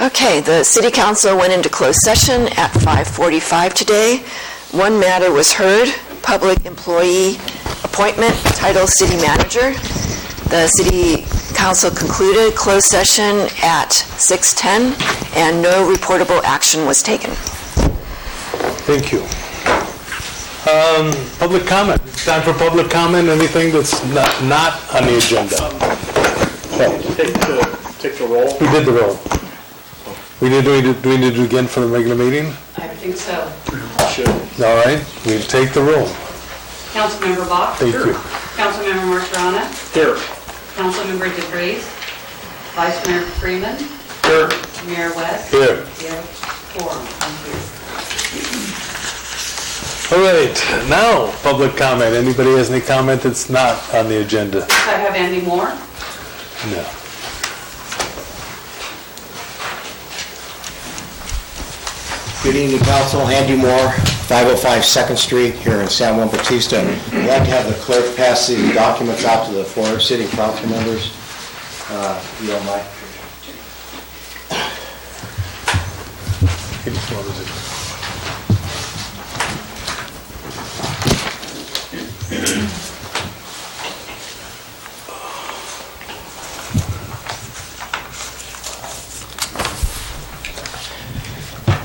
Okay, the City Council went into closed session at 5:45 today. One matter was heard, public employee appointment, title City Manager. The City Council concluded closed session at 6:10 and no reportable action was taken. Thank you. Public comment. It's time for public comment. Anything that's not on the agenda. Take the roll. We did the roll. Do we need to do it again for the regular meeting? I think so. Should. All right, we'll take the roll. Councilmember Bach? Thank you. Councilmember Marciano? Here. Councilmember DeVries? Vice Mayor Freeman? Here. Mayor West? Here. Here. Quorum. Thank All right, now public comment. Anybody has any comment that's not on the agenda? you. Do I have any more? No. Good evening, Council. Andy Moore, 505 2nd Street here in San Juan Bautista. I'd like to have the clerk pass the documents out to the four city council members. If you don't mind.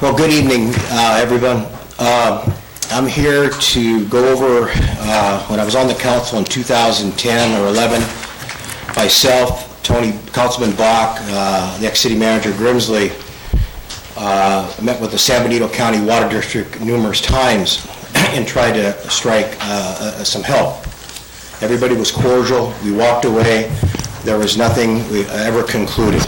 Well, good evening, everyone. I'm here to go over when I was on the council in 2010 or 11. Myself, Councilman Bach, the ex-city manager Grimsley, met with the San Benito County Water District numerous times and tried to strike some help. Everybody was cordial. We walked away. There was nothing we ever concluded.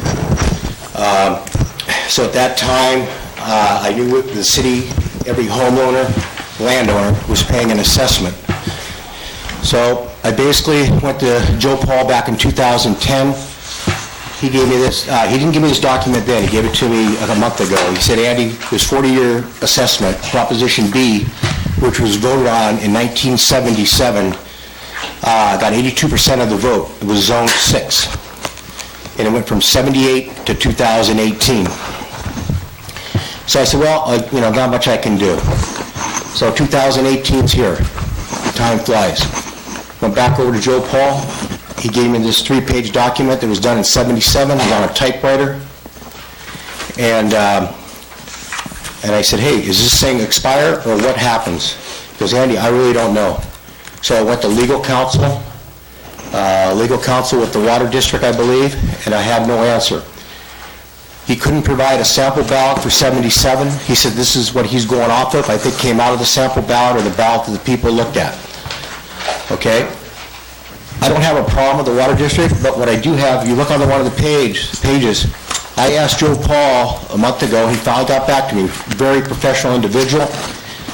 So at that time, I knew the city, every homeowner, landowner was paying an assessment. So I basically went to Joe Paul back in 2010. He gave me this, he didn't give me this document then, he gave it to me a month ago. He said, Andy, this 40-year assessment, Proposition B, which was voted on in 1977, got 82% of the vote. It was Zone 6. And it went from 78 to 2018. So I said, well, not much I can do. So 2018's here. Time flies. Went back over to Joe Paul. He gave me this 3-page document that was done in 77. It was on a typewriter. And I said, hey, is this thing expire or what happens? He goes, Andy, I really don't know. So I went to legal counsel with the Water District, I believe, and I have no answer. He couldn't provide a sample ballot for 77. He said this is what he's going off of. I think came out of the sample ballot or the ballot that the people looked at. Okay? I don't have a problem with the Water District, but what I do have, you look on one of the pages, I asked Joe Paul a month ago, he finally got back to me, very professional individual.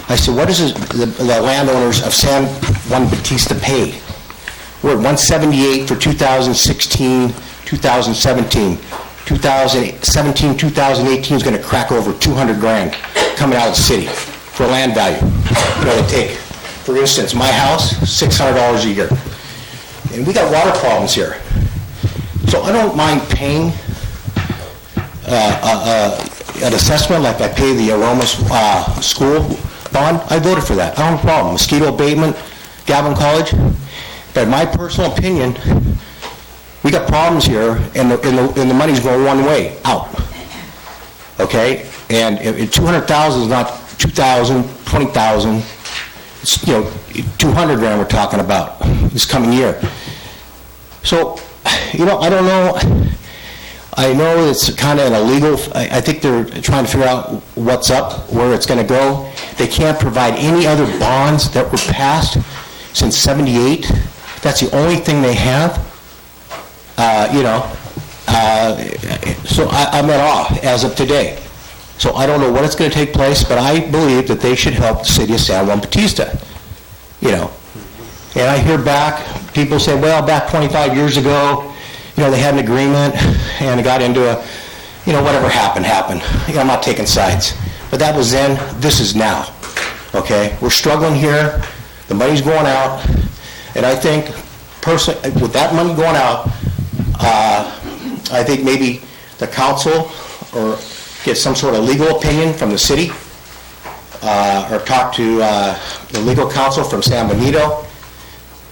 I said, what does the landowners of San Juan Bautista pay? We're at 178 for 2016, 2017. 2017, 2018 is going to crack over 200 grand coming out of the city for land value. To take, for instance, my house, $600 a year. And we got water problems here. So I don't mind paying an assessment like I pay the Aroma school bond. I voted for that. I don't have a problem. Mosquito abatement, Gavin College. But in my personal opinion, we got problems here, and the money's going one way, out. Okay? And 200,000 is not 2,000, 20,000. It's, 200 grand we're talking about this coming year. So, I don't know. I know it's kind of an illegal, I think they're trying to figure out what's up, where it's going to go. They can't provide any other bonds that were passed since 78. That's the only thing they have. So I'm at awe as of today. So I don't know when it's going to take place, but I believe that they should help the city of San Juan Bautista. And I hear back, people say, well, back 25 years ago, they had an agreement and it got into whatever happened. I'm not taking sides. But that was then, this is now. Okay? We're struggling here. The money's going out. And I think, personally, with that money going out, I think maybe the council or get some sort of legal opinion from the city, or talk to the legal counsel from San Benito,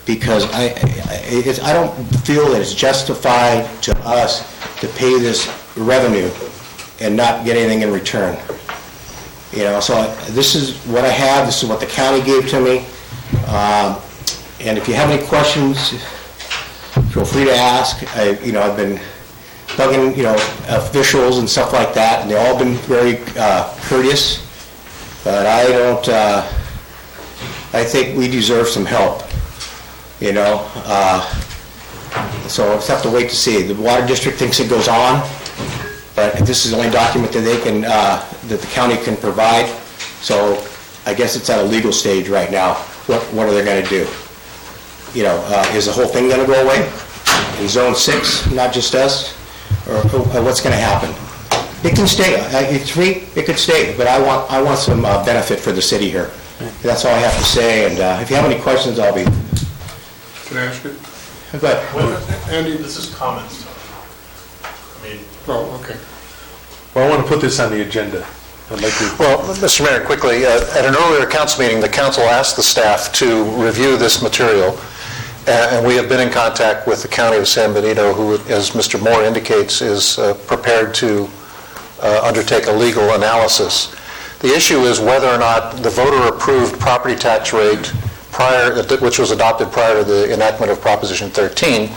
because I don't feel that it's justified to us to pay this revenue and not get anything in return. You know, so this is what I have, this is what the county gave to me, and if you have any questions, feel free to ask. I've been bugging, officials and stuff like that, and they've all been very courteous, but I think we deserve some help, so we'll have to wait to see. The water district thinks it goes on, but this is the only document that they can, that the county can provide, so I guess it's at a legal stage right now. What are they going to do? Is the whole thing going to go away in Zone 6, not just us? Or what's going to happen? It can stay. It's free. It could stay. But I want some benefit for the city here. That's all I have to say. And if you have any questions, I'll be. Can I ask you? Go ahead. Andy, this is comments. Oh, okay. Well, I want to put this on the agenda. I'd like to. Well, Mr. Mayor, quickly, at an earlier council meeting, the council asked the staff to review this material, and we have been in contact with the County of San Benito, who, as Mr. Moore indicates, is prepared to undertake a legal analysis. The issue is whether or not the voter-approved property tax rate, which was adopted prior to the enactment of Proposition 13,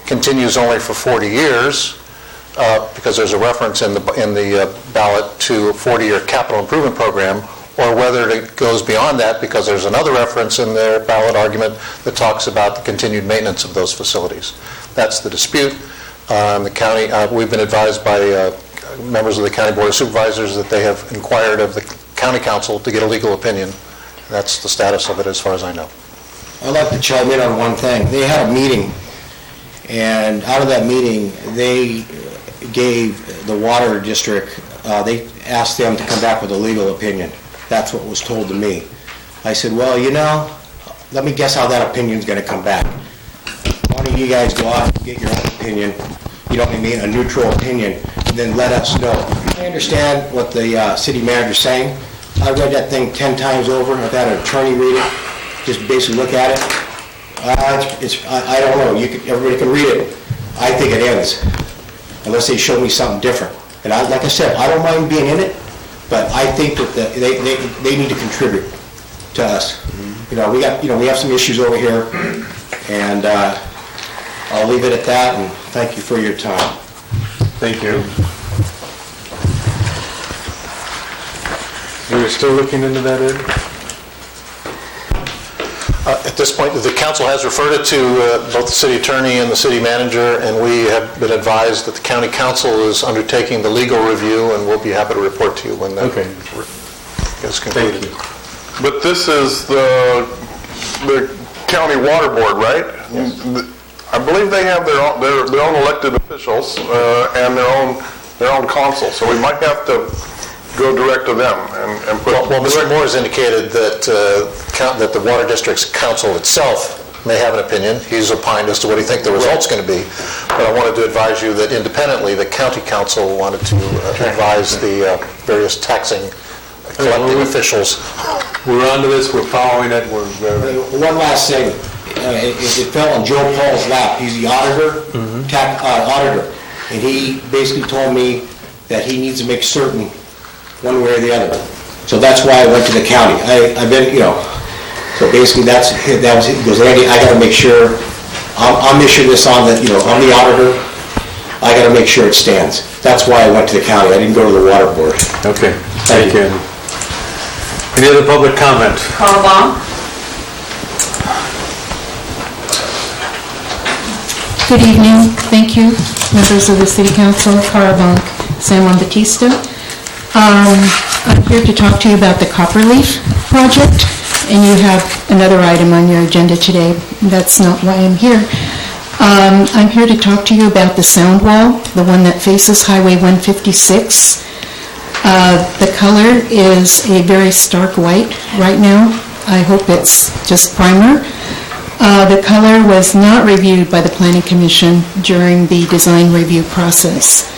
continues only for 40 years, because there's a reference in the ballot to a 40-year capital improvement program, or whether it goes beyond that because there's another reference in their ballot argument that talks about the continued maintenance of those facilities. That's the dispute. The county, we've been advised by members of the County Board of Supervisors that they have inquired of the County Council to get a legal opinion. That's the status of it as far as I know. I'd like to chime in on one thing. They had a meeting, and out of that meeting, they gave the water district, they asked them to come back with a legal opinion. That's what was told to me. I said, well, let me guess how that opinion's going to come back. Why don't you guys go out and get your own opinion, a neutral opinion, and then let us know. I understand what the city manager's saying. I read that thing 10 times over. I've had an attorney read it, just basically look at it. I don't know. Everybody can read it. I think it ends, unless they show me something different. And like I said, I don't mind being in it, but I think that they need to contribute to us. We have some issues over here, and I'll leave it at that. And thank you for your time. Thank you. You're still looking into that, Ed? At this point, the council has referred it to both the city attorney and the city manager, and we have been advised that the county council is undertaking the legal review, and we'll be happy to report to you when that is concluded. Thank you. But this is the county water board, right? Yes. I believe they have their own elected officials and their own council, so we might have to go direct to them and put. Well, Mr. Moore has indicated that that the water district's council itself may have an opinion. He's opined as to what he thinks the result's going to be. But I wanted to advise you that independently, the county council wanted to advise the various taxing collecting officials. We're onto this. We're following it. One last thing. It fell on Joe Paul's lap. He's the auditor, auditor, and he basically told me that he needs to make certain one way or the other. So that's why I went to the county. I've been, so basically that was it. He goes, Andy, I got to make sure, I'm issuing this on the, I'm the auditor. I got to make sure it stands. That's why I went to the county. I didn't go to the water board. Okay. Thank you. Any other public comment? Carl Baum. Good evening. Thank you, members of the City Council. Cara Bonk, San Juan Batista. I'm here to talk to you about the Copperleaf project, and you have another item on your agenda today. That's not why I'm here. I'm here to talk to you about the sound wall, the one that faces Highway 156. The color is a very stark white right now. I hope it's just primer. The color was not reviewed by the Planning Commission during the design review process.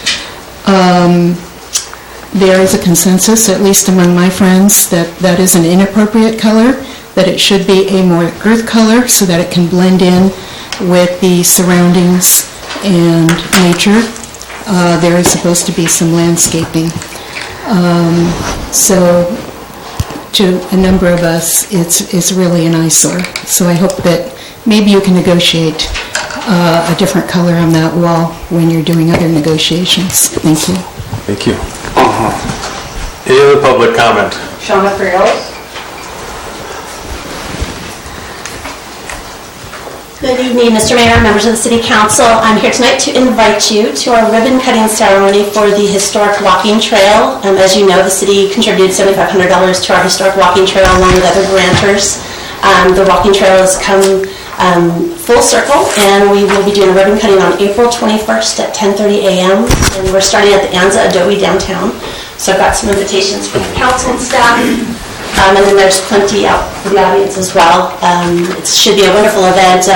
there is a consensus, at least among my friends, that that is an inappropriate color, that it should be a more earth color so that it can blend in with the surroundings and nature. There is supposed to be some landscaping. So to a number of us, it's really an eyesore. So I hope that maybe you can negotiate a different color on that wall when you're doing other negotiations. Thank you. Thank you. Any other public comment? Shawna Frios. Good evening, Mr. Mayor, members of the City Council. I'm here tonight to invite you to our ribbon cutting ceremony for the historic walking trail. As you know, the city contributed $7,500 to our historic walking trail along with other grantors. The walking trail has come full circle, and we will be doing a ribbon cutting on April 21st at 10:30 a.m. and we're starting at the Anza Adobe downtown. So I've got some invitations for the council and staff. And then there's plenty out for the audience as well. It should be a wonderful event,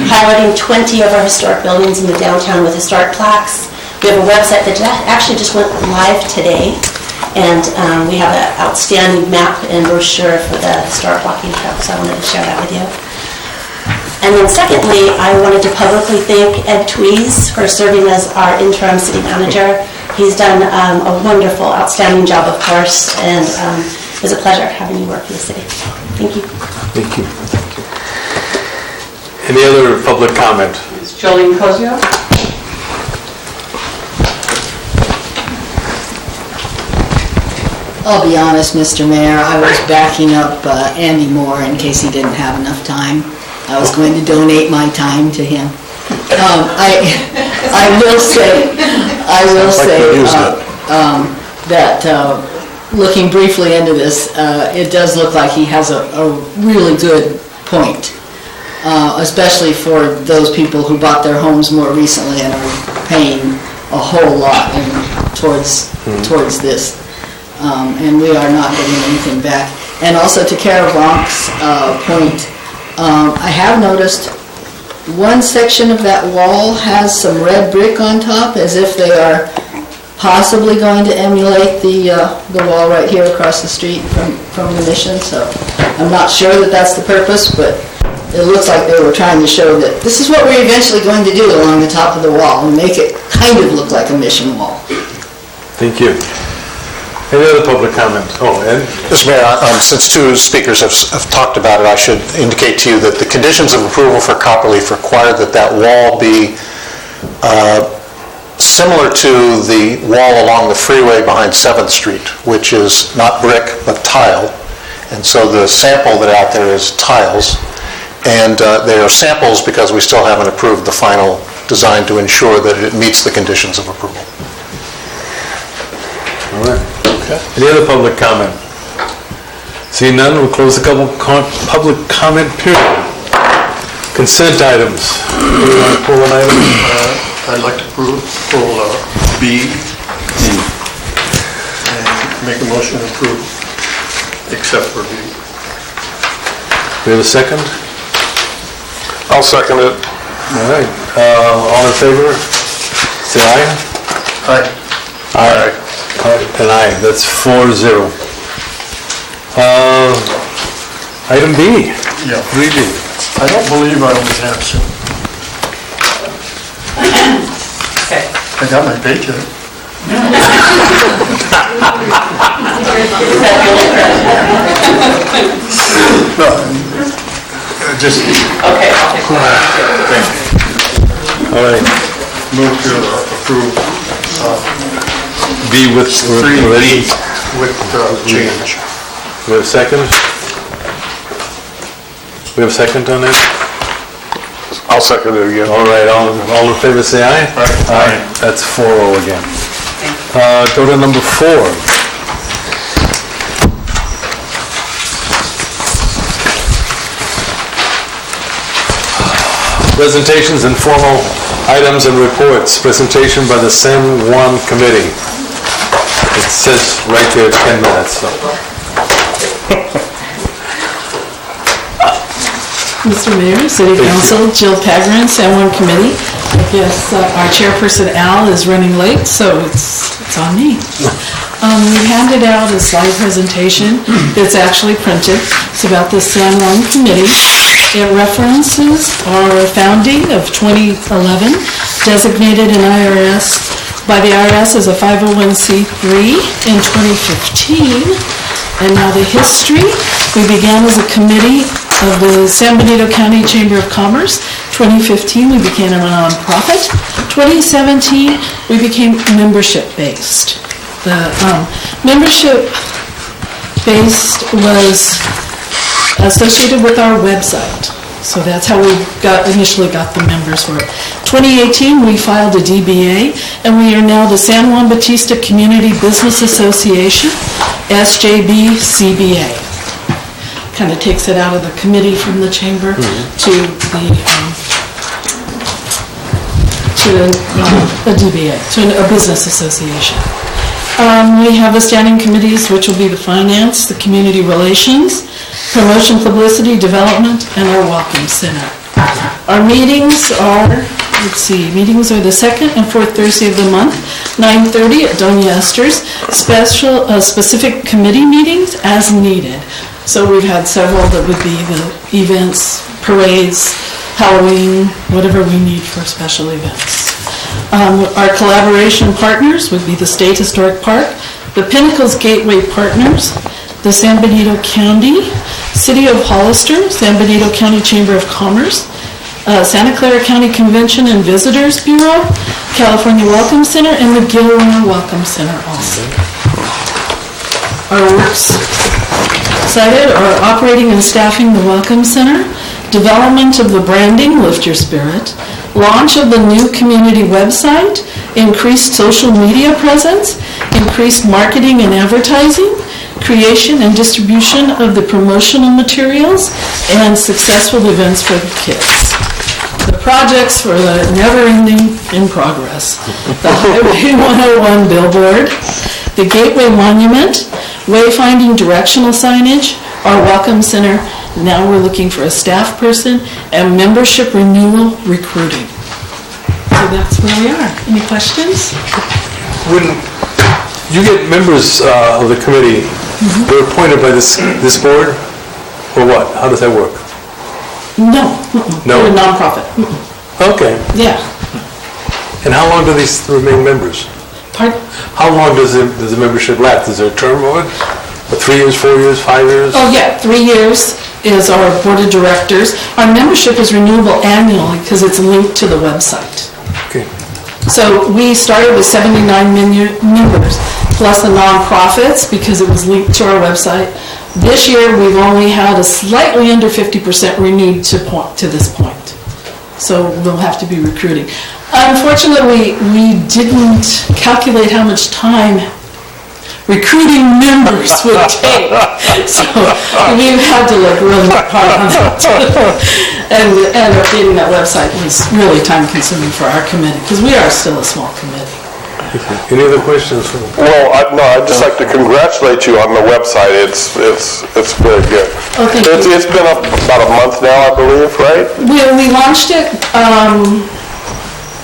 highlighting 20 of our historic buildings in the downtown with historic plaques. We have a website that actually just went live today, and we have an outstanding map and brochure for the historic walking trail, so I wanted to share that with you. And then secondly, I wanted to publicly thank Ed Tweez for serving as our interim city manager. He's done a wonderful, outstanding job, of course, and it was a pleasure having you work for the city. Thank you. Thank you. Any other public comment? Ms. Jolene Cosio. I'll be honest, Mr. Mayor, I was backing up Andy Moore in case he didn't have enough time. I was going to donate my time to him. I will say that looking briefly into this, it does look like he has a really good point, especially for those people who bought their homes more recently and are paying a whole lot towards this. And we are not getting anything back. And also to Caravanque's point, I have noticed one section of that wall has some red brick on top, as if they are possibly going to emulate the wall right here across the street from the Mission. So I'm not sure that that's the purpose, but it looks like they were trying to show that this is what we're eventually going to do along the top of the wall and make it kind of look like a Mission wall. Thank you. Any other public comment? Oh, Ed? Mr. Mayor, since two speakers have talked about it, I should indicate to you that the conditions of approval for Copperleaf require that that wall be similar to the wall along the freeway behind 7th Street, which is not brick but tile. And so the sample that out there is tiles. And they are samples because we still haven't approved the final design to ensure that it meets the conditions of approval. All right. Okay. Any other public comment? Seeing none, we'll close the public comment period. Consent items. Do you want to pull an item? I'd like to pull B and make a motion to approve except for B. We have a second? I'll second it. All right. All in favor? Say aye. Aye. Aye. And aye. That's 4-0. Item B. Yeah. 3B. I don't believe I was absent. Okay. I got my paycheck. No, just Okay, I'll take that. All right. move to approve B with 3B with change. We have a second? We have a second on that? I'll second it again. All right, all in favor say aye? Aye. That's 4-0 again. Go to number 4. Presentations and formal items and reports. Presentation by the San Juan Committee. It says right there 10 minutes, so. Mr. Mayor, City Council, Jill Tagrin, San Juan Committee. I guess our chairperson Al is running late, so it's on me. We handed out a slide presentation that's actually printed. It's about the San Juan Committee. It references our founding of 2011, designated an IRS by the IRS as a 501c3 in 2015. And now the history. We began as a committee of the San Benito County Chamber of Commerce. 2015, we became a nonprofit. 2017, we became membership-based. The membership-based was associated with our website. So that's how we initially got the members for it. 2018, we filed a DBA, and we are now the San Juan Bautista Community Business Association, SJB CBA. Kind of takes it out of the committee from the chamber to a DBA, to a business association. We have the standing committees, which will be the finance, the community relations, promotion, publicity, development, and our welcome center. Our meetings are, meetings are the second and fourth Thursday of the month, 9:30 at Doña Esther's, specific committee meetings as needed. So we've had several that would be the events, parades, Halloween, whatever we need for special events. Our collaboration partners would be the State Historic Park, the Pinnacles Gateway Partners, the San Benito County, City of Hollister, San Benito County Chamber of Commerce, Santa Clara County Convention and Visitors Bureau, California Welcome Center, and the Gilroy Welcome Center also. Our works cited are operating and staffing the Welcome Center, development of the branding, Lift Your Spirit, launch of the new community website, increased social media presence, increased marketing and advertising, creation and distribution of the promotional materials, and successful events for the kids. The projects for the never-ending in progress. The Highway 101 billboard, the Gateway Monument, wayfinding directional signage, our Welcome Center. Now we're looking for a staff person, and membership renewal recruiting. So that's where we are. Any questions? When you get members of the committee, they're appointed by this board, or what? How does that work? No. No? We're a nonprofit. Okay. Yeah. And how long do these remain members? Pardon? How long does the membership last? Is there a term of it? 3 years, 4 years, 5 years? Oh, yeah, 3 years is our board of directors. Our membership is renewable annually because it's linked to the website. Okay. So we started with 79 members, plus the nonprofits because it was linked to our website. This year, we've only had a slightly under 50% renewed to this point. So we'll have to be recruiting. Unfortunately, we didn't calculate how much time recruiting members would take. So we've had to look really hard on that. And updating that website was really time consuming for our committee because we are still a small committee. Any other questions? Well, I'd just like to congratulate you on the website. It's very good. Oh, thank you. It's been up about a month now, I believe, right? We launched it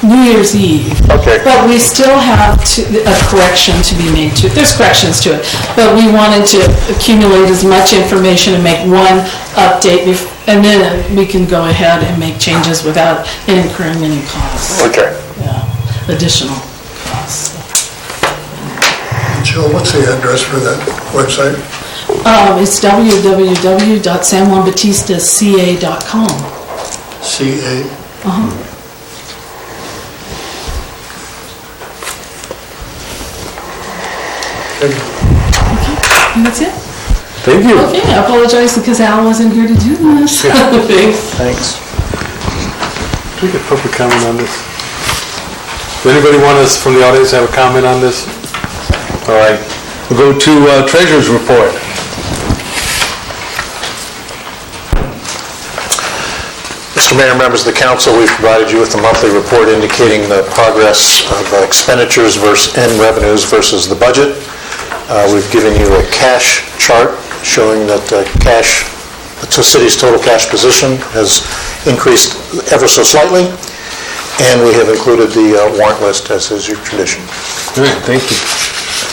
New Year's Eve. Okay. But we still have a correction to be made to it. There's corrections to it. But we wanted to accumulate as much information and make one update, and then we can go ahead and make changes without incurring any costs. Okay. Yeah, additional costs. Jill, what's the address for that website? It's www.sanjuanbautistaca.com. CA? And that's it. Thank you. Okay, I apologize because Al wasn't here to do this. Thanks. Do we get public comment on this? Does anybody want us from the audience to have a comment on this? All right. We'll go to Treasurer's Report. Mr. Mayor, members of the council, we've provided you with a monthly report indicating the progress of expenditures and revenues versus the budget. We've given you a cash chart showing that the city's total cash position has increased ever so slightly, and we have included the warrant list as is your tradition. All right, thank you.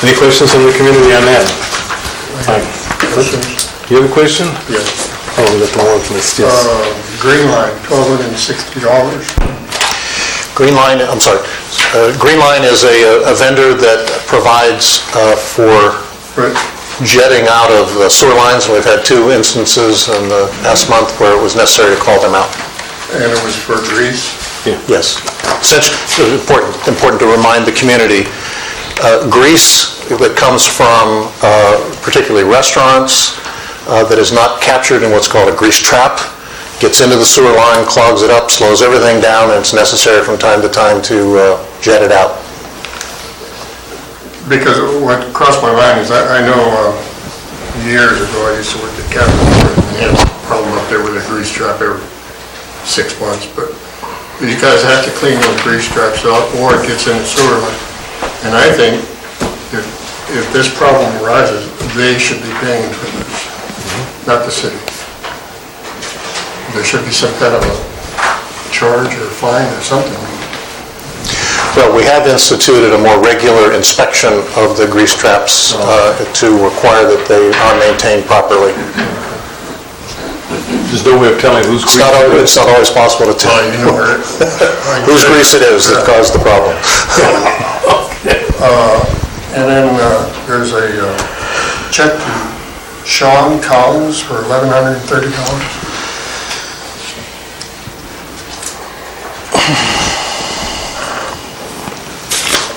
Any questions from the community on that? Fine. You have a question? Yes. Oh, we got the one from this, yes. Green Line, $1,260. Green Line, I'm sorry. Green Line is a vendor that provides for Right. jetting out of the sewer lines. We've had 2 instances in the past month where it was necessary to call them out. And it was for grease. Yes. Essentially, important to remind the community, grease that comes from particularly restaurants that is not captured in what's called a grease trap, gets into the sewer line, clogs it up, slows everything down, and it's necessary from time to time to jet it out. Because what crossed my mind is, I know years ago, I used to work at Capital, and they had a problem up there with a grease trap every 6 months, but you guys have to clean those grease traps out, or it gets in the sewer line. And I think if this problem arises, they should be paying for this, not the city. There should be some kind of a charge or fine or something. Well, we have instituted a more regular inspection of the grease traps to require that they are maintained properly. There's no way of telling whose grease it is. It's not always possible to tell You know where whose grease it is that caused the problem. And then there's a check to Sean Collins for $1,130.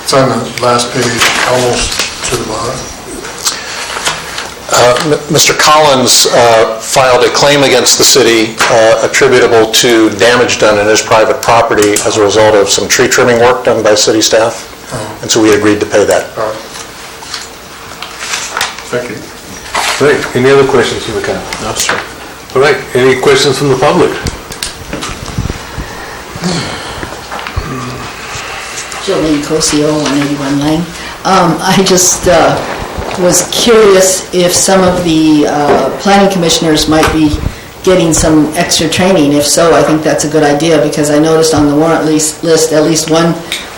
It's on the last page, almost to the bottom. Mr. Collins filed a claim against the city attributable to damage done in his private property as a result of some tree trimming work done by city staff, and so we agreed to pay that. Thank you. Right, any other questions from the council? No, sir. All right, any questions from the public? Jolene Cosio, 181 Lane. I just was curious if some of the planning commissioners might be getting some extra training. If so, I think that's a good idea, because I noticed on the warrant list at least one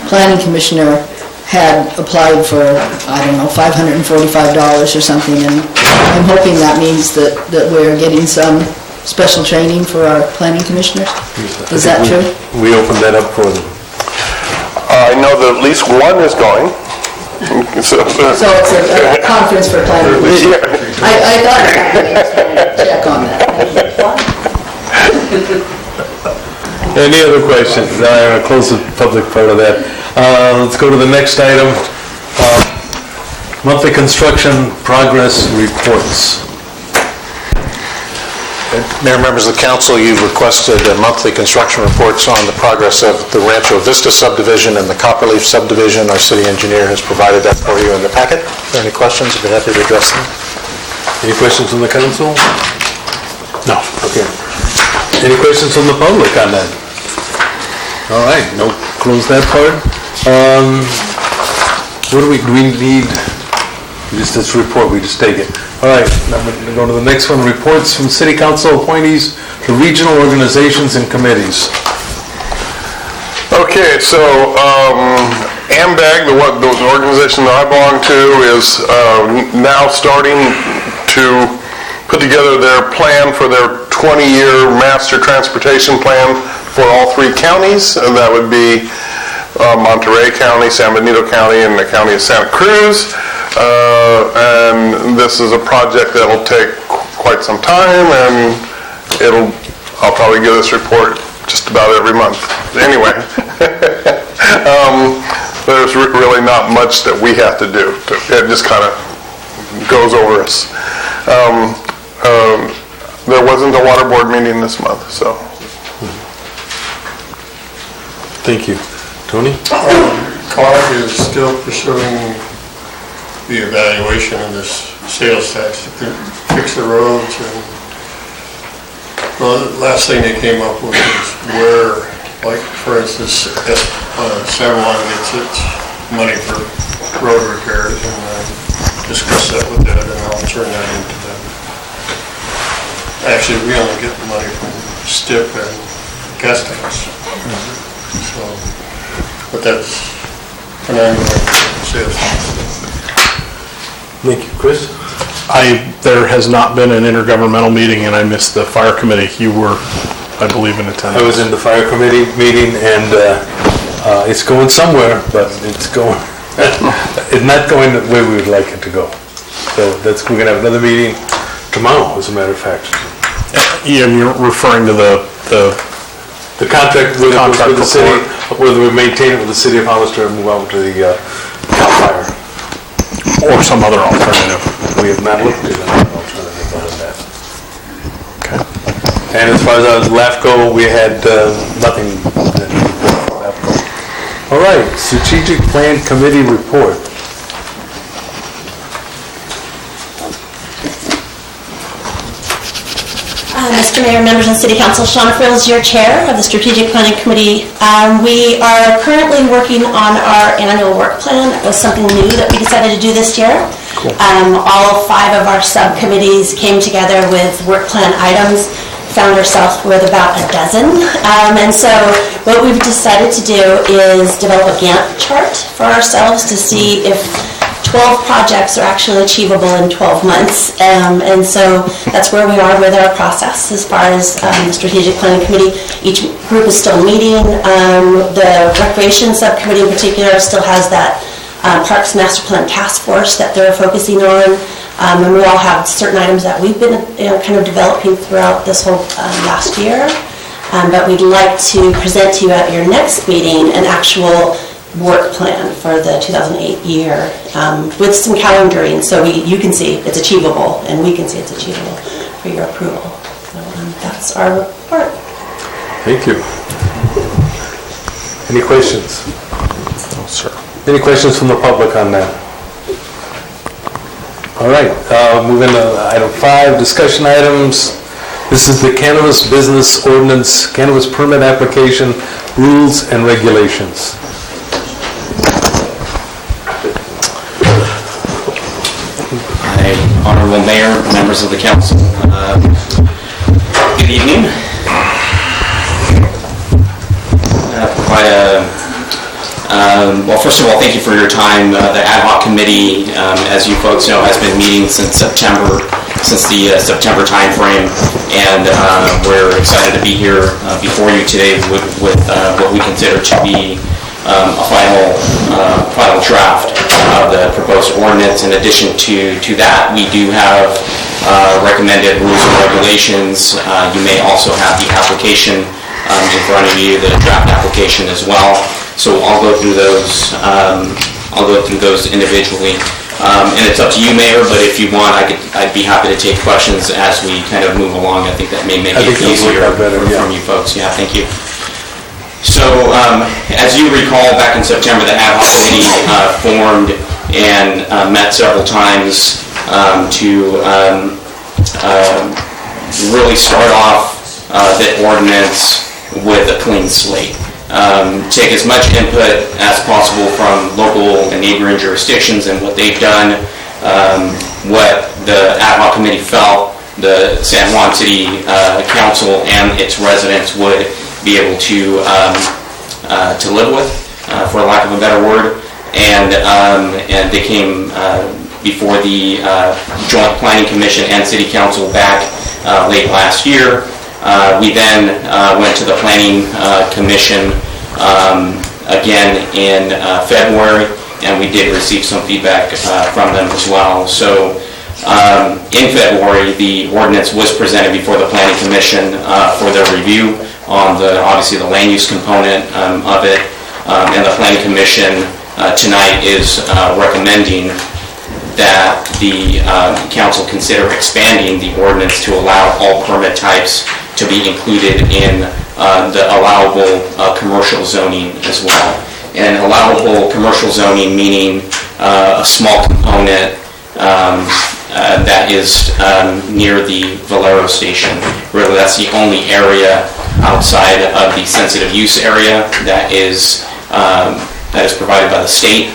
planning commissioner had applied for, I don't know, $545 or something, and I'm hoping that means that we're getting some special training for our planning commissioners. Is that true? We opened that up for them. I know that at least one is going. So it's a conference for planning commissioners. I thought I just wanted to check on that. Any other questions? I'm going to close the public part of that. Let's go to the next item. Monthly construction progress reports. Mayor, members of the council, you've requested monthly construction reports on the progress of the Rancho Vista subdivision and the Copperleaf subdivision. Our city engineer has provided that for you in the packet. If there are any questions, I'd be happy to address them. Any questions from the council? No. Okay. Any questions from the public on that? All right, no, close that part. What do we need? Just this report, we just take it. All right, I'm going to go to the next one, reports from city council appointees to regional organizations and committees. Okay, so AMBAG, the organization that I belong to, is now starting to put together their plan for their 20-year master transportation plan for all 3 counties, and that would be Monterey County, San Benito County, and the county of Santa Cruz. And this is a project that will take quite some time, and I'll probably give this report just about every month. Anyway, there's really not much that we have to do. It just kind of goes over us. There wasn't a water board meeting this month, so. Thank you. Tony? COG is still pursuing the evaluation of this sales tax to fix the roads, and well, the last thing they came up with is where, like, for instance, San Juan gets its money for road repairs, and discuss that with Deb, and I'll turn that into them. Actually, we only get the money from STIP and gas tax. So, but that's an ongoing sales tax. Thank you. Chris? There has not been an intergovernmental meeting, and I missed the fire committee. You were, I believe, in attendance. I was in the fire committee meeting, and it's going somewhere, but it's going, it's not going the way we would like it to go. So we're going to have another meeting tomorrow, as a matter of fact. You're referring to the contract with the city, whether we maintain it with the city of Hollister and move on to the CAL FIRE. or some other alternative. We have not looked at another alternative other than that. Okay. And as far as our LAFCO, we had nothing that we report from LAFCO. All right, Strategic Plan Committee report. Mr. Mayor, members of the City Council, Shauna Frill is your chair of the Strategic Planning Committee. We are currently working on our annual work plan. That was something new that we decided to do this year. Cool. All 5 of our subcommittees came together with work plan items, found ourselves with about a dozen. And so what we've decided to do is develop a Gantt chart for ourselves to see if 12 projects are actually achievable in 12 months. And so that's where we are with our process as far as the Strategic Planning Committee. Each group is still meeting. The Recreation Subcommittee in particular still has that Parks Master Plan Task Force that they're focusing on. And we all have certain items that we've been kind of developing throughout this whole last year. But we'd like to present to you at your next meeting an actual work plan for the 2008 year with some calendaring so you can see it's achievable and we can see it's achievable for your approval. So that's our report. Thank you. Any questions? No, sir. Any questions from the public on that? All right, moving to item 5, discussion items. This is the Cannabis Business Ordinance, Cannabis Permit Application, Rules and Regulations. Honorable Mayor, members of the council, good evening. Well, first of all, thank you for your time. The ad hoc committee, as you folks know, has been meeting since the September timeframe, and we're excited to be here before you today with what we consider to be a final draft of the proposed ordinance. In addition to that, we do have recommended rules and regulations. You may also have the application in front of you, the draft application as well. So I'll go through those. Individually, and it's up to you, Mayor. But if you want, I'd be happy to take questions as we kind of move along. I think that may make it easier from you folks. Yeah, thank you. So, as you recall, back in September, the ad hoc committee formed and met several times to really start off the ordinance with a clean slate. Take as much input as possible from local and neighboring jurisdictions and what they've done, what the ad hoc committee felt the San Juan City Council and its residents would be able to live with, for lack of a better word, and they came before the Joint Planning Commission and City Council back late last year. We then went to the Planning Commission again in February, and we did receive some feedback from them as well. So in February, the ordinance was presented before the Planning Commission for their review on obviously the land use component of it, and the Planning Commission tonight is recommending that the council consider expanding the ordinance to allow all permit types to be included in the allowable commercial zoning as well. And allowable commercial zoning meaning a small component that is near the Valero station. Really, that's the only area outside of the sensitive use area that is provided by the state.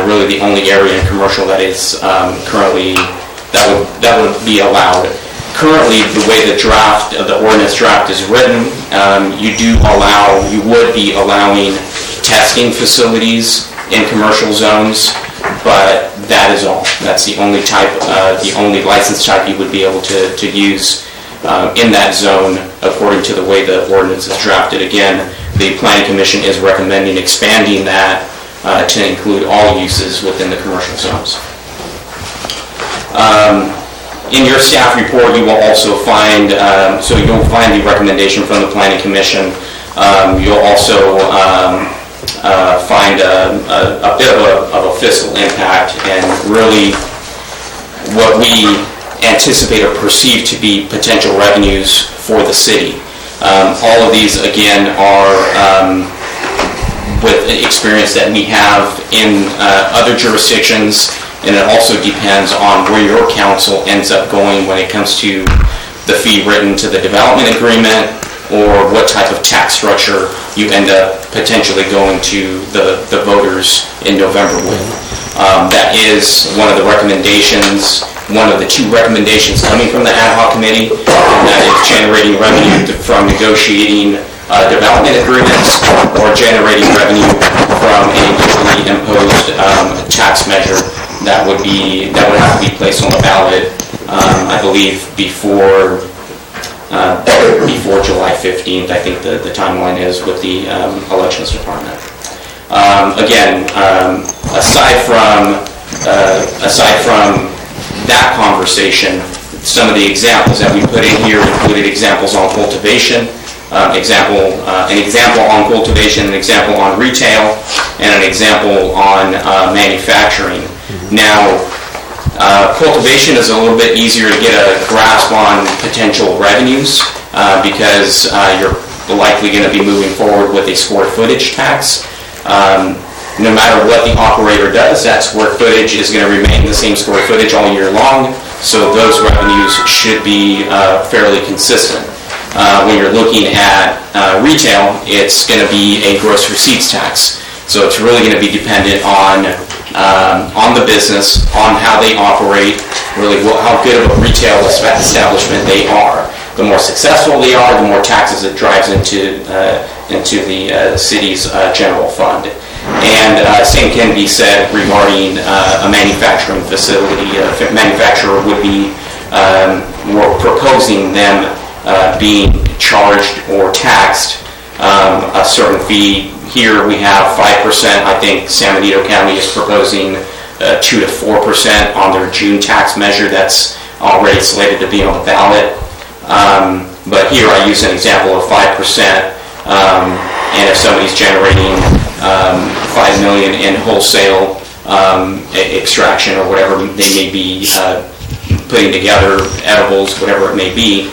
Really, the only area in commercial that is currently that would be allowed. Currently, the way the ordinance draft is written, you would be allowing testing facilities in commercial zones. but that is all. That's the only type, the only license type you would be able to use in that zone according to the way the ordinance is drafted. Again, the Planning Commission is recommending expanding that to include all uses within the commercial zones. In your staff report, you will also find, so you'll find the recommendation from the Planning Commission. You'll also find a bit of a fiscal impact and really what we anticipate or perceive to be potential revenues for the city. All of these, again, are with experience that we have in other jurisdictions, and it also depends on where your council ends up going when it comes to the fee written to the development agreement or what type of tax structure you end up potentially going to the voters in November with. That is one of the recommendations, one of the two recommendations coming from the ad hoc committee, and that is generating revenue from negotiating development agreements or generating revenue from a locally imposed tax measure that would have to be placed on the ballot, I believe, before July 15th. I think the timeline is with the elections department. Again, aside from that conversation, some of the examples that we put in here included examples on cultivation, an example on cultivation, an example on retail, and an example on manufacturing. Now, cultivation is a little bit easier to get a grasp on potential revenues because you're likely going to be moving forward with a square footage tax. No matter what the operator does, that square footage is going to remain the same square footage all year long, so those revenues should be fairly consistent. When you're looking at retail, it's going to be a gross receipts tax. So it's really going to be dependent on the business, on how they operate, really how good of a retail establishment they are. The more successful they are, the more taxes it drives into the city's general fund. And same can be said regarding a manufacturing facility. If a manufacturer would be, we're proposing them being charged or taxed a certain fee. Here we have 5%. I think San Benito County is proposing 2 to 4% on their June tax measure that's already slated to be on the ballot. But here I use an example of 5%. And if somebody's generating $5 million in wholesale extraction or whatever they may be putting together, edibles, whatever it may be,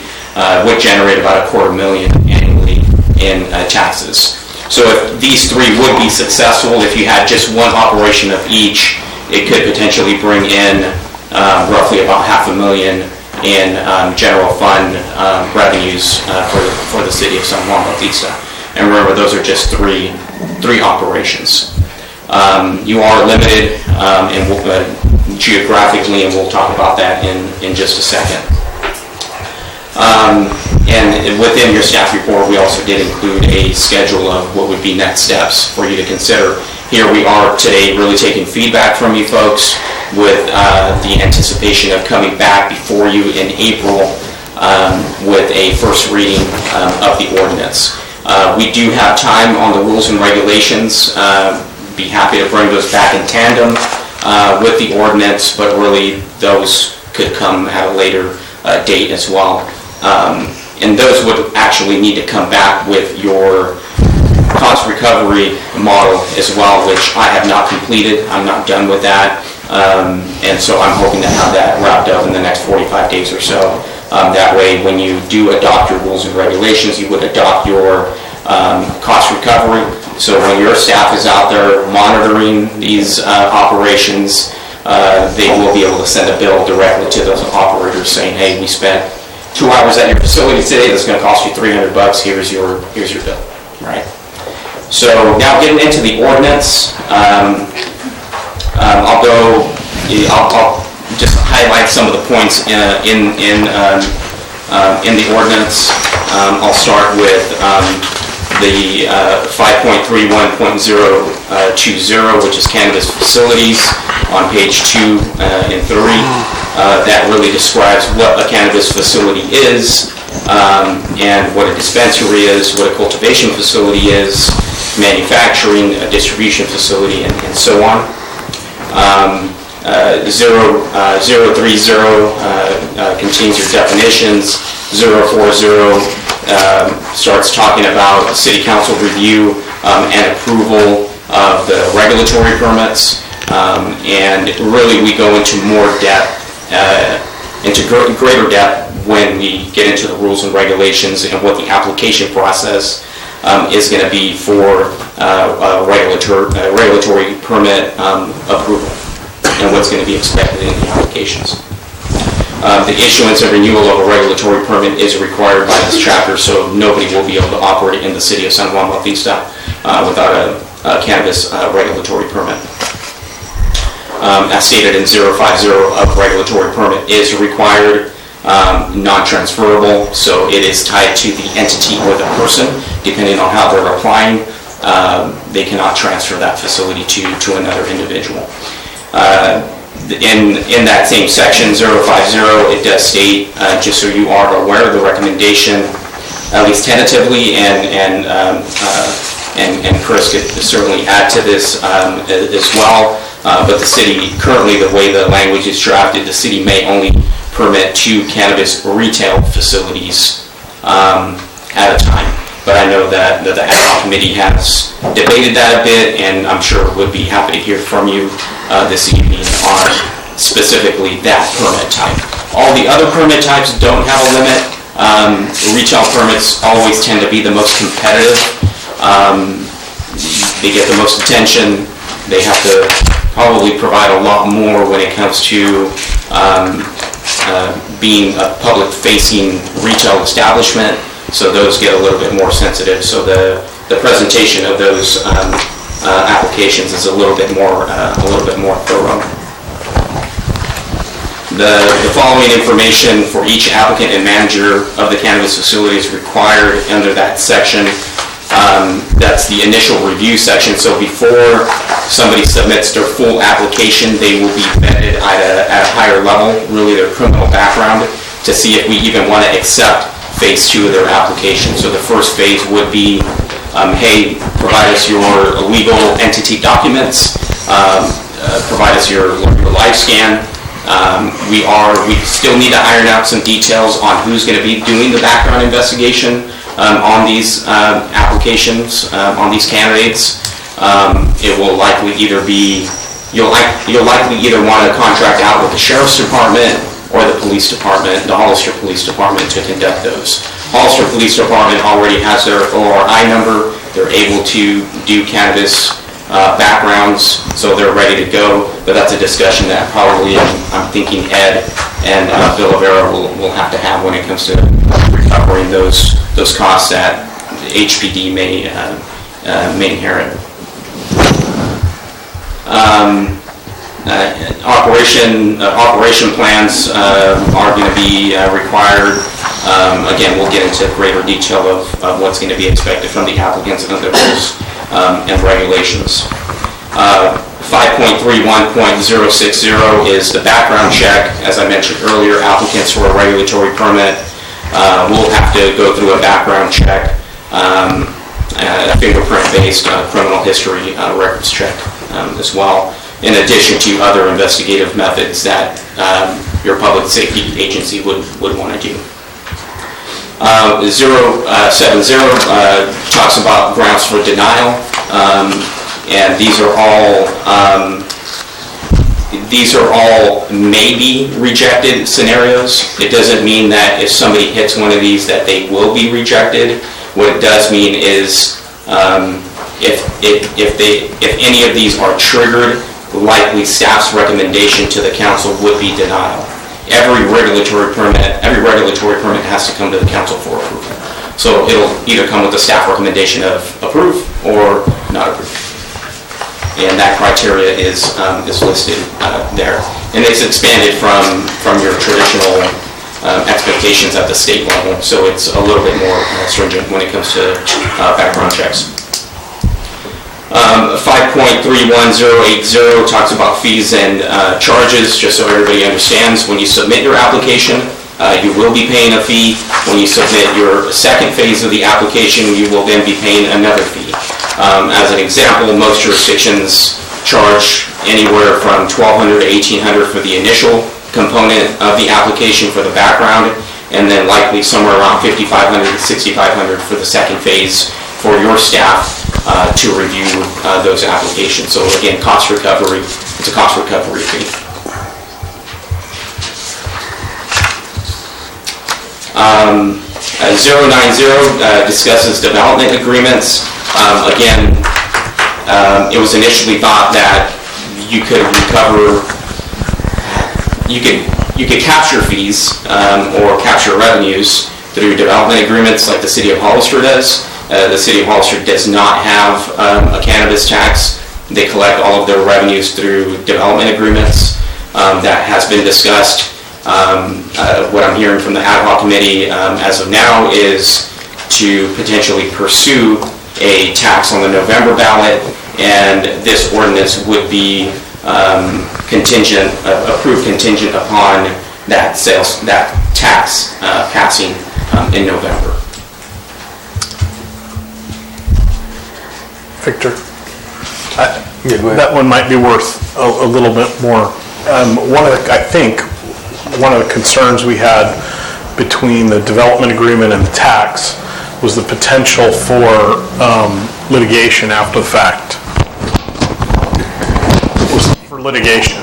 would generate about $250,000 annually in taxes. So if these three would be successful, if you had just one operation of each, it could potentially bring in roughly about $500,000 in general fund revenues for the city of San Juan Bautista. And remember, those are just three operations. You are limited geographically, and we'll talk about that in just a second. And within your staff report, we also did include a schedule of what would be next steps for you to consider. Here we are today really taking feedback from you folks with the anticipation of coming back before you in April with a first reading of the ordinance. We do have time on the rules and regulations. Be happy to bring those back in tandem with the ordinance, but really those could come at a later date as well. And those would actually need to come back with your cost recovery model as well, which I have not completed. I'm not done with that. And so I'm hoping to have that wrapped up in the next 45 days or so. That way, when you do adopt your rules and regulations, you would adopt your cost recovery. So when your staff is out there monitoring these operations, they will be able to send a bill directly to those operators saying, hey, we spent 2 hours at your facility today, that's going to cost you $300, here's your bill, right? So now getting into the ordinance, I'll just highlight some of the points in the ordinance. I'll start with The 5.31.020, which is cannabis facilities, on page 2 and 3, that really describes what a cannabis facility is, and what a dispensary is, what a cultivation facility is, manufacturing, a distribution facility, and so on. 030 contains your definitions. 040 starts talking about city council review and approval of the regulatory permits, and really we go into more depth, into greater depth when we get into the rules and regulations and what the application process is going to be for regulatory permit approval and what's going to be expected in the applications. The issuance and renewal of a regulatory permit is required by this chapter, so nobody will be able to operate in the city of San Juan Bautista without a cannabis regulatory permit. As stated in 050, a regulatory permit is required, non-transferable, so it is tied to the entity or the person, depending on how they're applying. They cannot transfer that facility to another individual. In that same section, 050, it does state, just so you are aware, of the recommendation, at least tentatively, and Chris could certainly add to this as well, but the city, currently the way the language is drafted, the city may only permit 2 cannabis retail facilities at a time. But I know that the ad hoc committee has debated that a bit, and I'm sure would be happy to hear from you this evening on specifically that permit type. All the other permit types don't have a limit. Retail permits always tend to be the most competitive. They get the most attention. They have to probably provide a lot more when it comes to being a public-facing retail establishment. So those get a little bit more sensitive. So the presentation of those applications is a little bit more thorough. The following information for each applicant and manager of the cannabis facility is required under that section. That's the initial review section. So before somebody submits their full application, they will be vetted at a higher level, really their criminal background, to see if we even want to accept phase 2 of their application. So the first phase would be, hey, provide us your legal entity documents, provide us your live scan. We still need to iron out some details on who's going to be doing the background investigation on these applications, on these candidates. It will likely either be, you'll likely either want to contract out with the Sheriff's Department or the Police Department, the Hollister Police Department, to conduct those. Hollister Police Department already has their ORI number. They're able to do cannabis backgrounds, so they're ready to go. But that's a discussion that probably I'm thinking Ed and Bill Rivera will have to have when it comes to recovering those costs that HPD may inherit. Operation plans are going to be required. Again, we'll get into greater detail of what's going to be expected from the applicants and other rules and regulations. 5.31.060 is the background check. As I mentioned earlier, applicants for a regulatory permit will have to go through a background check, a fingerprint-based criminal history records check as well, in addition to other investigative methods that your public safety agency would want to do. 070 talks about grounds for denial, and these are all maybe rejected scenarios. It doesn't mean that if somebody hits one of these that they will be rejected. What it does mean is if any of these are triggered, likely staff's recommendation to the council would be denial. Every regulatory permit has to come to the council for approval. So it'll either come with the staff recommendation of approve or not approve. And that criteria is listed there. And it's expanded from your traditional expectations at the state level, so it's a little bit more stringent when it comes to background checks. 5.31080 talks about fees and charges, just so everybody understands. When you submit your application, you will be paying a fee. When you submit your second phase of the application, you will then be paying another fee. As an example, most jurisdictions charge anywhere from $1,200 to $1,800 for the initial component of the application for the background, and then likely somewhere around $5,500 to $6,500 for the second phase for your staff to review those applications. So again, cost recovery, it's a cost recovery fee. 090 discusses development agreements. Again, it was initially thought that you could recover, you could capture fees or capture revenues through development agreements like the City of Hollister does. The City of Hollister does not have a cannabis tax. They collect all of their revenues through development agreements. That has been discussed. What I'm hearing from the ad hoc committee as of now is to potentially pursue a tax on the November ballot, and this ordinance would be approved contingent upon that tax passing in November. Victor? That one might be worth a little bit more. I think one of the concerns we had between the development agreement and the tax was the potential for litigation after the fact. It was for litigation.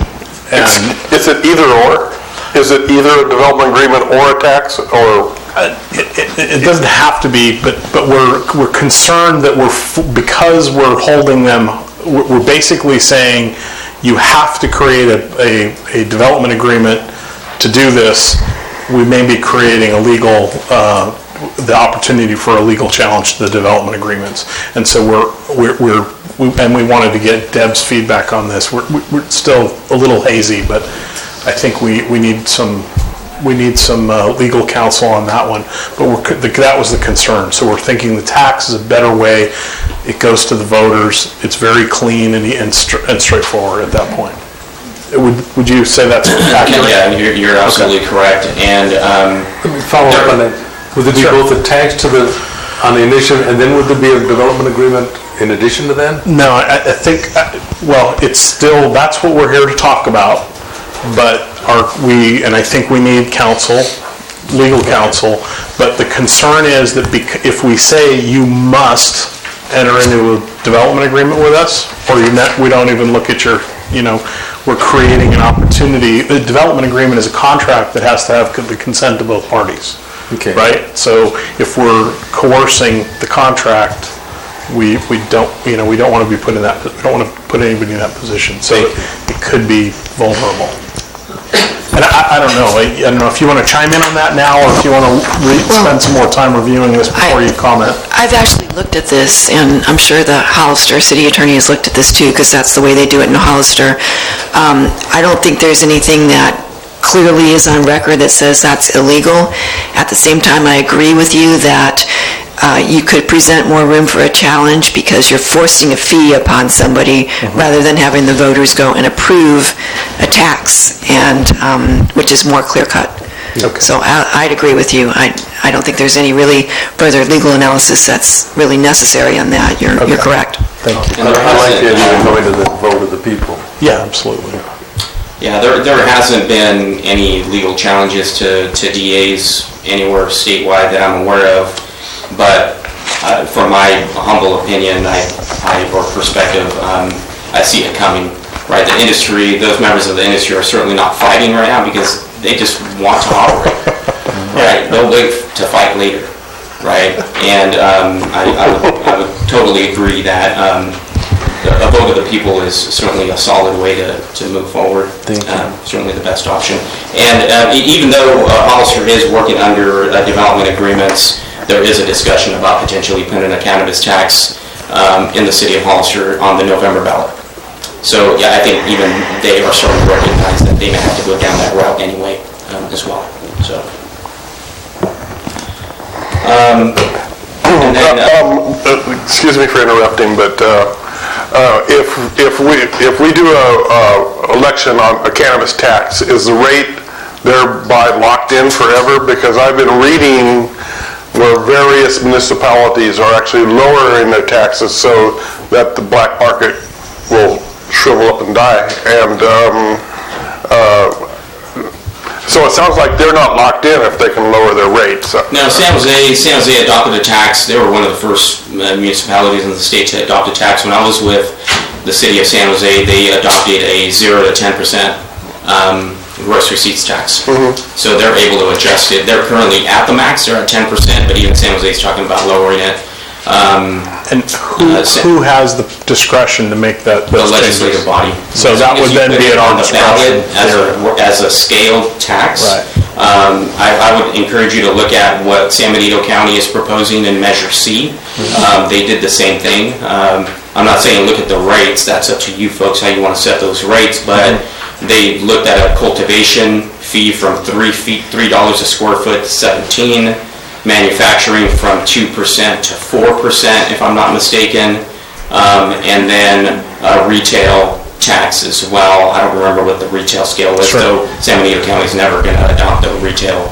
And Is it either or? Is it either a development agreement or a tax, or? it doesn't have to be, but we're concerned that because we're holding them, we're basically saying you have to create a development agreement to do this. We may be creating a legal, the opportunity for a legal challenge to the development agreements. And so we wanted to get Deb's feedback on this. We're still a little hazy, but I think we need some legal counsel on that one. But that was the concern. So we're thinking the tax is a better way. It goes to the voters. It's very clean and straightforward at that point. Would you say that's accurate? Yeah, you're absolutely correct. And Let me follow up on that. Would it be both a tax on the initial, and then would there be a development agreement in addition to that? No, I think, it's still, that's what we're here to talk about, but and I think we need counsel, legal counsel, but the concern is that if we say you must enter into a development agreement with us, or we don't even look at your, we're creating an opportunity. The development agreement is a contract that has to have the consent of both parties. Okay. Right? So if we're coercing the contract, we don't want to be put in that, we don't want to put anybody in that position. So it could be vulnerable. And I don't know. I don't know if you want to chime in on that now, or if you want to spend some more time reviewing this before you comment. I've actually looked at this, and I'm sure the Hollister city attorney has looked at this too, because that's the way they do it in Hollister. I don't think there's anything that clearly is on record that says that's illegal. At the same time, I agree with you that you could present more room for a challenge because you're forcing a fee upon somebody rather than having the voters go and approve a tax, and which is more clear-cut. Okay. So I'd agree with you. I don't think there's any really further legal analysis that's really necessary on that. You're correct. Thank you. I like the idea of going to the vote of the people. Yeah, absolutely. Yeah, there hasn't been any legal challenges to DAs anywhere statewide that I'm aware of, but from my humble opinion, or perspective, I see it coming. Right, the industry, those members of the industry are certainly not fighting right now because they just want to operate. Right, they'll wait to fight later. Right, and I would totally agree that a vote of the people is certainly a solid way to move forward. Certainly the best option. And even though Hollister is working under development agreements, there is a discussion about potentially putting a cannabis tax in the city of Hollister on the November ballot. So yeah, I think even they are starting to recognize that they may have to go down that route anyway as well. So. And then, Excuse me for interrupting, but if we do a election on a cannabis tax, is the rate thereby locked in forever? Because I've been reading where various municipalities are actually lowering their taxes so that the black market will shrivel up and die. And so it sounds like they're not locked in if they can lower their rates. no, San Jose adopted a tax. They were one of the first municipalities in the state to adopt a tax. When I was with the city of San Jose, they adopted a 0 to 10% gross receipts tax. So they're able to adjust it. They're currently at the max. They're at 10%, but even San Jose is talking about lowering it. And who has the discretion to make that? The legislative body. So that would then be at our discretion. As a scaled tax. Right. I would encourage you to look at what San Benito County is proposing in Measure C. They did the same thing. I'm not saying look at the rates. That's up to you folks how you want to set those rates, but they looked at a cultivation fee from $3 a square foot to $17. Manufacturing from 2% to 4%, if I'm not mistaken, and then retail tax as well. I don't remember what the retail scale is, though San Benito County is never going to adopt a retail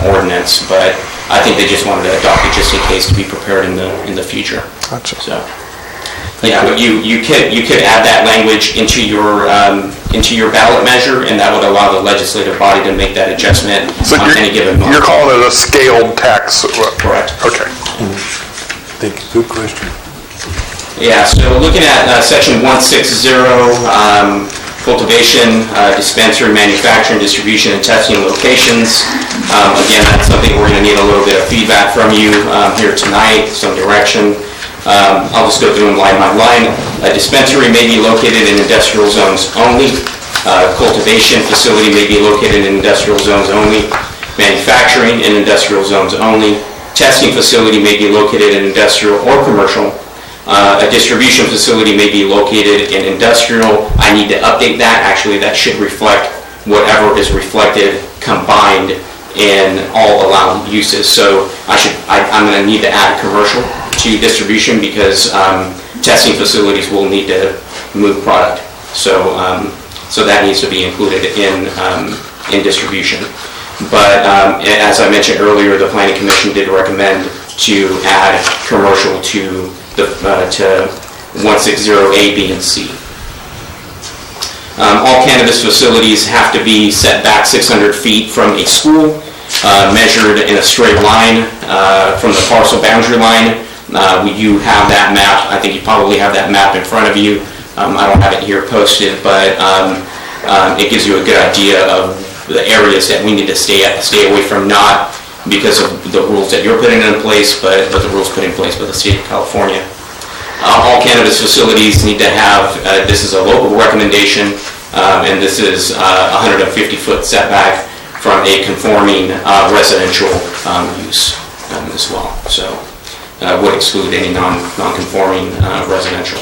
ordinance, but I think they just wanted to adopt it just in case to be prepared in the future. Gotcha. So, yeah, but you could add that language into your ballot measure, and that would allow the legislative body to make that adjustment on any given month. You're calling it a scaled tax? Correct. Okay. Thank you. Good question. Yeah, so looking at section 160, cultivation, dispensary, manufacturing, distribution, and testing locations. Again, that's something we're going to need a little bit of feedback from you here tonight, some direction. I'll just go through them line by line. A dispensary may be located in industrial zones only. Cultivation facility may be located in industrial zones only. Manufacturing in industrial zones only. Testing facility may be located in industrial or commercial. A distribution facility may be located in industrial. I need to update that. Actually, that should reflect whatever is reflected combined in all allowed uses. So I'm going to need to add commercial to distribution because testing facilities will need to move product. So that needs to be included in distribution. But as I mentioned earlier, the Planning Commission did recommend to add commercial to 160A, B, and C. All cannabis facilities have to be set back 600 feet from a school, measured in a straight line from the parcel boundary line. You have that map. I think you probably have that map in front of you. I don't have it here posted, but it gives you a good idea of the areas that we need to stay away from, not because of the rules that you're putting in place, but the rules put in place by the state of California. All cannabis facilities need to have, this is a local recommendation, and this is a 150-foot setback from a conforming residential use as well. So would exclude any non-conforming residential.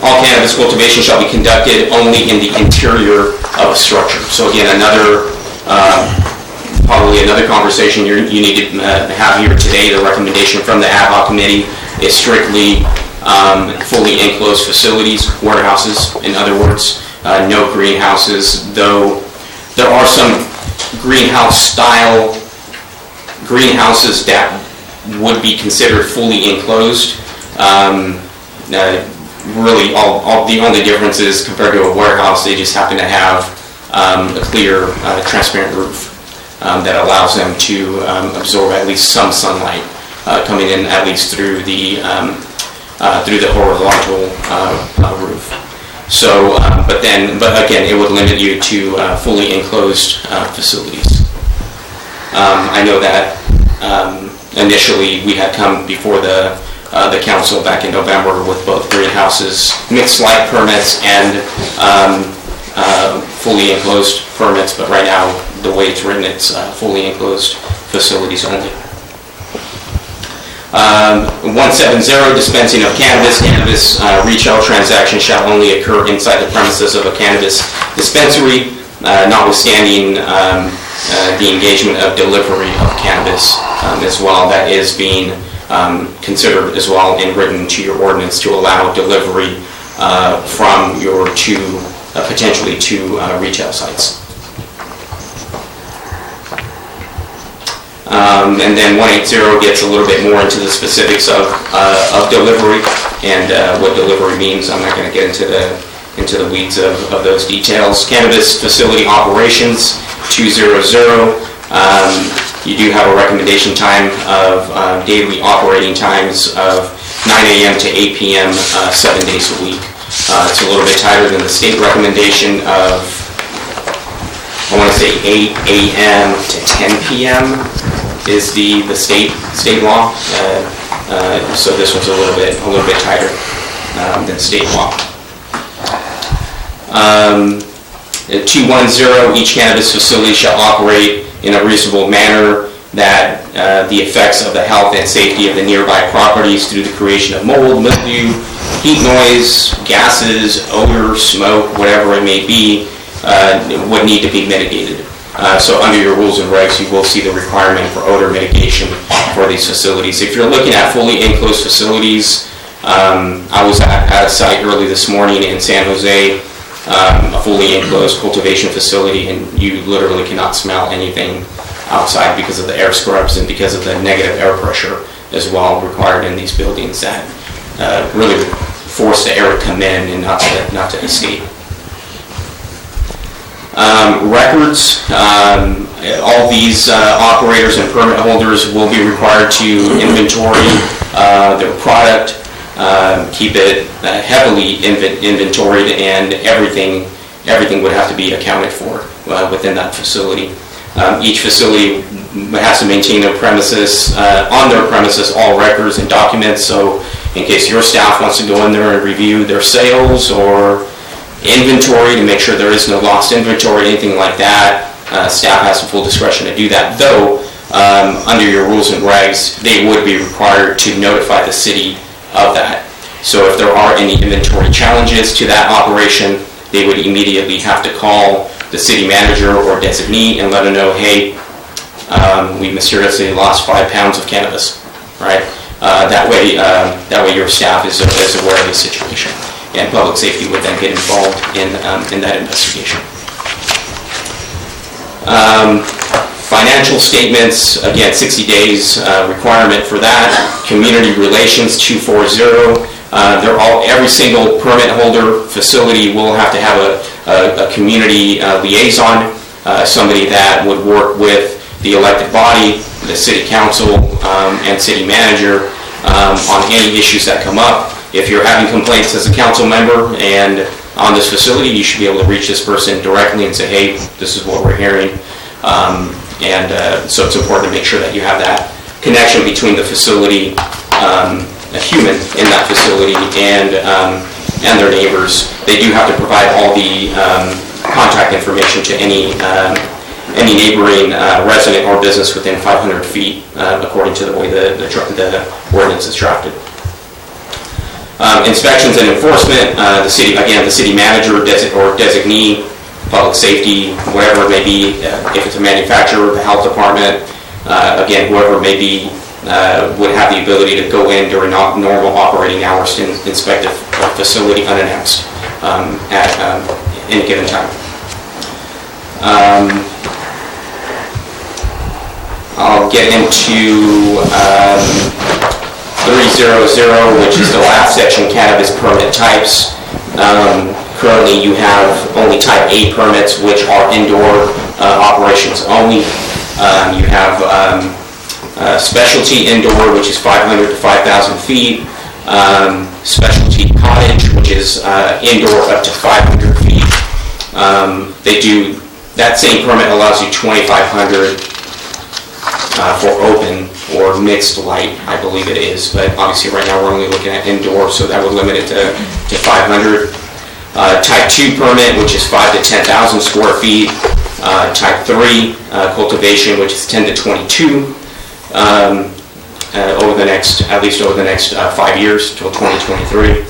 All cannabis cultivation shall be conducted only in the interior of a structure. So again, probably another conversation you need to have here today. The recommendation from the ad hoc committee is strictly fully enclosed facilities, warehouses, in other words, no greenhouses, though there are some greenhouse-style greenhouses that would be considered fully enclosed. Really, the only difference is compared to a warehouse, they just happen to have a clear, transparent roof that allows them to absorb at least some sunlight coming in at least through the horizontal roof. So, but again, it would limit you to fully enclosed facilities. I know that initially we had come before the council back in November with both greenhouses, mixed light permits, and fully enclosed permits, but right now, the way it's written, it's fully enclosed facilities only. 170, dispensing of cannabis. Cannabis retail transactions shall only occur inside the premises of a cannabis dispensary, notwithstanding the engagement of delivery of cannabis as well. That is being considered as well and written to your ordinance to allow delivery from your potentially two retail sites. And then 180 gets a little bit more into the specifics of delivery and what delivery means. I'm not going to get into the weeds of those details. Cannabis facility operations, 200. You do have a recommendation time of daily operating times of 9 a.m. to 8 p.m. 7 days a week. It's a little bit tighter than the state recommendation of, I want to say 8 a.m. to 10 p.m. is the state law. So this one's a little bit tighter than state law. 210, each cannabis facility shall operate in a reasonable manner that the effects of the health and safety of the nearby properties through the creation of mold, mildew, heat, noise, gases, odor, smoke, whatever it may be, would need to be mitigated. So under your rules and regs, you will see the requirement for odor mitigation for these facilities. If you're looking at fully enclosed facilities, I was at a site early this morning in San Jose, a fully enclosed cultivation facility, and you literally cannot smell anything outside because of the air scrubs and because of the negative air pressure as well required in these buildings that really force the air to come in and not to escape. Records, all these operators and permit holders will be required to inventory their product, keep it heavily inventoried, and everything would have to be accounted for within that facility. Each facility has to maintain their premises, on their premises, all records and documents, so in case your staff wants to go in there and review their sales or inventory to make sure there is no lost inventory, anything like that, staff has full discretion to do that, though under your rules and regs, they would be required to notify the city of that. So if there are any inventory challenges to that operation, they would immediately have to call the city manager or designee and let them know, hey, we mysteriously lost 5 pounds of cannabis, right? That way your staff is aware of the situation, and public safety would then get involved in that investigation. Financial statements, again, 60 days requirement for that. Community relations, 240. Every single permit holder facility will have to have a community liaison, somebody that would work with the elected body, the city council, and city manager on any issues that come up. If you're having complaints as a council member and on this facility, you should be able to reach this person directly and say, hey, this is what we're hearing. So it's important to make sure that you have that connection between the facility, a human in that facility, and their neighbors. They do have to provide all the contact information to any neighboring resident or business within 500 feet, according to the way the ordinance is drafted. Inspections and enforcement, the city manager or designee, public safety, whatever it may be, if it's a manufacturer, the health department, again, whoever it may be, would have the ability to go in during normal operating hours to inspect a facility unannounced at any given time. I'll get into 300, which is the last section, cannabis permit types. Currently, you have only type A permits, which are indoor operations only. You have specialty indoor, which is 500 to 5,000 feet. Specialty cottage, which is indoor up to 500 feet. That same permit allows you 2,500 for open or mixed light, I believe it is, but obviously right now we're only looking at indoor, so that would limit it to 500. Type 2 permit, which is 5 to 10,000 square feet. Type 3 cultivation, which is 10 to 22 at least over the next 5 years till 2023.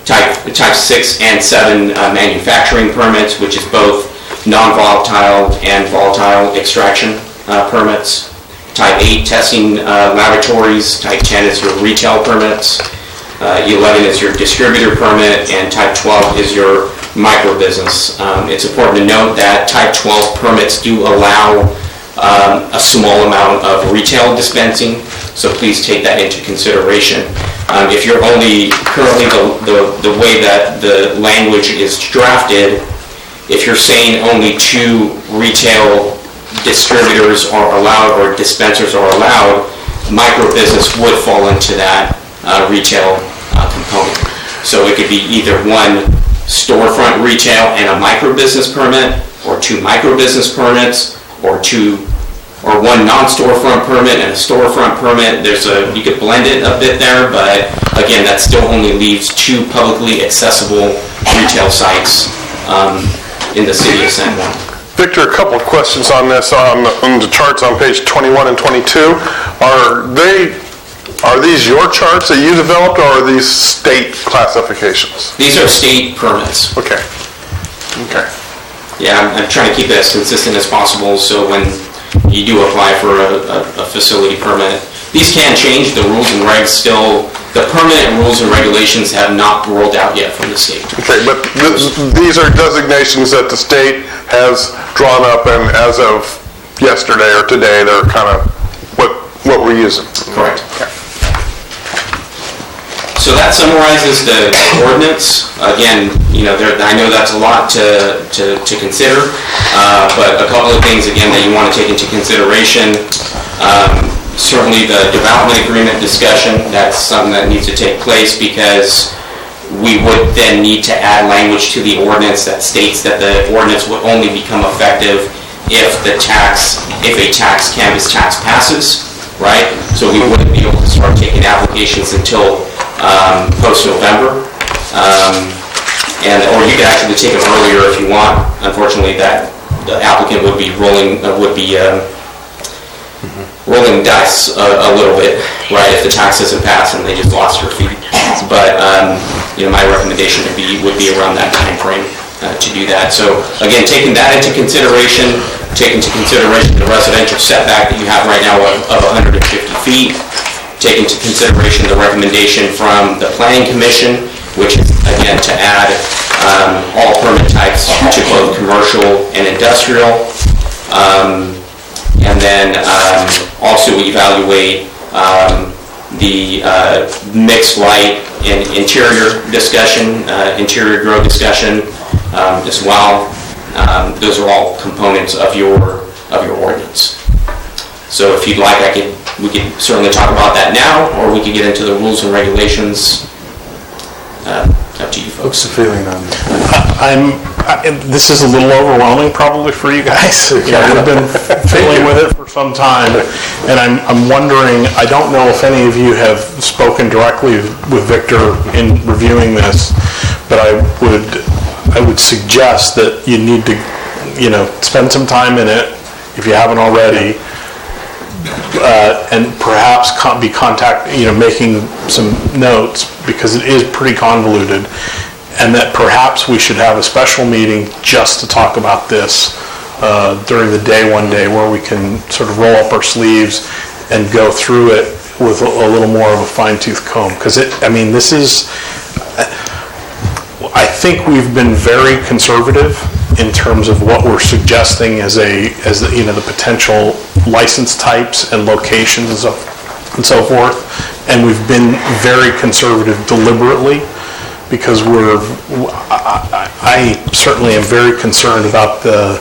Type 6 and 7 manufacturing permits, which is both non-volatile and volatile extraction permits. Type 8, testing laboratories. Type 10 is your retail permits. 11 is your distributor permit, and type 12 is your micro business. It's important to note that type 12 permits do allow a small amount of retail dispensing, so please take that into consideration. If you're only, currently the way that the language is drafted, if you're saying only 2 retail distributors are allowed or dispensers are allowed, micro business would fall into that retail component. So it could be either one storefront retail and a micro business permit, or 2 micro business permits, or one non-storefront permit and a storefront permit. You could blend it a bit there, but again, that still only leaves 2 publicly accessible retail sites in the city of San Juan. Victor, a couple of questions on this, on the charts on page 21 and 22. Are these your charts that you developed, or are these state classifications? These are state permits. Okay. Yeah, I'm trying to keep it as consistent as possible, so when you do apply for a facility permit, these can change. The rules and regs still, the permanent rules and regulations have not rolled out yet from the state. Okay, but these are designations that the state has drawn up, and as of yesterday or today, they're kind of what we're using. Correct. Okay. So that summarizes the ordinance. Again, I know that's a lot to consider, but a couple of things, again, that you want to take into consideration. Certainly the development agreement discussion, that's something that needs to take place, because we would then need to add language to the ordinance that states that the ordinance would only become effective if a tax canvas tax passes, right? So we wouldn't be able to start taking applications until post-November, or you could actually take them earlier if you want. Unfortunately, that the applicant would be rolling dice a little bit, right? If the tax doesn't pass and they just lost their fee. But my recommendation would be around that time frame to do that. So again, taking that into consideration, the residential setback that you have right now of 150 feet. Take into consideration the recommendation from the Planning Commission, which is, again, to add all permit types to both commercial and industrial. And then also evaluate the mixed light and interior grow discussion as well. Those are all components of your ordinance. So if you'd like, we could certainly talk about that now, or we could get into the rules and regulations. Up to you folks. What's the feeling on this? This is a little overwhelming probably for you guys. We've been dealing with it for some time, and I'm wondering, I don't know if any of you have spoken directly with Victor in reviewing this, but I would suggest that you need to, spend some time in it if you haven't already, and perhaps be making some notes, because it is pretty convoluted, and that perhaps we should have a special meeting just to talk about this during the day one day, where we can sort of roll up our sleeves and go through it with a little more of a fine-tooth comb, because this is, I think we've been very conservative in terms of what we're suggesting as the potential license types and locations and so forth, and we've been very conservative deliberately, because I certainly am very concerned about the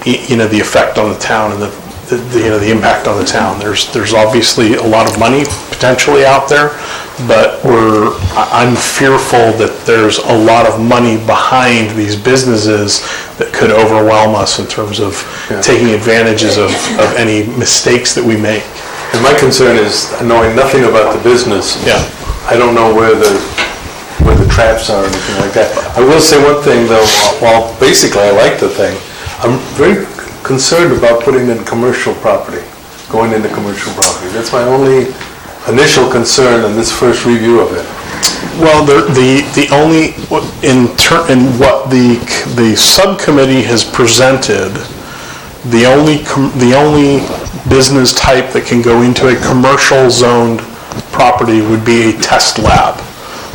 effect on the town and the impact on the town. There's obviously a lot of money potentially out there, but I'm fearful that there's a lot of money behind these businesses that could overwhelm us in terms of taking advantages of any mistakes that we make. And my concern is knowing nothing about the business. Yeah. I don't know where the traps are or anything like that. I will say one thing though, while basically I like the thing, I'm very concerned about putting in commercial property, going into commercial property. That's my only initial concern in this first review of it. Well, the only, in what the subcommittee has presented, the only business type that can go into a commercial zoned property would be a test lab.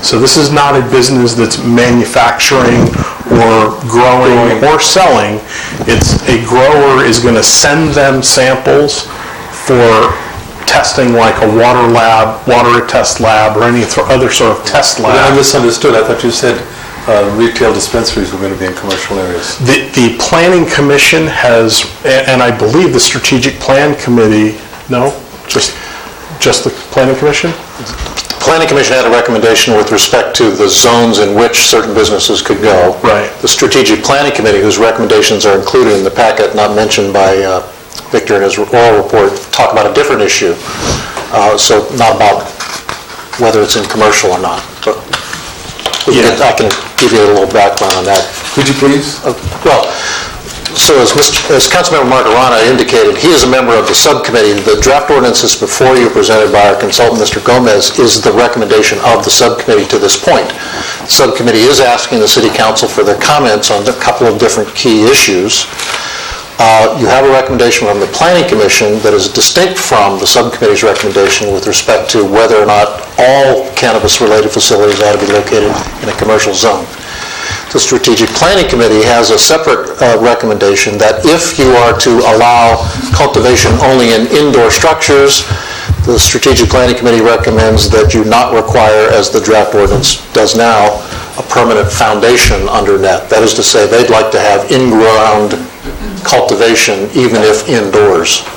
So this is not a business that's manufacturing or growing or selling. It's a grower is going to send them samples for testing, like a water test lab, or any other sort of test lab. I misunderstood. I thought you said retail dispensaries were going to be in commercial areas. The Planning Commission has, and I believe the Strategic Plan Committee, no? Just the Planning Commission? The Planning Commission had a recommendation with respect to the zones in which certain businesses could go. Right. The Strategic Planning Committee, whose recommendations are included in the packet, not mentioned by Victor in his oral report, talk about a different issue. So not about whether it's in commercial or not. But I can give you a little background on that. Could you please? Well, so as Councilmember Margarana indicated, he is a member of the subcommittee. The draft ordinance is before you, presented by our consultant, Mr. Gomez, is the recommendation of the subcommittee to this point. The subcommittee is asking the City Council for their comments on a couple of different key issues. You have a recommendation from the Planning Commission that is distinct from the subcommittee's recommendation with respect to whether or not all cannabis-related facilities ought to be located in a commercial zone. The Strategic Planning Committee has a separate recommendation that if you are to allow cultivation only in indoor structures, the Strategic Planning Committee recommends that you not require, as the draft ordinance does now, a permanent foundation under net. That is to say, they'd like to have in-ground cultivation even if indoors.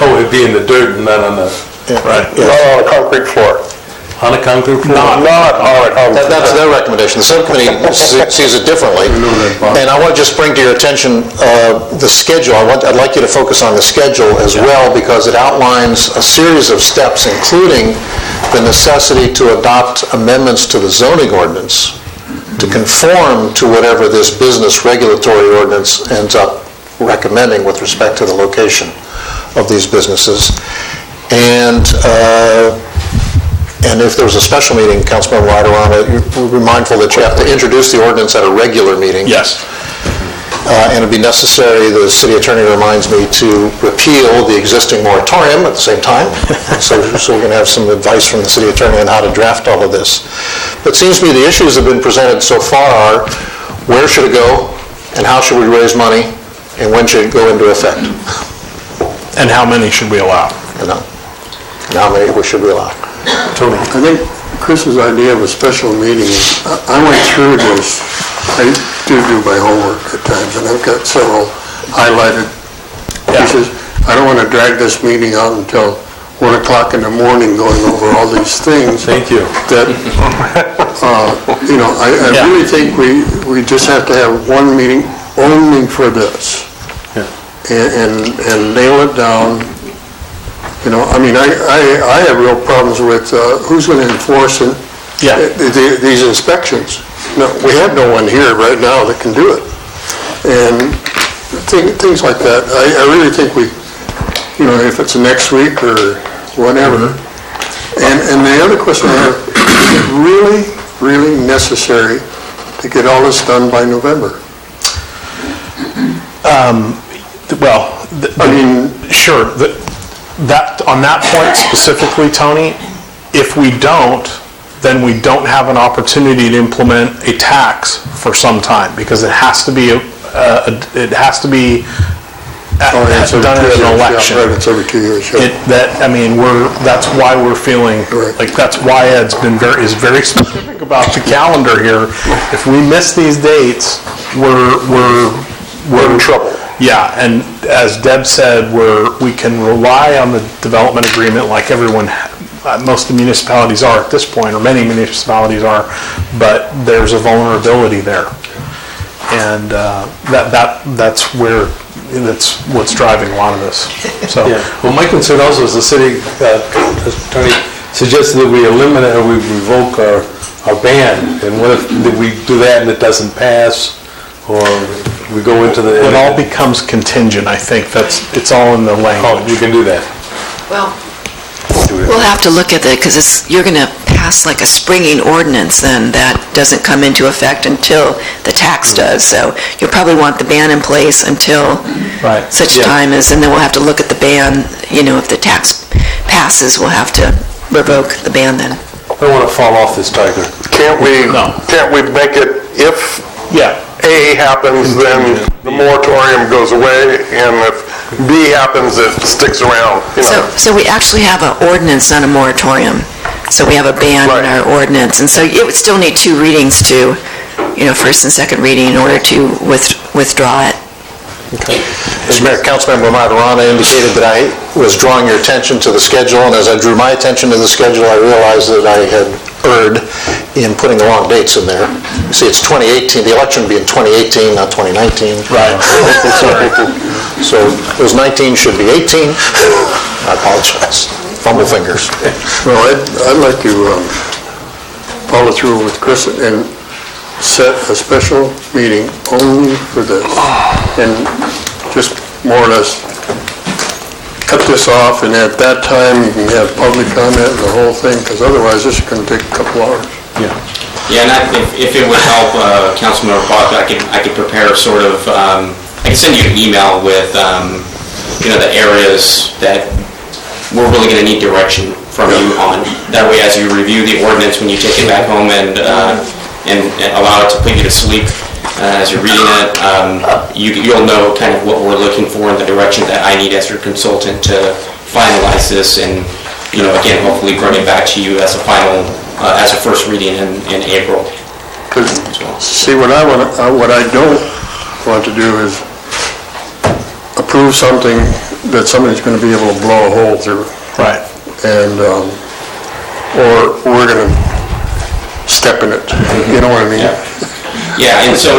Oh, it'd be in the dirt and not on the... Right. Not on a concrete floor. On a concrete floor? Not on a concrete floor. That's their recommendation. The subcommittee sees it differently. And I want to just bring to your attention the schedule. I'd like you to focus on the schedule as well, because it outlines a series of steps, including the necessity to adopt amendments to the zoning ordinance to conform to whatever this business regulatory ordinance ends up recommending with respect to the location of these businesses. And if there was a special meeting, Councilmember Margarana, you're mindful that you have to introduce the ordinance at a regular meeting. Yes. And it'd be necessary, the city attorney reminds me, to repeal the existing moratorium at the same time. So we're going to have some advice from the city attorney on how to draft all of this. But it seems to me the issues that have been presented so far are, where should it go, and how should we raise money, and when should it go into effect? And how many should we allow? And how many should we allow? Tony? I think Chris's idea of a special meeting, I went through this. I do my homework at times, and I've got several highlighted pieces. I don't want to drag this meeting out until 1 o'clock in the morning going over all these things. Thank you. That, I really think we just have to have one meeting only for this. And nail it down. I have real problems with who's going to enforce these inspections. No, we have no one here right now that can do it. And things like that. I really think if it's next week or whatever. And the other question I have, is it really, really necessary to get all this done by November? Sure. That on that point specifically, Tony, if we don't, then we don't have an opportunity to implement a tax for some time, because it has to be done at an election. Right, it's every 2 years. That's why we're feeling like that's why Ed's is very specific about the calendar here. If we miss these dates, we're in trouble. Yeah, and as Deb said, we can rely on the development agreement like most of the municipalities are at this point, or many municipalities are, but there's a vulnerability there. And that's what's driving a lot of this. So. Yeah. Well, my concern also is the city attorney suggested that we eliminate or we revoke our ban. And what if we do that and it doesn't pass, or we go into the... It all becomes contingent, I think. It's all in the language. Oh, you can do that. Well, we'll have to look at that, because you're going to pass pass like a springing ordinance, then that doesn't come into effect until the tax does. So you'll probably want the ban in place until such time as, and then we'll have to look at the ban, if the tax passes, we'll have to revoke the ban then. I don't want to fall off this tiger. Can't we make it, if A happens, then the moratorium goes away, and if B happens, it sticks around, So we actually have an ordinance, not a moratorium. So we have a ban in our ordinance, and so it would still need two readings to, first and second reading in order to withdraw it. Mr. Mayor, Councilmember Matarana indicated that I was drawing your attention to the schedule, and as I drew my attention to the schedule, I realized that I had erred in putting the wrong dates in there. You see, it's 2018, the election would be in 2018, not 2019. Right. So it was 19, should be 18. I apologize. Fumble fingers. Well, I'd like to follow through with Chris and set a special meeting only for this, and just more or less cut this off, and at that time, you can have public comment and the whole thing, because otherwise this is going to take a couple hours. Yeah, and if it would help, Councilmember Bach, I could prepare sort of, I could send you an email with, the areas that we're really going to need direction from you on. That way, as you review the ordinance, when you take it back home and allow it to put you to sleep as you're reading it, you'll know kind of what we're looking for in the direction that I need as your consultant to finalize this, and again, hopefully bring it back to you as a final, as a first reading in April. See, what I don't want to do is approve something that somebody's going to be able to blow a hole through. Right. And, or we're going to step in it, you know what I mean? Yeah, and so,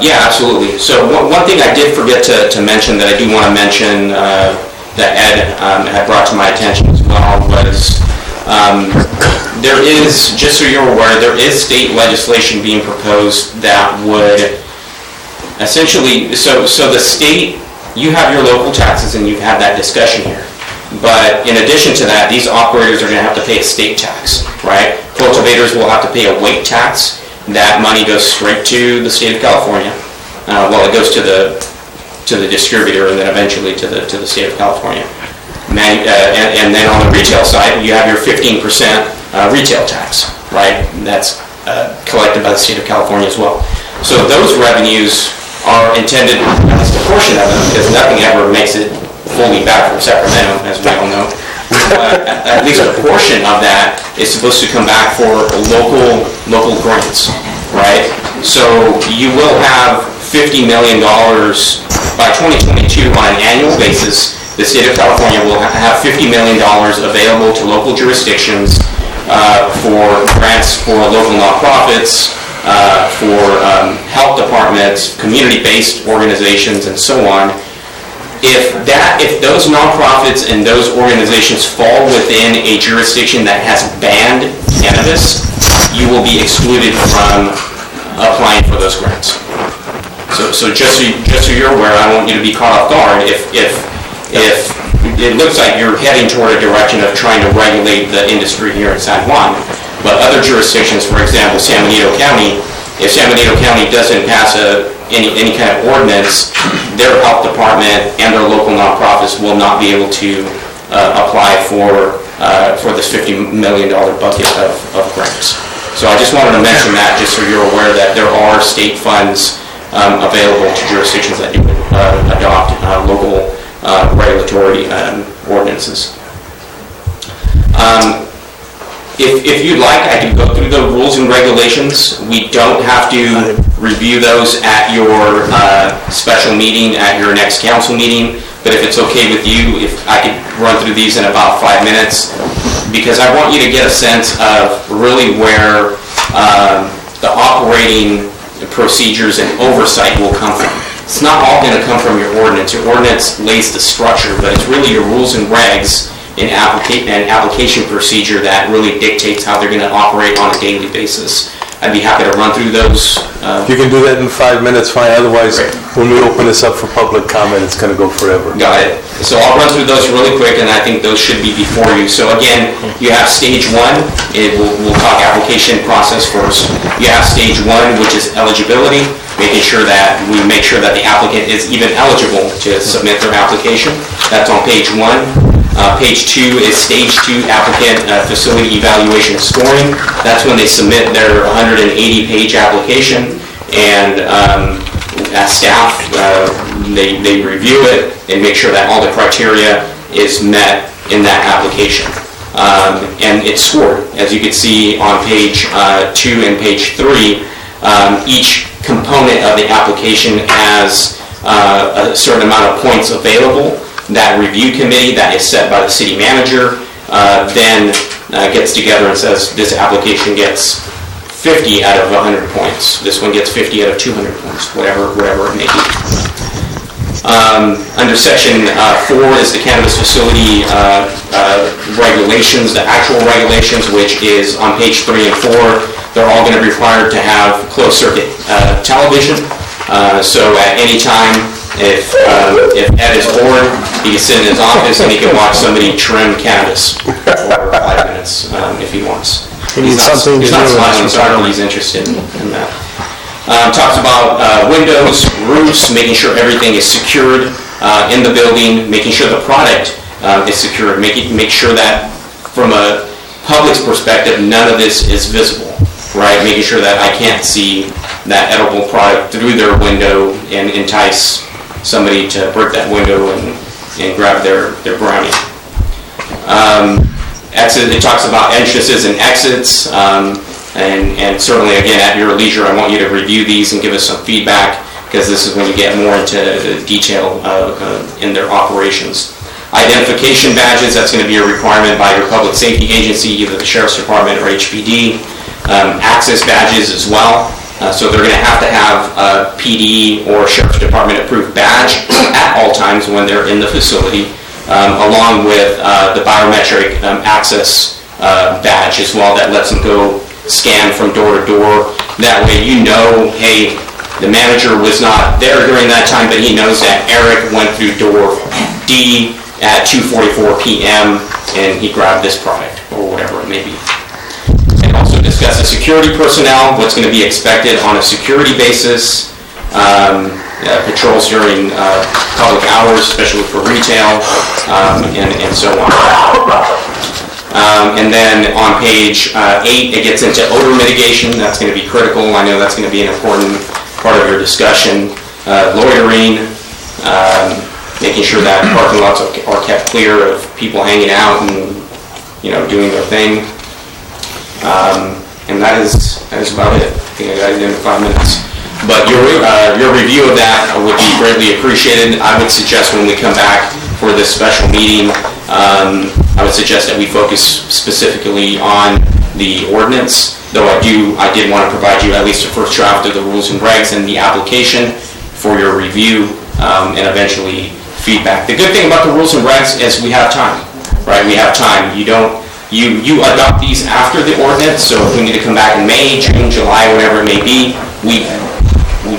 absolutely. So one thing I did forget to mention that I do want to mention that Ed had brought to my attention as well was there is, just so you're aware, there is state legislation being proposed that would essentially, so the state, you have your local taxes and you've had that discussion here. But in addition to that, these operators are going to have to pay a state tax, right? Cultivators will have to pay a weight tax. That money goes straight to the state of California. Well, it goes to the distributor and then eventually to the state of California. And then on the retail side, you have your 15% retail tax, right? That's collected by the state of California as well. So those revenues are intended, at least a portion of them, because nothing ever makes it fully back from Sacramento, as we all know. At least a portion of that is supposed to come back for local grants, right? So you will have $50 million by 2022 on an annual basis. The state of California will have $50 million available to local jurisdictions for grants for local nonprofits, for health departments, community-based organizations, and so on. If those nonprofits and those organizations fall within a jurisdiction that has banned cannabis, you will be excluded from applying for those grants. So just so you're aware, I want you to be caught off guard if it looks like you're heading toward a direction of trying to regulate the industry here in San Juan, but other jurisdictions, for example, San Benito County, if San Benito County doesn't pass any kind of ordinance, their health department and their local nonprofits will not be able to apply for this $50 million bucket of grants. So I just wanted to mention that, just so you're aware that there are state funds available to jurisdictions that do adopt local regulatory ordinances. If you'd like, I can go through the rules and regulations. We don't have to review those at your special meeting, at your next council meeting, but if it's okay with you, if I could run through these in about 5 minutes, because I want you to get a sense of really where the operating procedures and oversight will come from. It's not all going to come from your ordinance. Your ordinance lays the structure, but it's really your rules and regs and application procedure that really dictates how they're going to operate on a daily basis I'd be happy to run through those. If you can do that in 5 minutes, fine. Otherwise, when we open this up for public comment, it's going to go forever. Got it. So I'll run through those really quick, and I think those should be before you. So again, you have stage one. We'll talk application process first. You have stage one, which is eligibility, making sure that we make sure that the applicant is even eligible to submit their application. That's on page one. Page two is stage two applicant facility evaluation scoring. That's when they submit their 180-page application, and as staff, they review it and make sure that all the criteria is met in that application. And it's scored. As you can see on page 2 and page 3, each component of the application has a certain amount of points available. That review committee that is set by the city manager then gets together and says this application gets 50 out of 100 points. This one gets 50 out of 200 points, whatever it may be. Under section 4 is the cannabis facility regulations, the actual regulations, which is on page 3 and 4. They're all going to be required to have closed circuit television. So at any time, if Ed is bored, he can sit in his office and he can watch somebody trim cannabis for 5 minutes if he wants. He's not smiling, so he's interested in that. Talks about windows, roofs, making sure everything is secured in the building, making sure the product is secured, make sure that from a public's perspective, none of this is visible, right? Making sure that I can't see that edible product through their window and entice somebody to break that window and grab their brownie. It talks about entrances and exits, and certainly, again, at your leisure, I want you to review these and give us some feedback, because this is when you get more into detail in their operations. Identification badges, that's going to be a requirement by your public safety agency, either the Sheriff's Department or HPD. Access badges as well. So they're going to have a PD or Sheriff's Department approved badge at all times when they're in the facility, along with the biometric access badge as well that lets them go scan from door to door. That way you know, hey, the manager was not there during that time, but he knows that Eric went through door D at 2:44 p.m. and he grabbed this product or whatever it may be. And also discuss the security personnel, what's going to be expected on a security basis, patrols during public hours, especially for retail, and so on. And then on page 8, it gets into odor mitigation. That's going to be critical. I know that's going to be an important part of your discussion. Loitering, making sure that parking lots are kept clear of people hanging out and doing their thing. And that is about it. I think I got it in 5 minutes. But your review of that would be greatly appreciated. I would suggest when we come back for this special meeting, I would suggest that we focus specifically on the ordinance, though I did want to provide you at least a first draft of the rules and regs and the application for your review, and eventually feedback. The good thing about the rules and regs is we have time, right? We have time. You adopt these after the ordinance, so if we need to come back in May, June, July, whatever it may be,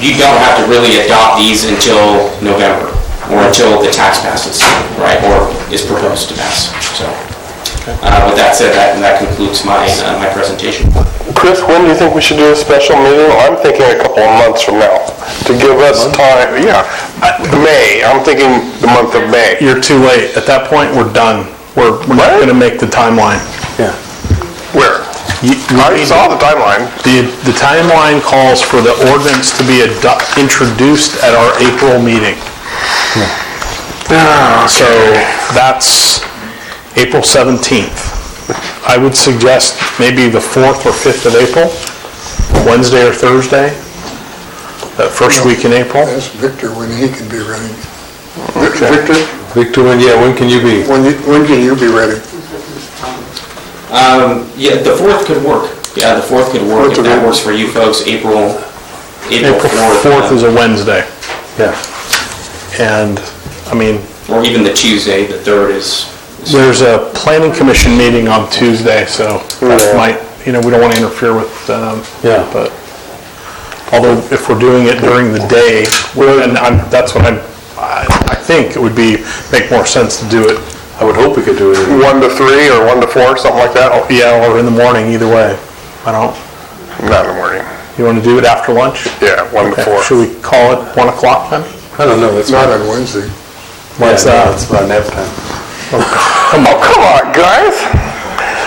you don't have to really adopt these until November, or until the tax passes, right, or is proposed to pass. So, with that said, that concludes my presentation. Chris, when do you think we should do a special meeting? I'm thinking a couple of months from now, to give us time, May, I'm thinking the month of May. You're too late. At that point, we're done. We're not going to make the timeline. Yeah. Where? I saw the timeline. The timeline calls for the ordinance to be introduced at our April meeting. So that's April 17th. I would suggest maybe the 4th or 5th of April, Wednesday or Thursday, that first week in April. Ask Victor when he can be ready. Victor, when can you be? When can you be ready? Yeah, the 4th could work. Yeah, the 4th could work if that works for you folks. April 4th is a Wednesday. Yeah. And, or even the Tuesday, the 3rd is... There's a planning commission meeting on Tuesday, so that might we don't want to interfere with, Yeah. but, although if we're doing it during the day, that's what I think it would make more sense to do it. I would hope we could do it. 1 to 3 or 1 to 4, something like that? Yeah, or in the morning, either way. Not in the morning. You want to do it after lunch? Yeah, 1 to 4. Should we call it 1 o'clock then? I don't know, that's Not on Wednesday. What's that? It's about nap time. Come on, guys.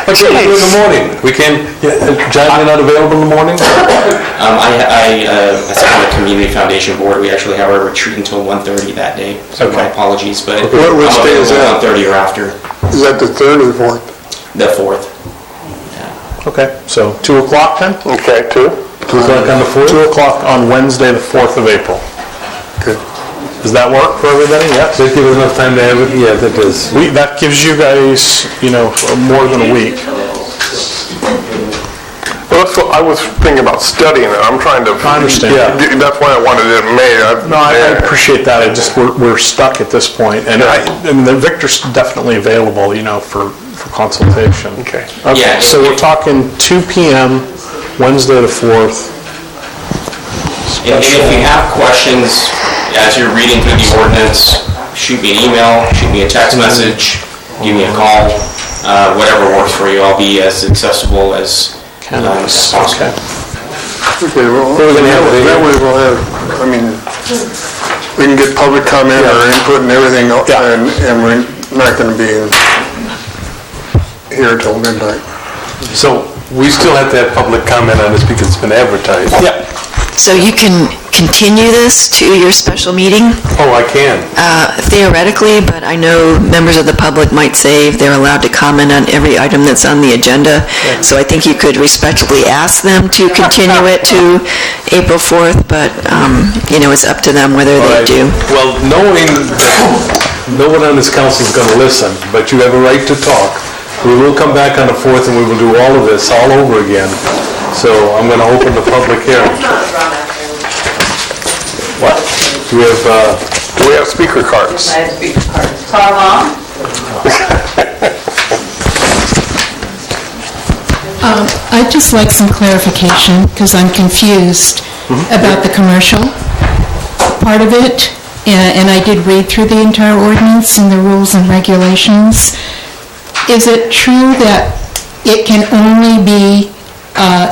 Okay, we'll do it in the morning. We can, John, you're not available in the morning? I sit on the Community Foundation Board. We actually have our retreat until 1:30 that day, so my apologies, but I'm Which day is available that? 1:30 or after, Is that the 3rd or the 4th? the 4th. Okay, so 2 o'clock then? Okay, 2. 2 o'clock on the 4th? 2 o'clock on Wednesday, the 4th of April. Good. Does that work for everybody? Yes? Does that give us enough time to have it? Yeah, that does. That gives you guys, more than a week. Well, that's what I was thinking about studying it. I'm trying to... I understand. Yeah. That's why I wanted it in May. No, I appreciate that. We're stuck at this point, and Victor's definitely available, for consultation. Okay. Yeah. So we're talking 2 p.m., Wednesday the 4th. And if you have questions as you're reading through the ordinance, shoot me an email, shoot me a text message, give me a call, whatever works for you. I'll be as accessible as possible. Okay. Okay, well, that way we'll have, we can get public comment or input and everything, and we're not gonna be here till midnight. So we still have to have public comment on this because it's been advertised. Yeah. So you can continue this to your special meeting? Oh, I can. Theoretically, but I know members of the public might say they're allowed to comment on every item that's on the agenda. So I think you could respectfully ask them to continue it to April 4th, but, it's up to them whether they do. Well, knowing that no one on this council is going to listen, but you have a right to talk, we will come back on the 4th and we will do all of this all over again. So I'm going to open the public hearing. What? Do we have speaker cards? I have speaker cards. Tom? I'd just like some clarification, because I'm confused about the commercial part of it, and I did read through the entire ordinance and the rules and regulations. Is it true that it can only be,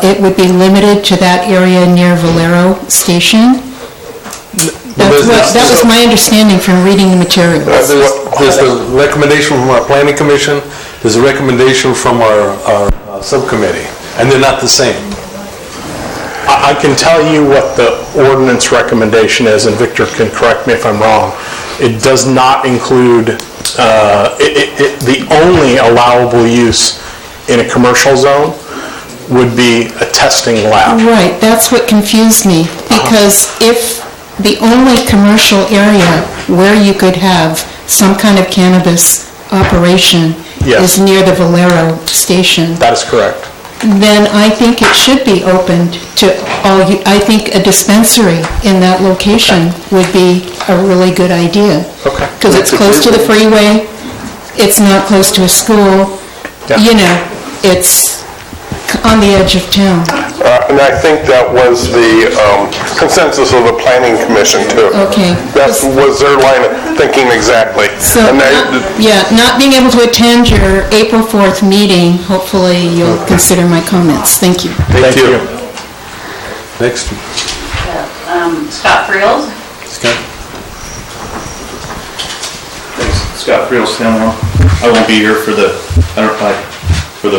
it would be limited to that area near Valero Station? That was my understanding from reading the materials. There's the recommendation from our planning commission, there's a recommendation from our subcommittee, and they're not the same. I can tell you what the ordinance recommendation is, and Victor can correct me if I'm wrong. It does not include, the only allowable use in a commercial zone would be a testing lab. Right, that's what confused me, because if the only commercial area where you could have some kind of cannabis operation is near the Valero Station, That is correct. then I think it should be opened to all, I think a dispensary in that location would be a really good idea. Okay. Because it's close to the freeway, it's not close to a school, it's on the edge of town. And I think that was the consensus of the planning commission too. Okay. That was their line of thinking exactly. So, And not being able to attend your April 4th meeting, hopefully you'll consider my comments. Thank you. Thank you. Next. Scott Friels? Scott? Thanks. Scott Friels, Town Hall. I won't be here for the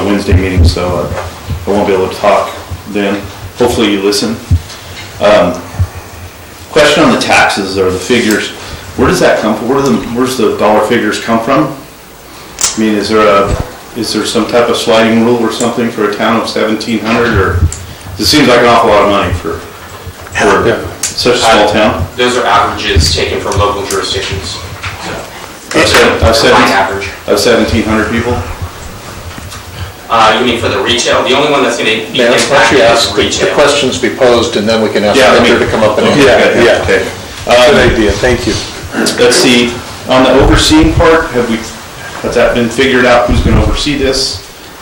Wednesday meeting, so I won't be able to talk then. Hopefully you listen. Question on the taxes or the figures. Where does that come from? Where's the dollar figures come from? I mean, is there some type of sliding rule or something for a town of 1,700, or it seems like an awful lot of money for such a small town? Those are averages taken from local jurisdictions. Of 1,700 people? You mean for the retail? The only one that's going to be Why don't impacted you is ask the retail. questions be posed, and then we can ask Victor to come up and answer. Okay. Good idea, thank you. Let's see, on the overseeing part, has that been figured out, who's going to oversee this?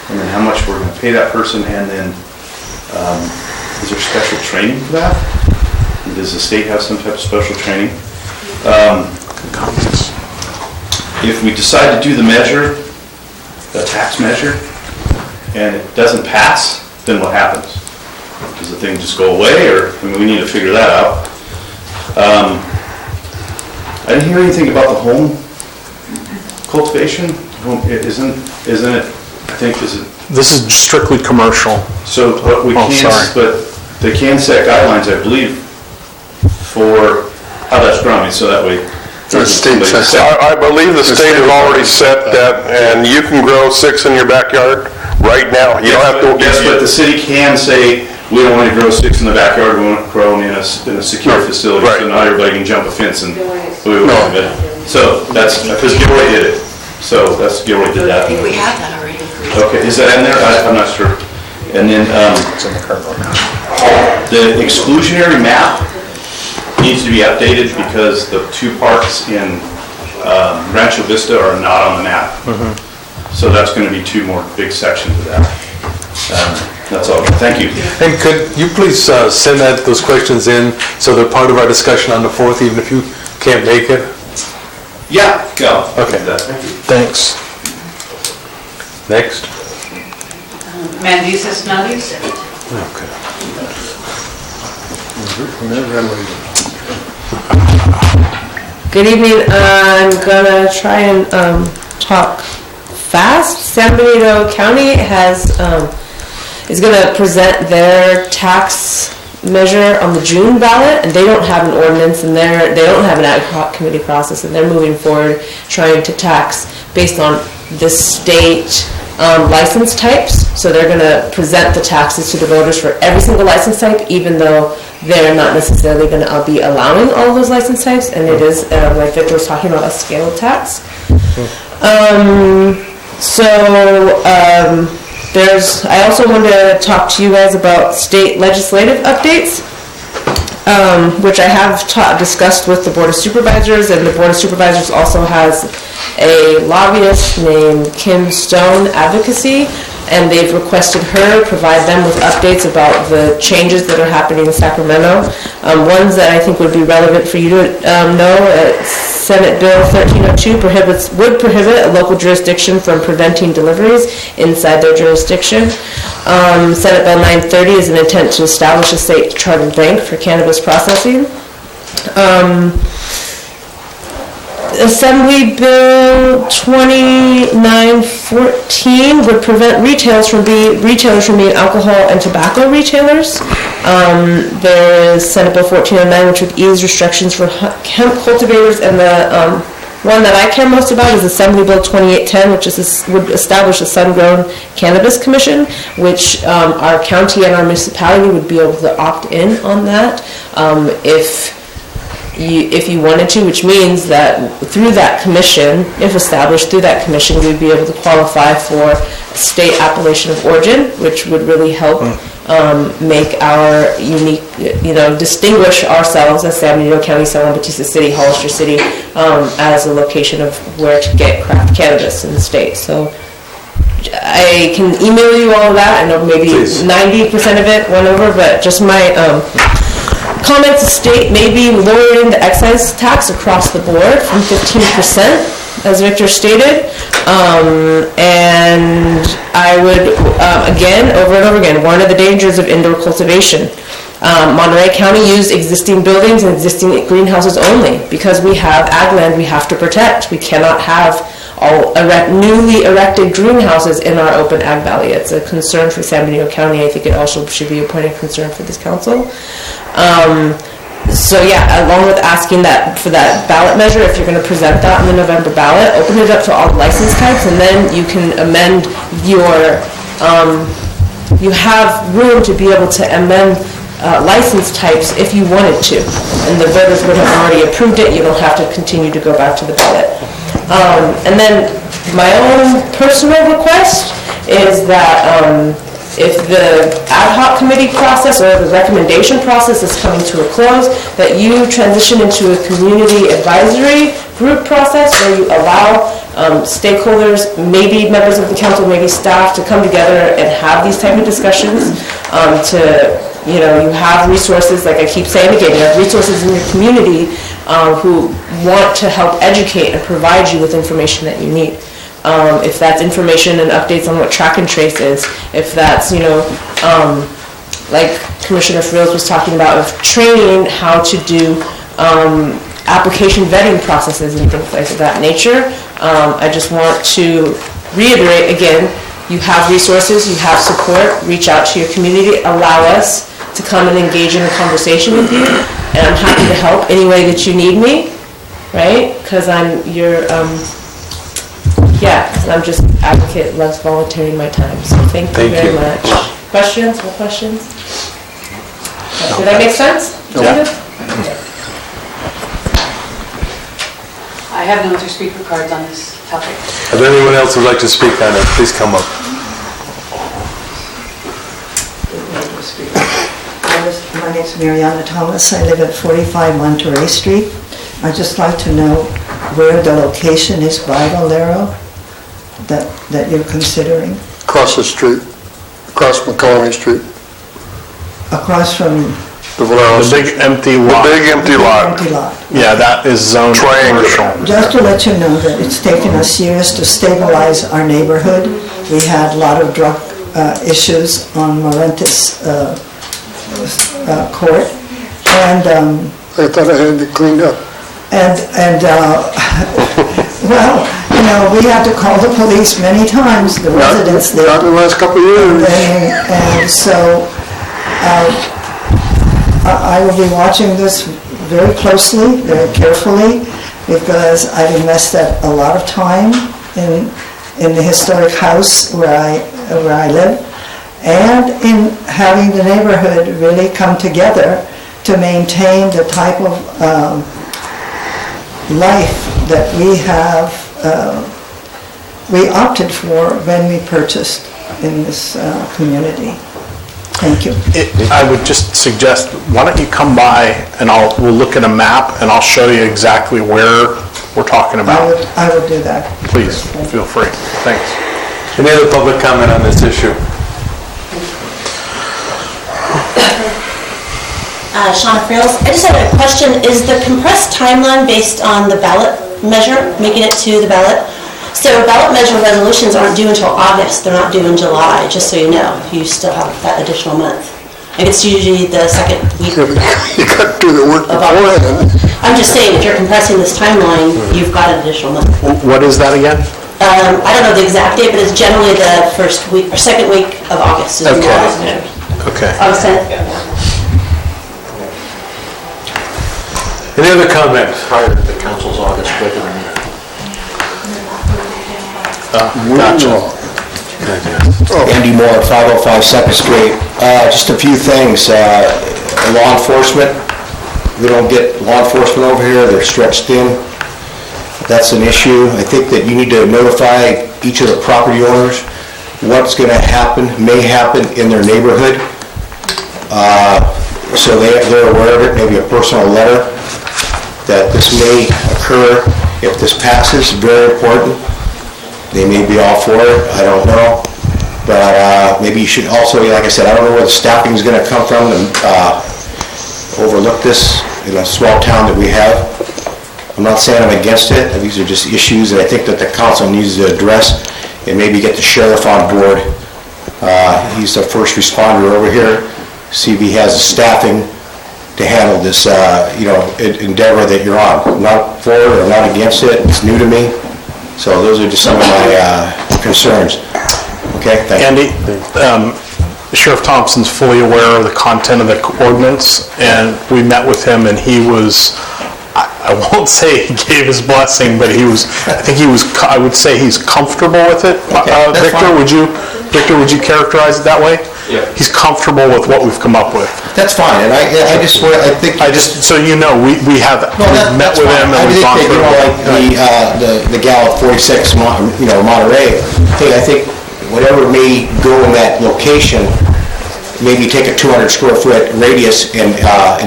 and then how much we're gonna pay that person, and then, is there special training for that? Does the state have some type of special training? If we decide to do the measure, the tax measure, and it doesn't pass, then what happens? Does the thing just go away, or, I mean, we need to figure that out. I didn't hear anything about the home cultivation. Isn't it, I think, is it? This is strictly commercial. So, but we can't, but they can set guidelines, I believe, for how that's grown, so that way. The state says, I believe the state has already set that, and you can grow 6 in your backyard right now. You don't have to. Yes, but the city can say, we don't want to grow 6 in the backyard, we want to grow them in a secure facility, so not everybody can jump a fence and. So that's, because Gilroy did it, so that's, Gilroy did that. I think we had that already. Okay, is that in there? I'm not sure. And then, the exclusionary map needs to be updated because the 2 parks in Rancho Vista are not on the map. So that's going to be 2 more big sections of that. That's all. Thank you. And could you please send those questions in so they're part of our discussion on the 4th, even if you can't make it? Yeah, go. Okay. Thanks. Next. Mandisa Snuggies. Good evening. I'm gonna try and talk fast. San Benito County is gonna present their tax measure on the June ballot, and they don't have an ordinance, and they don't have an ad hoc committee process, and they're moving forward trying to tax based on the state license types. So they're going to present the taxes to the voters for every single license type, even though they're not necessarily going to be allowing all of those license types, and it is, like Victor was talking about, a scale tax. I also wanted to talk to you guys about state legislative updates, which I have discussed with the Board of Supervisors, and the Board of Supervisors also has a lobbyist named Kim Stone Advocacy, and they've requested her provide them with updates about the changes that are happening in Sacramento. Ones that I think would be relevant for you to know, Senate Bill 1302 would prohibit a local jurisdiction from preventing deliveries inside their jurisdiction. Senate Bill 930 is an intent to establish a state chartered bank for cannabis processing. Assembly Bill 2914 would prevent retailers from being alcohol and tobacco retailers. There is Senate Bill 1409, which would ease restrictions for hemp cultivators, and the one that I care most about is Assembly Bill 2810, which would establish a sun-grown cannabis commission, which our county and our municipality would be able to opt in on that if you wanted to, which means that through that commission, if established through that commission, we would be able to qualify for state appellation of origin, which would really help make our unique, distinguish ourselves as San Benito County, San Juan Bautista City, Hollister City, as a location of where to get craft cannabis in the state. So I can email you all of that. I know maybe 90% of it went over, but just my comments, the state may be lowering the excise tax across the board from 15%, as Victor stated. And I would, again, over and over again, warn of the dangers of indoor cultivation. Monterey County used existing buildings and existing greenhouses only because we have ag land we have to protect. We cannot have all newly erected greenhouses in our open ag valley. It's a concern for San Benito County. I think it also should be a point of concern for this council. So yeah, along with asking that for that ballot measure, if you're going to present that on the November ballot, open it up to all the license types, and then you can amend your, you have room to be able to amend license types if you wanted to, and the voters would have already approved it. You don't have to continue to go back to the ballot. And then my own personal request is that if the ad hoc committee process or the recommendation process is coming to a close, that you transition into a community advisory group process where you allow stakeholders, maybe members of the council, maybe staff, to come together and have these type of discussions, you have resources, like I keep saying again, you have resources in your community who want to help educate and provide you with information that you need. If that's information and updates on what track and trace is, if that's, like Commissioner Friels was talking about, of training how to do application vetting processes and things like that nature. I just want to reiterate again, you have resources, you have support, reach out to your community, allow us to come and engage in a conversation with you, and I'm happy to help any way that you need me, right? Because I'm your, I'm just an advocate, loves volunteering my time, so thank you very much. Questions, more questions? Did that make sense? Yeah. I have no other speaker cards on this topic. If anyone else would like to speak on it, please come up. My name is Mariana Thomas. I live at 45 Monterey Street. I'd just like to know where the location is by Valero that you're considering. Across the street, across McCollum Street. Across from The big empty lot. The big empty lot. empty lot. Yeah, that is zoned commercial. Just to let you know that it's taken us years to stabilize our neighborhood. We had a lot of drug issues on Morentis Court, and I thought I had it cleaned up. well, we had to call the police many times, the residents there. Not in the last couple of years. And so I will be watching this very closely, very carefully, because I've invested a lot of time in the historic house where I live, and in having the neighborhood really come together to maintain the type of life that we opted for when we purchased in this community. Thank you. I would just suggest, why don't you come by and we'll look at a map and I'll show you exactly where we're talking about. I would do that. Please, feel free. Thanks. Any other public comment on this issue? Shauna Friels. I just had a question. Is the compressed timeline based on the ballot measure, making it to the ballot? So ballot measure resolutions aren't due until August. They're not due in July, just so you know. You still have that additional month. And it's usually the second week. You got to do the work beforehand. I'm just saying, if you're compressing this timeline, you've got an additional month. What is that again? I don't know the exact date, but it's generally the first week or second week of August. Is the ballot measure. Okay. August 10th? Any other comments? Prior to the council's August regular meeting. Gotcha. Andy Moore, 505 2nd Street. Just a few things. Law enforcement, we don't get law enforcement over here. They're stretched thin. That's an issue. I think that you need to notify each of the property owners what's going to happen, may happen in their neighborhood. So they're aware of it, maybe a personal letter that this may occur if this passes. Very important. They may be all for it, I don't know. But maybe you should also, like I said, I don't know where the staffing is going to come from and overlook this in a small town that we have. I'm not saying I'm against it. These are just issues that I think that the council needs to address, and maybe get the sheriff on board. He's the first responder over here. See if he has the staffing to handle this, endeavor that you're on. I'm not for it or not against it. It's new to me. So those are just some of my concerns. Okay, thank you. Andy, Sheriff Thompson's fully aware of the content of the ordinance, and we met with him, and he was, I won't say he gave his blessing, but I would say he's comfortable with it. Victor, would you characterize it that way? Yeah. He's comfortable with what we've come up with. That's fine, and so you know, we've met with him and we've gone through it. The gal at 46, Monterey, I think whatever may go in that location, maybe take a 200 square foot radius and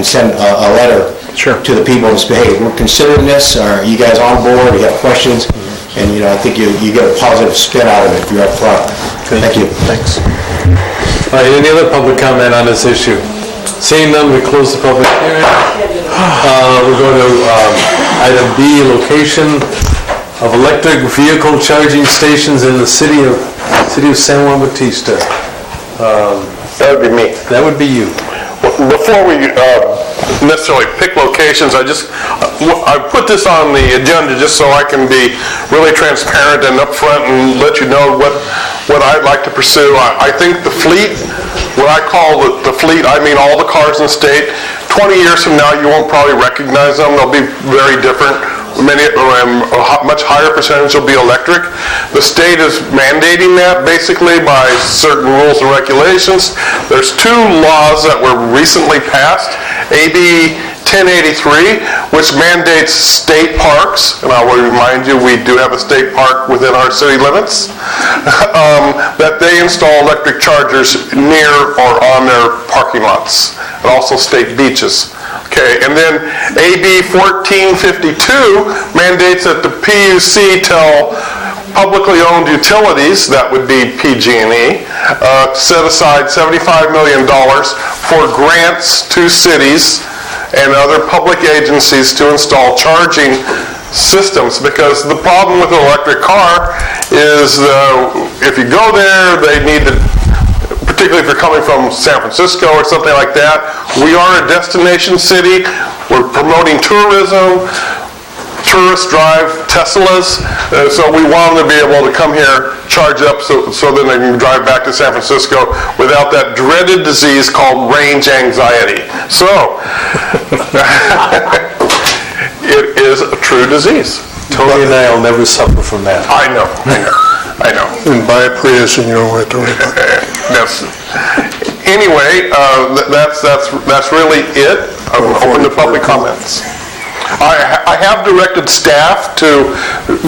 send a letter to the people and say, hey, we're considering this, are you guys on board, you have questions? And, you know, I think you get a positive spin out of it if you're up front. Thank you. Thanks. All right, any other public comment on this issue? Seeing none, we close the public hearing. We're going to item B, location of electric vehicle charging stations in the city of San Juan Bautista. That would be me. That would be you. Before we necessarily pick locations, I put this on the agenda just so I can be really transparent and upfront and let you know what I'd like to pursue. I think the fleet, what I call the fleet, I mean all the cars in the state, 20 years from now you won't probably recognize them. They'll be very different. A much higher percentage will be electric. The state is mandating that basically by certain rules and regulations. There's two laws that were recently passed. AB 1083, which mandates state parks, and I will remind you we do have a state park within our city limits, that they install electric chargers near or on their parking lots, and also state beaches. Okay, and then AB 1452 mandates that the PUC tell publicly owned utilities, that would be PG&E, set aside $75 million for grants to cities and other public agencies to install charging systems, because the problem with an electric car is if you go there, they need to, particularly if you're coming from San Francisco or something like that. We are a destination city. We're promoting tourism. Tourists drive Teslas, so we want them to be able to come here, charge up, so then they can drive back to San Francisco without that dreaded disease called range anxiety. So, it is a true disease. Tony and I will never suffer from that. I know. And buy a Prius and you don't have to worry about it. Anyway, that's really it. Open to public comments. I have directed staff to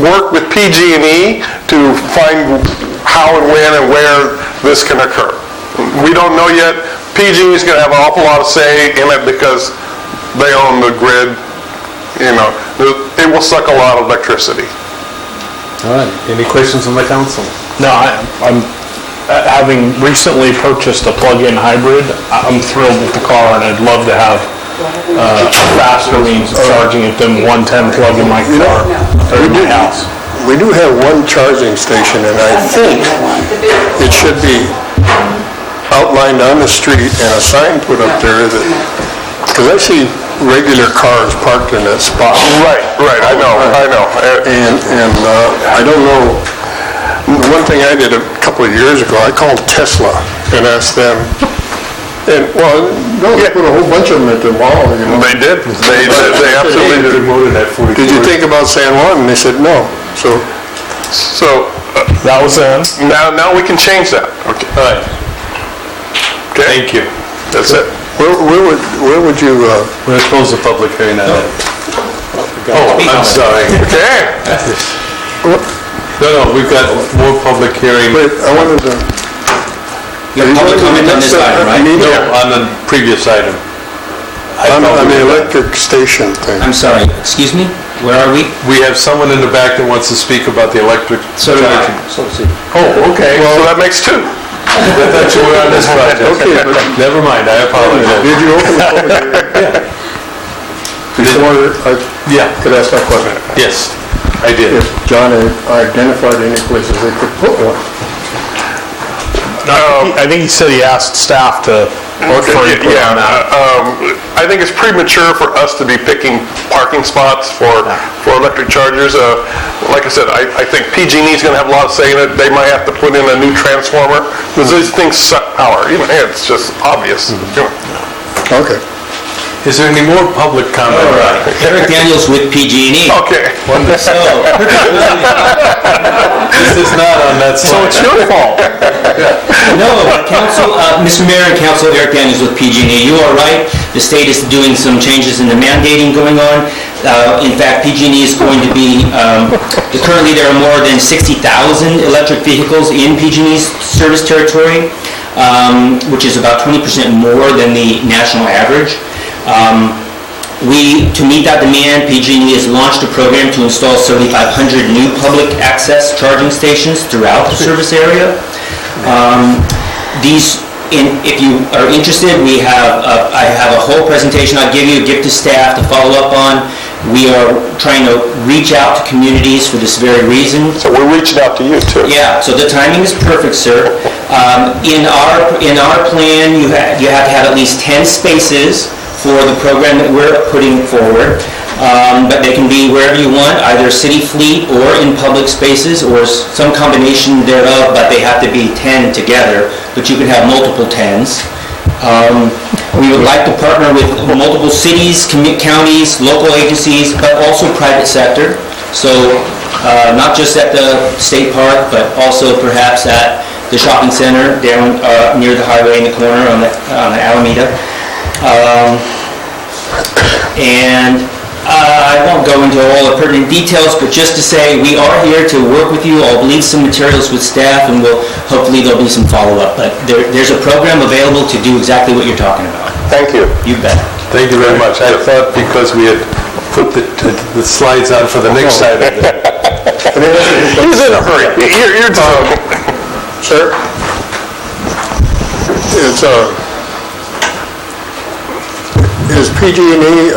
work with PG&E to find how and when and where this can occur. We don't know yet. PG&E is going to have an awful lot of say in it because they own the grid. You know, it will suck a lot of electricity. All right. Any questions from the council? No, I'm having recently purchased a plug-in hybrid. I'm thrilled with the car, and I'd love to have a faster means of charging it than 110 plug in my car or in my house. We do have one charging station, and I think it should be outlined on the street and a sign put up there that, because I see regular cars parked in that spot. Right, I know. And I don't know, one thing I did a couple of years ago, I called Tesla and asked them, and, well, no, they put a whole bunch of them at the mall, you know. They did. They absolutely did. Did you think about San Juan? And they said no. So that was in. Now we can change that. Okay. All right. Okay. Thank you. That's it. Where would you? We're going to close the public hearing on that. Oh, I'm sorry. Okay. No, we've got more public hearing. Wait, I wanted to. Public comment on this item, right? No, on the previous item. On the electric station thing. I'm sorry, excuse me? Where are we? We have someone in the back that wants to speak about the electric charging. Oh, okay. Well, that makes two. I thought you were on this project. Okay, but never mind, I apologize. did you open the public hearing? Yeah. Could I ask that question? Yes, I did. If John identified any places they could put one. I think he said he asked staff to for input on that. I think it's premature for us to be picking parking spots for electric chargers. Like I said, I think PG&E is going to have a lot of say in it. They might have to put in a new transformer because these things suck power. It's just obvious. Okay. Is there any more public comment? All right. Eric Daniels with PG&E. Okay. So, This is not on that slide. So it's your fault. no, Council, Mr. Mayor and Council, Eric Daniels with PG&E. You are right. The state is doing some changes in the mandating going on. In fact, PG&E is going to be, currently there are more than 60,000 electric vehicles in PG&E's service territory, which is about 20% more than the national average. To meet that demand, PG&E has launched a program to install 7,500 new public access charging stations throughout the service area. If you are interested, I have a whole presentation I'll give you, give to staff to follow up on. We are trying to reach out to communities for this very reason. So we're reaching out to you too. Yeah, so the timing is perfect, sir. In our plan, you have to have at least 10 spaces for the program that we're putting forward. But they can be wherever you want, either city fleet or in public spaces or some combination thereof, but they have to be 10 together, but you can have multiple 10s. We would like to partner with multiple cities, counties, local agencies, but also private sector. So not just at the state park, but also perhaps at the shopping center down near the highway in the corner on the Alameda. I won't go into all the pertinent details, but just to say we are here to work with you. I'll leave some materials with staff, and hopefully there'll be some follow-up. But there's a program available to do exactly what you're talking about. Thank you. You bet. Thank you very much. I thought because we had put the slides on for the next side of it. He's in a hurry. You're sir? Is PG&E,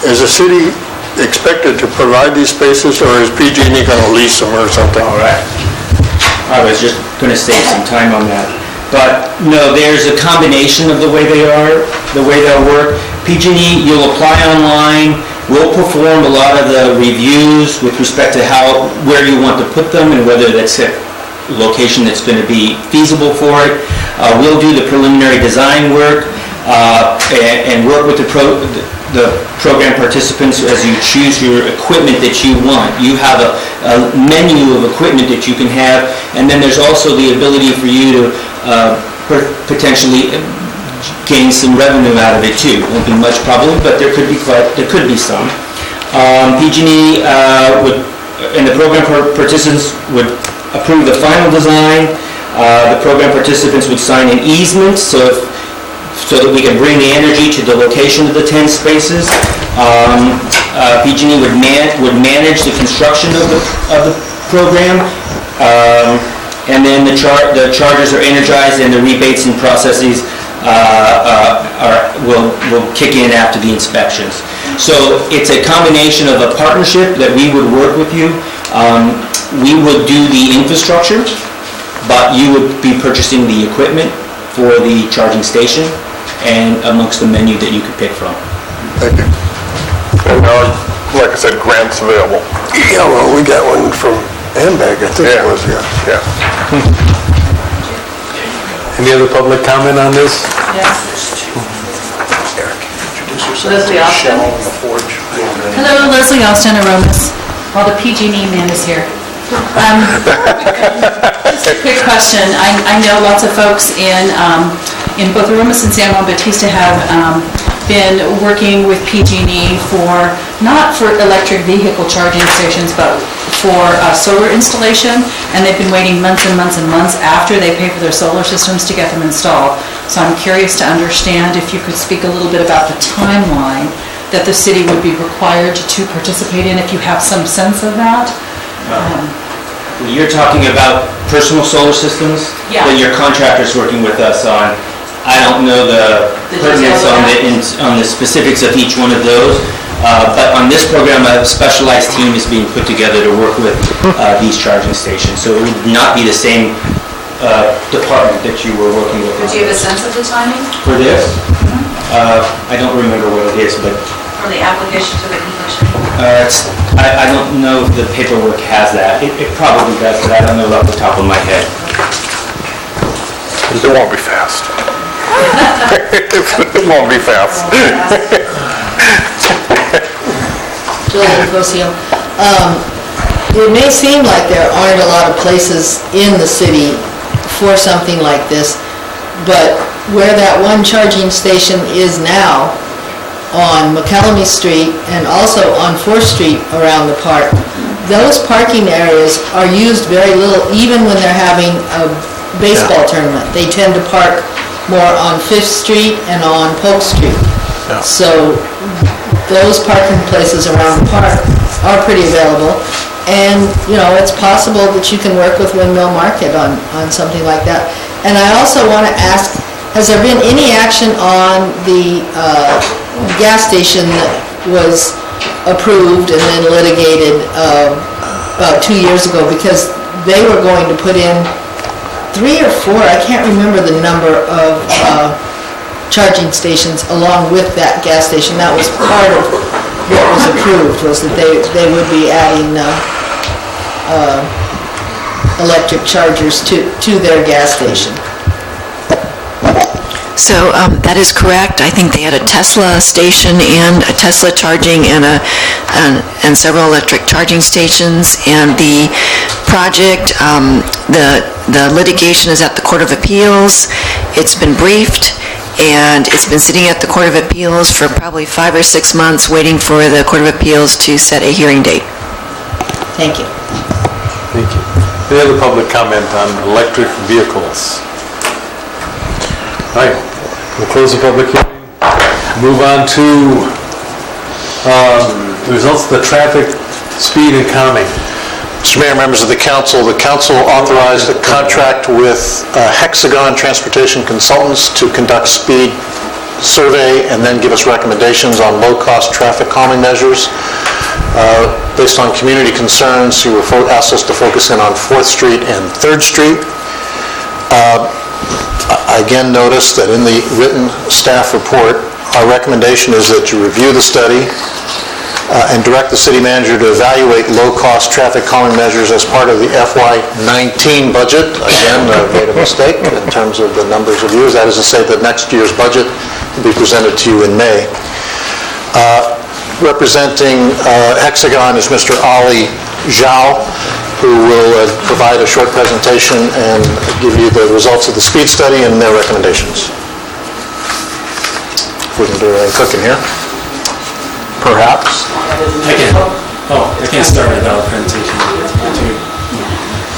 is the city expected to provide these spaces, or is PG&E going to lease them or something? All right. I was just going to save some time on that. But no, there's a combination of the way they'll work. PG&E, you'll apply online. We'll perform a lot of the reviews with respect to where you want to put them and whether that's a location that's going to be feasible for it. We'll do the preliminary design work and work with the program participants as you choose your equipment that you want. You have a menu of equipment that you can have, and then there's also the ability for you to potentially gain some revenue out of it too. Won't be much probably, but there could be some. PG&E and the program participants would approve the final design. The program participants would sign an easement so that we can bring the energy to the location of the 10 spaces. PG&E would manage the construction of the program, and then the chargers are energized and the rebates and processes will kick in after the inspections. So it's a combination of a partnership that we would work with you. We would do the infrastructure, but you would be purchasing the equipment for the charging station and amongst the menu that you could pick from. Thank you. And like I said, grants available. Yeah, well, we got one from AMBAG, I think it was, yeah. Any other public comment on this? Yes. Leslie Austin. Hello, Leslie Austin, Aromas. Well, the PG&E man is here. Just a quick question. I know lots of folks in both Aromas and San Juan Bautista have been working with PG&E not for electric vehicle charging stations, but for solar installation, and they've been waiting months and months and months after they pay for their solar systems to get them installed. So I'm curious to understand if you could speak a little bit about the timeline that the city would be required to participate in, if you have some sense of that. You're talking about personal solar systems? Yeah. That your contractor's working with us on. I don't know the pertinence on the specifics of each one of those, but on this program, a specialized team is being put together to work with these charging stations. So it would not be the same department that you were working with. Do you have a sense of the timing? For this? I don't remember what it is, but... For the application to the commission? I don't know if the paperwork has that. It probably does, but I don't know off the top of my head. It won't be fast. It won't be fast. It may seem like there aren't a lot of places in the city for something like this, but where that one charging station is now, on McElhenney Street and also on 4th Street around the park, those parking areas are used very little, even when they're having a baseball tournament. They tend to park more on 5th Street and on Polk Street. So those parking places around the park are pretty available. And, it's possible that you can work with Windmill Market on something like that. And I also want to ask, has there been any action on the gas station that was approved and then litigated about 2 years ago? Because they were going to put in 3 or 4, I can't remember the number of charging stations along with that gas station. That was part of what was approved, was that they would be adding electric chargers to their gas station. So that is correct. I think they had a Tesla station and a Tesla charging and several electric charging stations. And the project, the litigation is at the Court of Appeals. It's been briefed, and it's been sitting at the Court of Appeals for probably 5 or 6 months, waiting for the Court of Appeals to set a hearing date. Thank you. Thank you. Any other public comment on electric vehicles? All right, we'll close the public hearing. Move on to the results of the traffic speed and calming. Mr. Mayor, members of the council authorized a contract with Hexagon Transportation Consultants to conduct speed survey and then give us recommendations on low-cost traffic calming measures. Based on community concerns, you asked us to focus in on 4th Street and 3rd Street. I again noticed that in the written staff report, our recommendation is that you review the study and direct the city manager to evaluate low-cost traffic calming measures as part of the FY19 budget. Again, I made a mistake in terms of the numbers of years. That is to say that next year's budget will be presented to you in May. Representing Hexagon is Mr. Ali Zhao, who will provide a short presentation and give you the results of the speed study and their recommendations. If we can do a cooking here. Perhaps. I can start without presentation.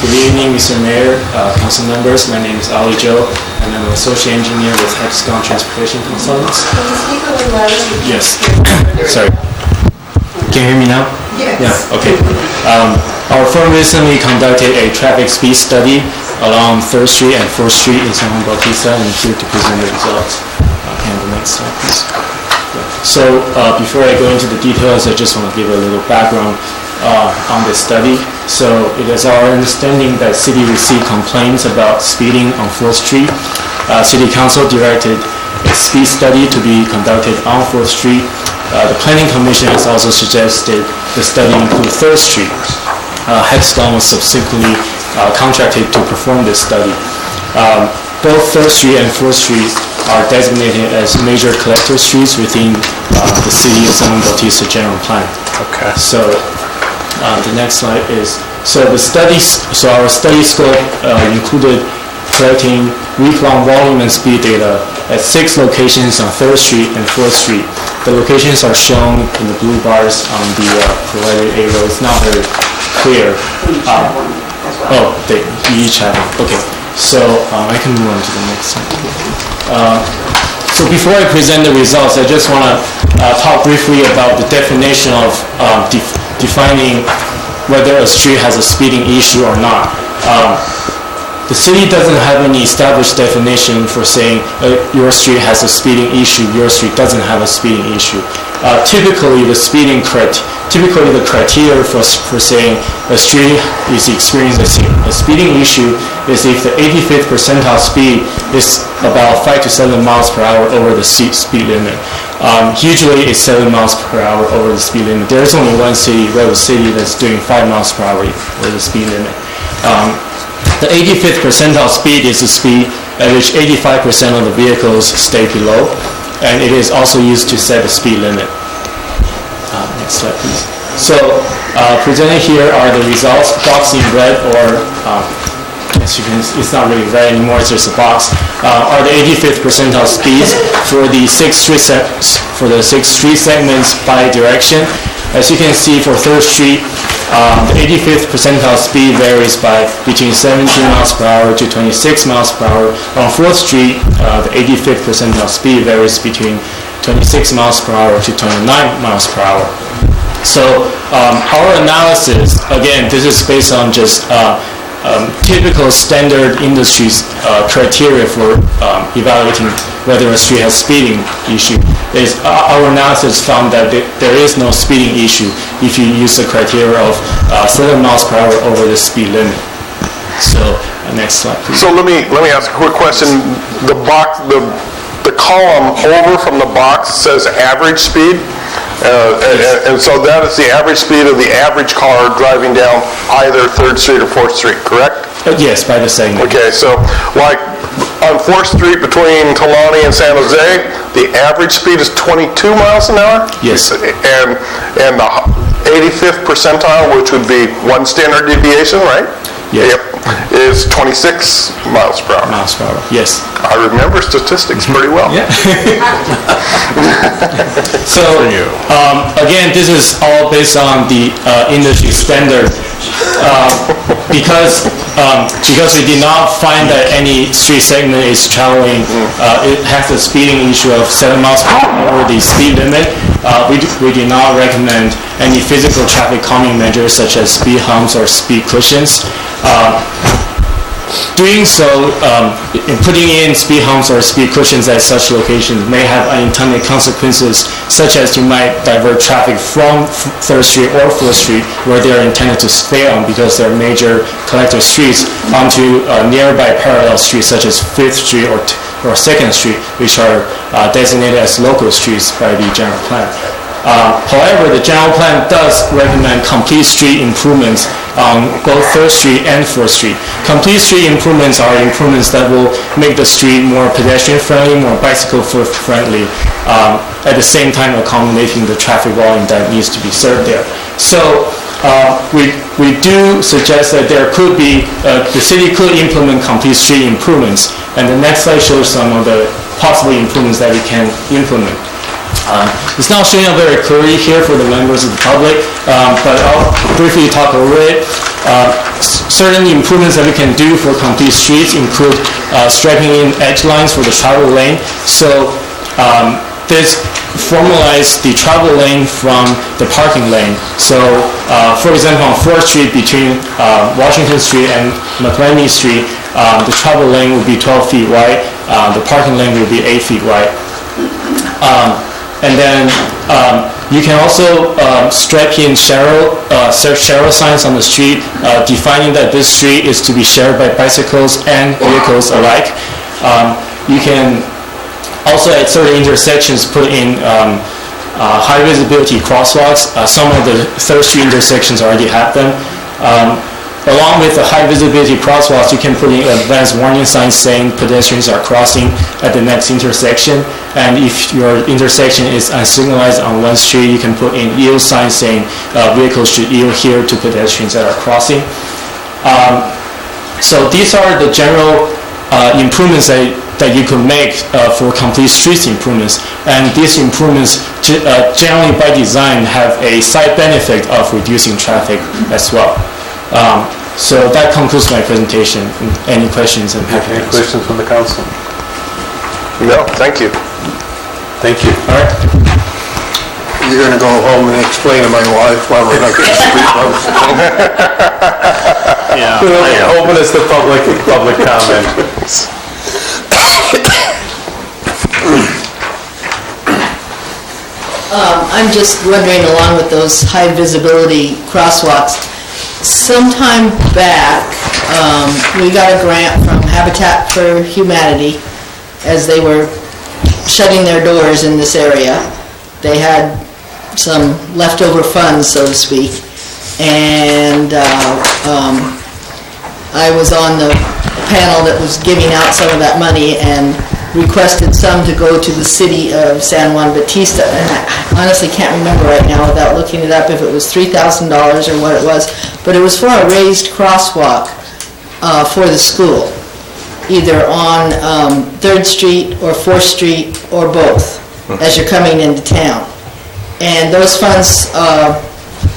Good evening, Mr. Mayor, council members. My name is Ali Zhou, and I'm an associate engineer with Hexagon Transportation Consultants. Can you speak a little louder? Yes. Sorry. Can you hear me now? Yes. Yeah, okay. Our firm recently conducted a traffic speed study along 3rd Street and 4th Street in San Juan Bautista, and I'm here to present the results. Can the next slide, please? So before I go into the details, I just want to give a little background on the study. So it is our understanding that city received complaints about speeding on 4th Street. City Council directed a speed study to be conducted on 4th Street. The Planning Commission has also suggested the study include 3rd Street. Hexagon was subsequently contracted to perform this study. Both 3rd Street and 4th Street are designated as major collector streets within the city of San Juan Bautista general plan. Okay. So the next slide is, our study scope included collecting week-long volume and speed data at 6 locations on 3rd Street and 4th Street. The locations are shown in the blue bars on the provided arrow. It's not very clear. They each have it. Okay. So I can move on to the next slide. So before I present the results, I just want to talk briefly about the definition of defining whether a street has a speeding issue or not. The city doesn't have any established definition for saying your street has a speeding issue, your street doesn't have a speeding issue. Typically, the criteria for saying a street is experiencing a speeding issue is if the 85th percentile speed is about 5 to 7 miles per hour over the speed limit. Usually it's 7 miles per hour over the speed limit. There's only one city, Redwood City, that's doing 5 miles per hour over the speed limit. The 85th percentile speed is the speed at which 85% of the vehicles stay below, and it is also used to set the speed limit. Next slide, please. So, presented here are the results, box in red, or as you can, it's not really red anymore, it's just a box, are the 85th percentile speeds for the 6 street segments by direction. As you can see, for 3rd Street, the 85th percentile speed varies by between 17 miles per hour to 26 miles per hour. On 4th Street, the 85th percentile speed varies between 26 miles per hour to 29 miles per hour. So our analysis, again, this is based on just typical standard industries criteria for evaluating whether a street has speeding issue. Our analysis found that there is no speeding issue if you use the criteria of 7 miles per hour over the speed limit. So next slide, please. So let me ask a quick question. The box, the column over from the box says average speed. And so that is the average speed of the average car driving down either 3rd Street or 4th Street, correct? Yes, by the segment. Okay, so like on 4th Street between Talani and San Jose, the average speed is 22 miles an hour? Yes. And the 85th percentile, which would be 1 standard deviation, right? Yes. Yep, is 26 miles per hour. Miles per hour, yes. I remember statistics pretty well. Yeah. So, again, this is all based on the industry standard. Because we did not find that any street segment is traveling, it has a speeding issue of 7 miles per hour over the speed limit. We do not recommend any physical traffic calming measures such as speed humps or speed cushions. Doing so, in putting in speed humps or speed cushions at such locations may have unintended consequences, such as you might divert traffic from 3rd Street or 4th Street, where they are intended to stay on because they're major collector streets, onto nearby parallel streets such as 5th Street or 2nd Street, which are designated as local streets by the general plan. However, the general plan does recommend complete street improvements on both 3rd Street and 4th Street. Complete street improvements are improvements that will make the street more pedestrian-friendly, more bicycle-friendly, at the same time accommodating the traffic volume that needs to be served there. So we do suggest that there could be, the city could implement complete street improvements, and the next slide shows some of the possible improvements that we can implement. It's not showing up very clearly here for the members of the public, but I'll briefly talk over it. Certain improvements that we can do for complete streets include striping in edge lines for the travel lane. So this formalizes the travel lane from the parking lane. So for example, on 4th Street between Washington Street and McLean Street, the travel lane will be 12 feet wide, the parking lane will be 8 feet wide. And then you can also strike in share signs on the street, defining that this street is to be shared by bicycles and vehicles alike. You can also at certain intersections put in high visibility crosswalks. Some of the 3rd Street intersections already have them. Along with the high visibility crosswalks, you can put in advanced warning signs saying pedestrians are crossing at the next intersection. And if your intersection is unsignalized on one street, you can put in yield signs saying vehicles should yield here to pedestrians that are crossing. So these are the general improvements that you could make for complete streets improvements. And these improvements generally by design have a side benefit of reducing traffic as well. So that concludes my presentation. Any questions? I'm happy to answer. Any questions from the council? No, thank you. Thank you. All right. You're gonna go home and explain to my wife why we're not getting street lights. Yeah. Open as the public comment. I'm just wondering, along with those high visibility crosswalks, sometime back, we got a grant from Habitat for Humanity as they were shutting their doors in this area. They had some leftover funds, so to speak, and I was on the panel that was giving out some of that money and requested some to go to the city of San Juan Bautista, and I honestly can't remember right now without looking it up if it was $3,000 or what it was, but it was for a raised crosswalk for the school, either on 3rd Street or 4th Street or both, as you're coming into town. And those funds,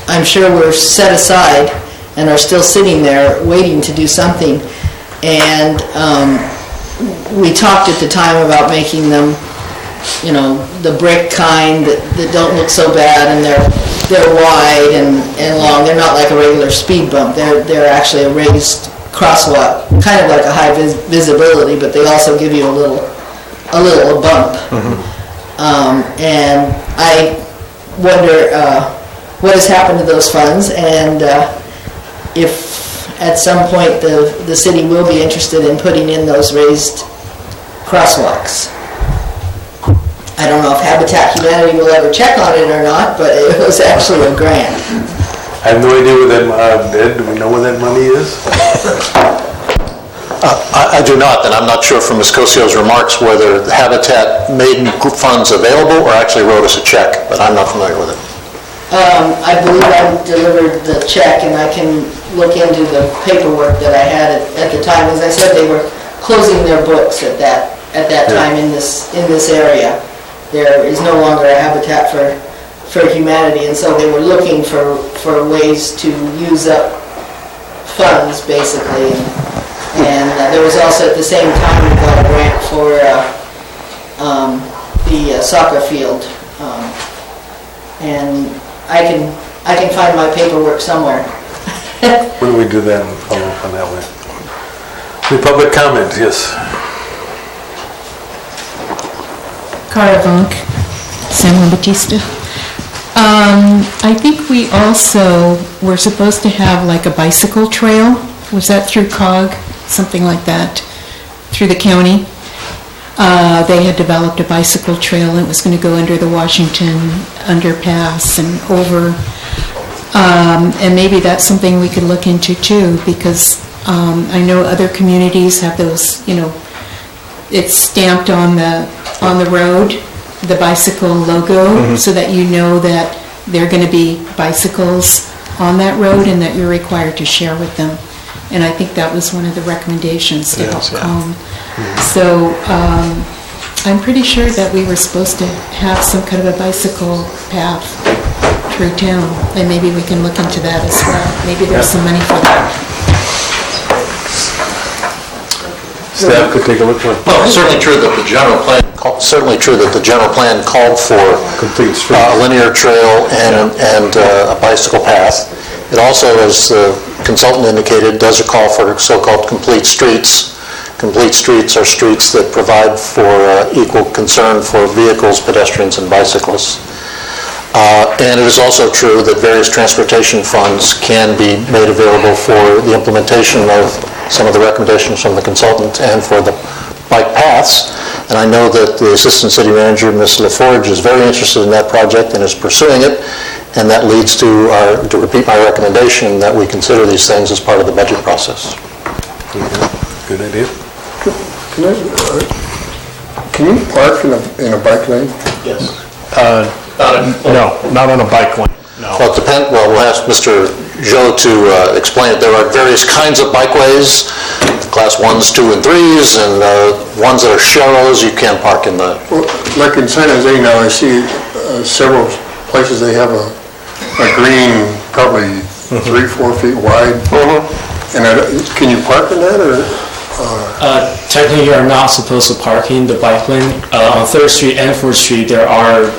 I'm sure, were set aside and are still sitting there waiting to do something. And we talked at the time about making them the brick kind that don't look so bad, and they're wide and long. They're not like a regular speed bump. They're actually a raised crosswalk, kind of like a high visibility, but they also give you a little bump. And I wonder what has happened to those funds, and if at some point the city will be interested in putting in those raised crosswalks. I don't know if Habitat Humanity will ever check on it or not, but it was actually a grant. I have no idea where that, Ed, do we know where that money is? I do not, and I'm not sure from Ms. Cosio's remarks whether Habitat made funds available or actually wrote us a check, but I'm not familiar with it. I believe I delivered the check, and I can look into the paperwork that I had at the time. As I said, they were closing their books at that time in this area. There is no longer a Habitat for Humanity, and so they were looking for ways to use up funds, basically. And there was also, at the same time, we got a grant for the soccer field. And I can find my paperwork somewhere. When do we do that and follow up on that one? Any public comment? Yes. Cara Vonk, San Juan Bautista. I think we also were supposed to have like a bicycle trail. Was that through COG? Something like that, through the county. They had developed a bicycle trail, and it was going to go under the Washington underpass and over. And maybe that's something we could look into too, because I know other communities have those, it's stamped on the road, the bicycle logo, so that you know that there are going to be bicycles on that road and that you're required to share with them. And I think that was one of the recommendations to help calm. So I'm pretty sure that we were supposed to have some kind of a bicycle path through town, and maybe we can look into that as well. Maybe there's some money for that. Staff could take a look for it. Well, it's certainly true that the general plan called for a linear trail and a bicycle path. It also, as the consultant indicated, does a call for so-called complete streets. Complete streets are streets that provide for equal concern for vehicles, pedestrians, and bicyclists. And it is also true that various transportation funds can be made available for the implementation of some of the recommendations from the consultant and for the bike paths. And I know that the Assistant City Manager, Ms. LaForge, is very interested in that project and is pursuing it. And that leads to repeat my recommendation that we consider these things as part of the budget process. Good idea. Can you park in a bike lane? Yes. No, not on a bike lane. No. Well, it depends. Well, we'll ask Mr. Joe to explain it. There are various kinds of bikeways, class 1s, 2, and 3s, and ones that are shallows you can't park in the... Well, like in San Jose now, I see several places they have a green, probably 3-4 feet wide. And can you park in that, or? Technically, you're not supposed to park in the bike lane. On 3rd Street and 4th Street, there are,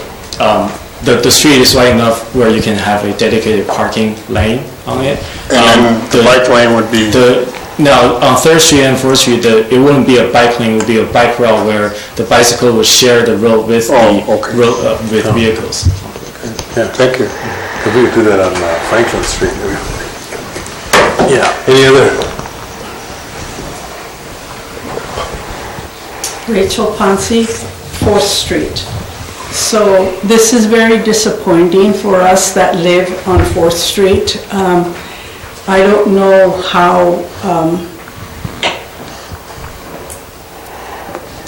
the street is wide enough where you can have a dedicated parking lane on it. And the bike lane would be? No, on 3rd Street and 4th Street, it wouldn't be a bike lane, it would be a bike route where the bicycle would share the road with with vehicles. Yeah, thank you. If we could do that on Franklin Street. Yeah. Any other? Rachel Ponce, 4th Street. So this is very disappointing for us that live on 4th Street. I don't know how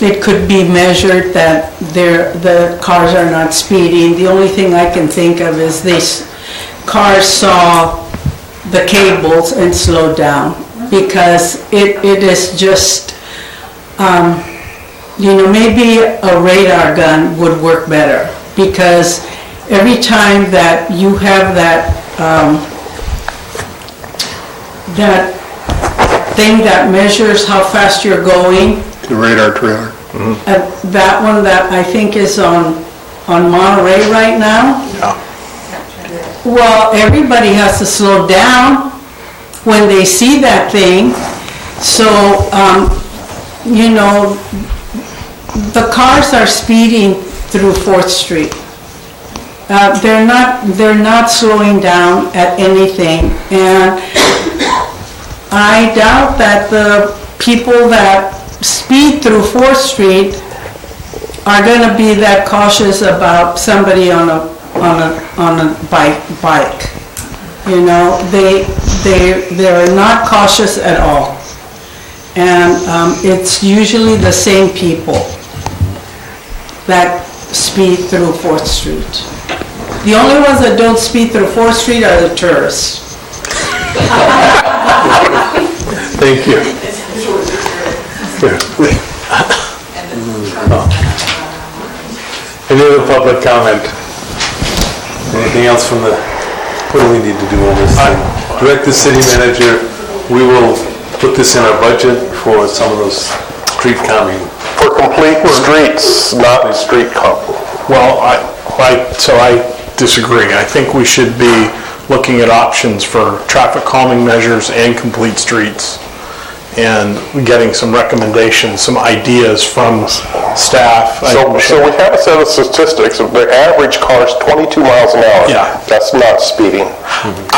it could be measured that the cars are not speeding. The only thing I can think of is these cars saw the cables and slowed down, because it is just, maybe a radar gun would work better, because every time that you have that that thing that measures how fast you're going. The radar trailer. That one that I think is on Monterey right now. Well, everybody has to slow down when they see that thing. So, you know, the cars are speeding through 4th Street. They're not slowing down at anything. And I doubt that the people that speed through 4th Street are going to be that cautious about somebody on a bike. You know, they're not cautious at all. And it's usually the same people that speed through 4th Street. The only ones that don't speed through 4th Street are the tourists. Thank you. Any other public comment? Anything else from the, what do we need to do on this thing? Direct the city manager, we will put this in our budget for some of those street calming. For complete streets, not street calming. Well, so I disagree. I think we should be looking at options for traffic calming measures and complete streets, and getting some recommendations, some ideas from staff. So we have a set of statistics. The average car is 22 miles an hour. Yeah. That's not speeding.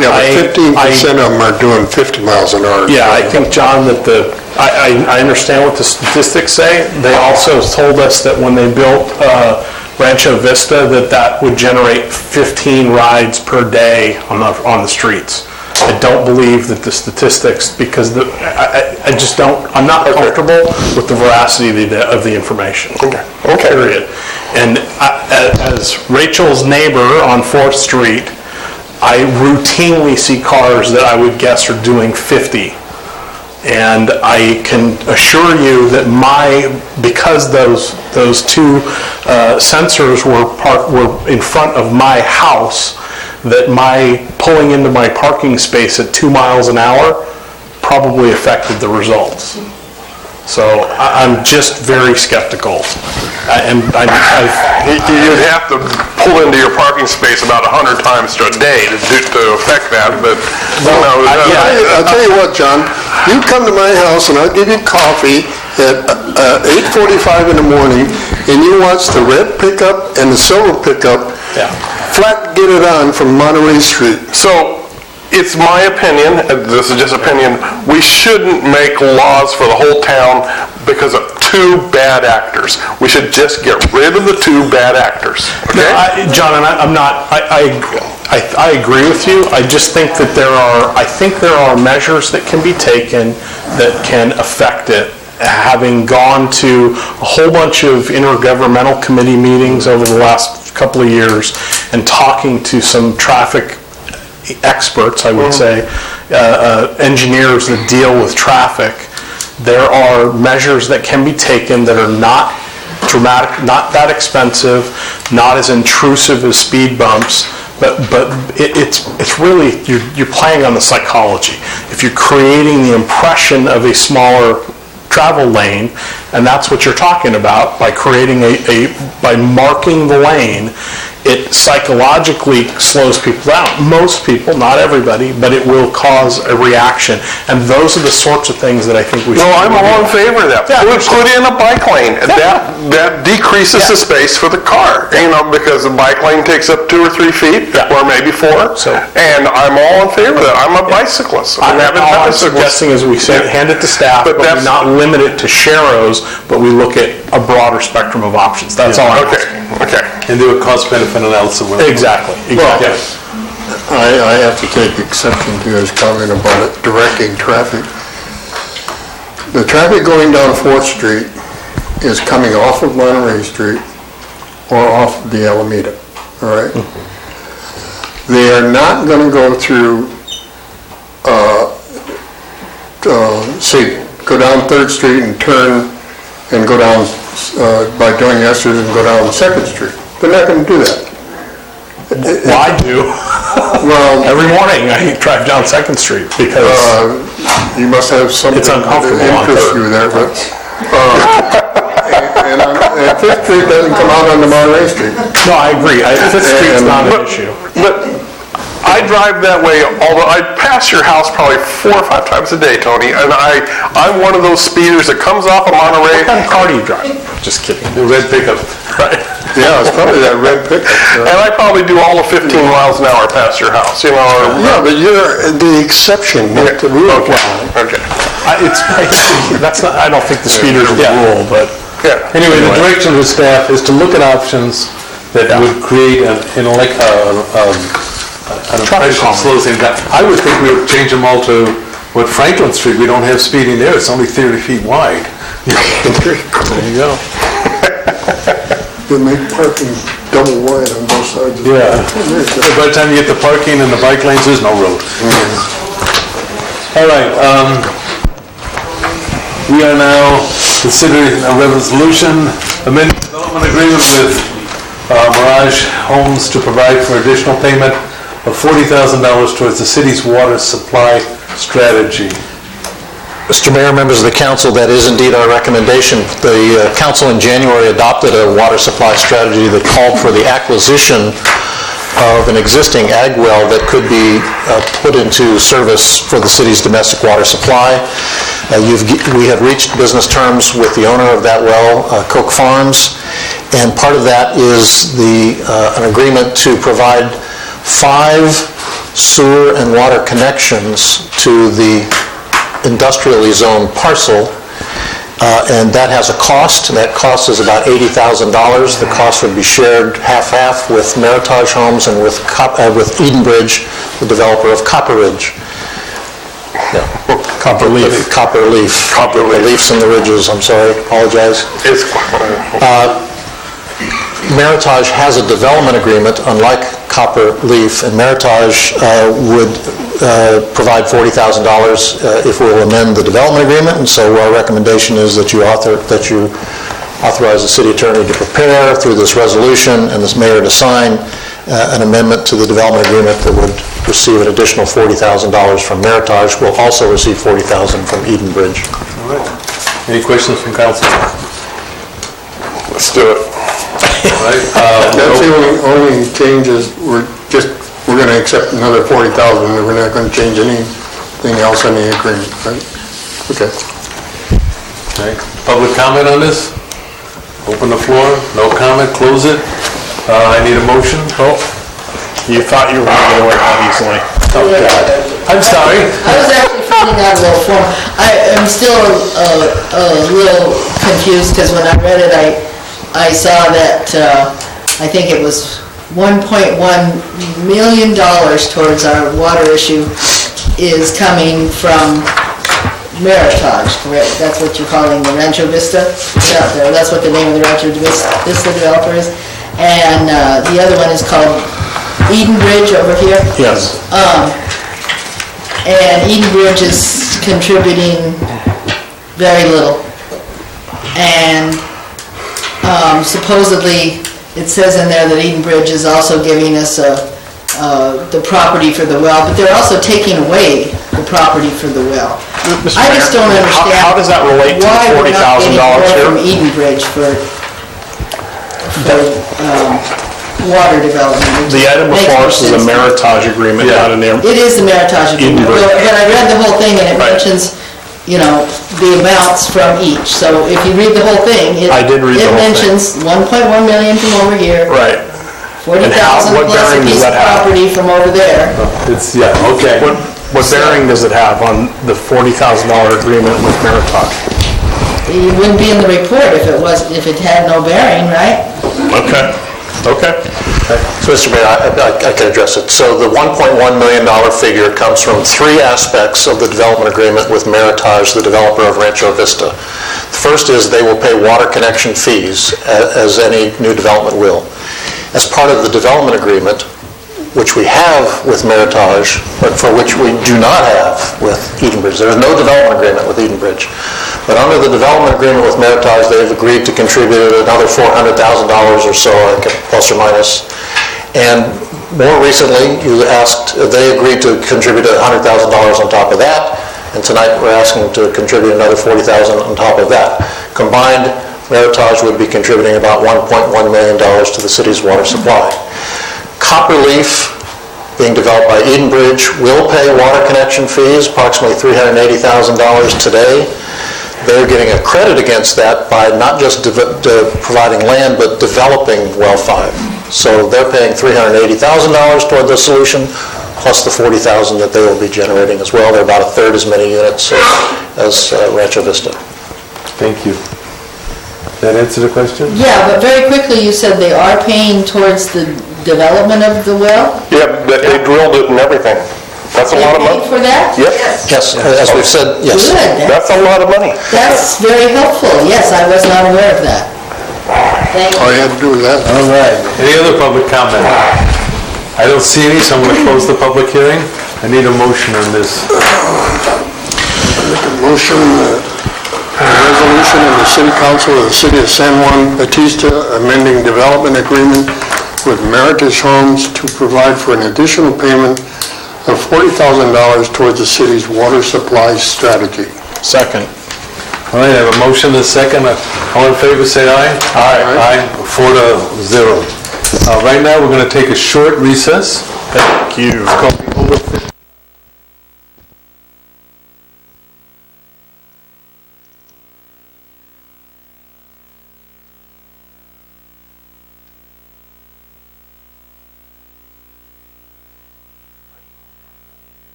Yeah, but 15% of them are doing 50 miles an hour. Yeah, I think, John, that I understand what the statistics say. They also told us that when they built Rancho Vista, that would generate 15 rides per day on the streets. I don't believe that the statistics, because I just don't, I'm not comfortable with the veracity of the information. Okay. Period. And as Rachel's neighbor on 4th Street, I routinely see cars that I would guess are doing 50. And I can assure you that because those two sensors were in front of my house, that my pulling into my parking space at 2 miles an hour probably affected the results. So I'm just very skeptical. You'd have to pull into your parking space about 100 times a day to affect that, but I'll tell you what, John, you come to my house and I'll give you coffee at 8:45 in the morning, and you watch the red pickup and the silver pickup flat get it on from Monterey Street. So it's my opinion, this is just opinion, we shouldn't make laws for the whole town because of 2 bad actors. We should just get rid of the 2 bad actors. Okay? No, John, and I agree with you. I just think that there are measures that can be taken that can affect it. Having gone to a whole bunch of intergovernmental committee meetings over the last couple of years and talking to some traffic experts, I would say, engineers that deal with traffic, there are measures that can be taken that are not dramatic, not that expensive, not as intrusive as speed bumps, but it's really, you're playing on the psychology. If you're creating the impression of a smaller travel lane, and that's what you're talking about, by creating by marking the lane, it psychologically slows people down. Most people, not everybody, but it will cause a reaction. And those are the sorts of things that I think we should do. I'm all in favor of that. Yeah, put in a bike lane. Yeah. That decreases the space for the car, because the bike lane takes up 2 or 3 feet, or maybe 4. And I'm all in favor of that. I'm a bicyclist. All I'm suggesting is we say, hand it to staff, but we not limit it to sharrows, but we look at a broader spectrum of options. That's all I'm asking. Okay. And do a cost-benefit analysis. Exactly. Well, I have to take exception to his comment about it directing traffic. The traffic going down 4th Street is coming off of Monterey Street or off of the Alameda, all right? They are not going to go through, say, go down 3rd Street and turn and go down by doing Esther's and go down 2nd Street. They're not going to do that. Well, I do. Well, every morning I drive down 2nd Street because you must have something it's uncomfortable that interests you there. But And Fifth Street doesn't come out onto Monterey Street. No, I agree. Fifth Street's not an issue. But I drive that way, although I pass your house probably 4 or 5 times a day, Tony, and I'm one of those speeders that comes off of Monterey. What kind of car do you drive? Just kidding. The red pickup. Right. Yeah, it's probably that red pickup. And I probably do all of 15 miles an hour past your house, you know. Yeah, but you're the exception, not the rule. Okay. I don't think the speeders are the rule, but. Yeah. Anyway, the direction of the staff is to look at options that would create an impression of slow things down. I would think we would change them all to what Franklin Street, we don't have speeding there, it's only 30 feet wide. There you go. They make parking double wide on both sides. Yeah. By the time you get the parking and the bike lanes, there's no road. All right. We are now considering a resolution, amending development agreement with Mirage Homes to provide for additional payment of $40,000 towards the city's water supply strategy. Mr. Mayor, members of the council, that is indeed our recommendation. The council in January adopted a water supply strategy that called for the acquisition of an existing ag well that could be put into service for the city's domestic water supply. We have reached business terms with the owner of that well, Coke Farms, and part of that is an agreement to provide 5 sewer and water connections to the industrially zoned parcel, and that has a cost. That cost is about $80,000. The cost would be shared half-half with Meritage Homes and with Edenbridge, the developer of Copper Ridge. Yeah. Copperleaf. Copperleaf. The leaves and the ridges, I'm sorry, apologize. Meritage has a development agreement, unlike Copperleaf, and Meritage would provide $40,000 if we'll amend the development agreement, and so our recommendation is that you authorize the city attorney to prepare through this resolution and this mayor to sign an amendment to the development agreement that would receive an additional $40,000 from Meritage. We'll also receive $40,000 from Edenbridge. All right. Any questions from council? Let's do it. All right. That's the only change is we're going to accept another $40,000, and we're not going to change anything else in the agreement, right? Okay. Okay. Public comment on this? Open the floor. No comment. Close it. I need a motion. Oh, you thought you were going to get away that easily. Oh, God. I'm sorry. I was actually filling out a little form. I am still a little confused, because when I read it, I saw that, I think it was $1.1 million towards our water issue is coming from Meritage, correct? That's what you're calling the Rancho Vista? It's out there. That's what the name of the Rancho Vista developer is. And the other one is called Edenbridge over here. Yes. And Edenbridge is contributing very little. And supposedly, it says in there that Edenbridge is also giving us the property for the well, but they're also taking away the property for the well. I just don't understand. How does that relate to the $40,000 why we're not getting more here? from Edenbridge for water development. The item before us is a Meritage agreement, not an... It is the Meritage agreement, Edenbridge. but I read the whole thing, and it mentions, the amounts from each. So if you read the whole thing, it I did read the whole thing. mentions 1.1 million from over here. Right. 40,000 what plus a bearing does piece that of have? property from over there. It's, yeah, okay. What bearing does it have on the $40,000 agreement with Meritage? It wouldn't be in the report if it had no bearing, right? Okay. So, Mr. Mayor, I can address it. So the $1.1 million figure comes from 3 aspects of the development agreement with Meritage, the developer of Rancho Vista. The first is they will pay water connection fees, as any new development will. As part of the development agreement, which we have with Meritage, but for which we do not have with Edenbridge. There is no development agreement with Edenbridge. But under the development agreement with Meritage, they've agreed to contribute another $400,000 or so, plus or minus. And more recently, they agreed to contribute $100,000 on top of that, and tonight we're asking to contribute another $40,000 on top of that. Combined, Meritage would be contributing about $1.1 million to the city's water supply. Copperleaf, being developed by Edenbridge, will pay water connection fees, approximately $380,000 today. They're getting a credit against that by not just providing land, but developing well 5. So they're paying $380,000 toward the solution, plus the $40,000 that they will be generating as well. They're about a third as many units as Rancho Vista. Thank you. That answer the question? Yeah, but very quickly, you said they are paying towards the development of the well? Yeah, they drilled it and everything. That's a lot of money. They paid for that? Yep. Yes, as we've said, yes. Good. That's a lot of money. That's very helpful. Yes, I was not aware of that. Thank All you. you had to do was that. All right. Any other public comment? I don't see any, so I'm going to close the public hearing. I need a motion on this. Make a motion, a resolution of the City Council of the City of San Juan Bautista amending development agreement with Meritage Homes to provide for an additional payment of $40,000 towards the city's water supply strategy. Second. All right, I have a motion and a second. All in favor, say aye. Aye. Aye. 4-0. Right now, we're going to take a short recess. Thank you. It's called the Over 50.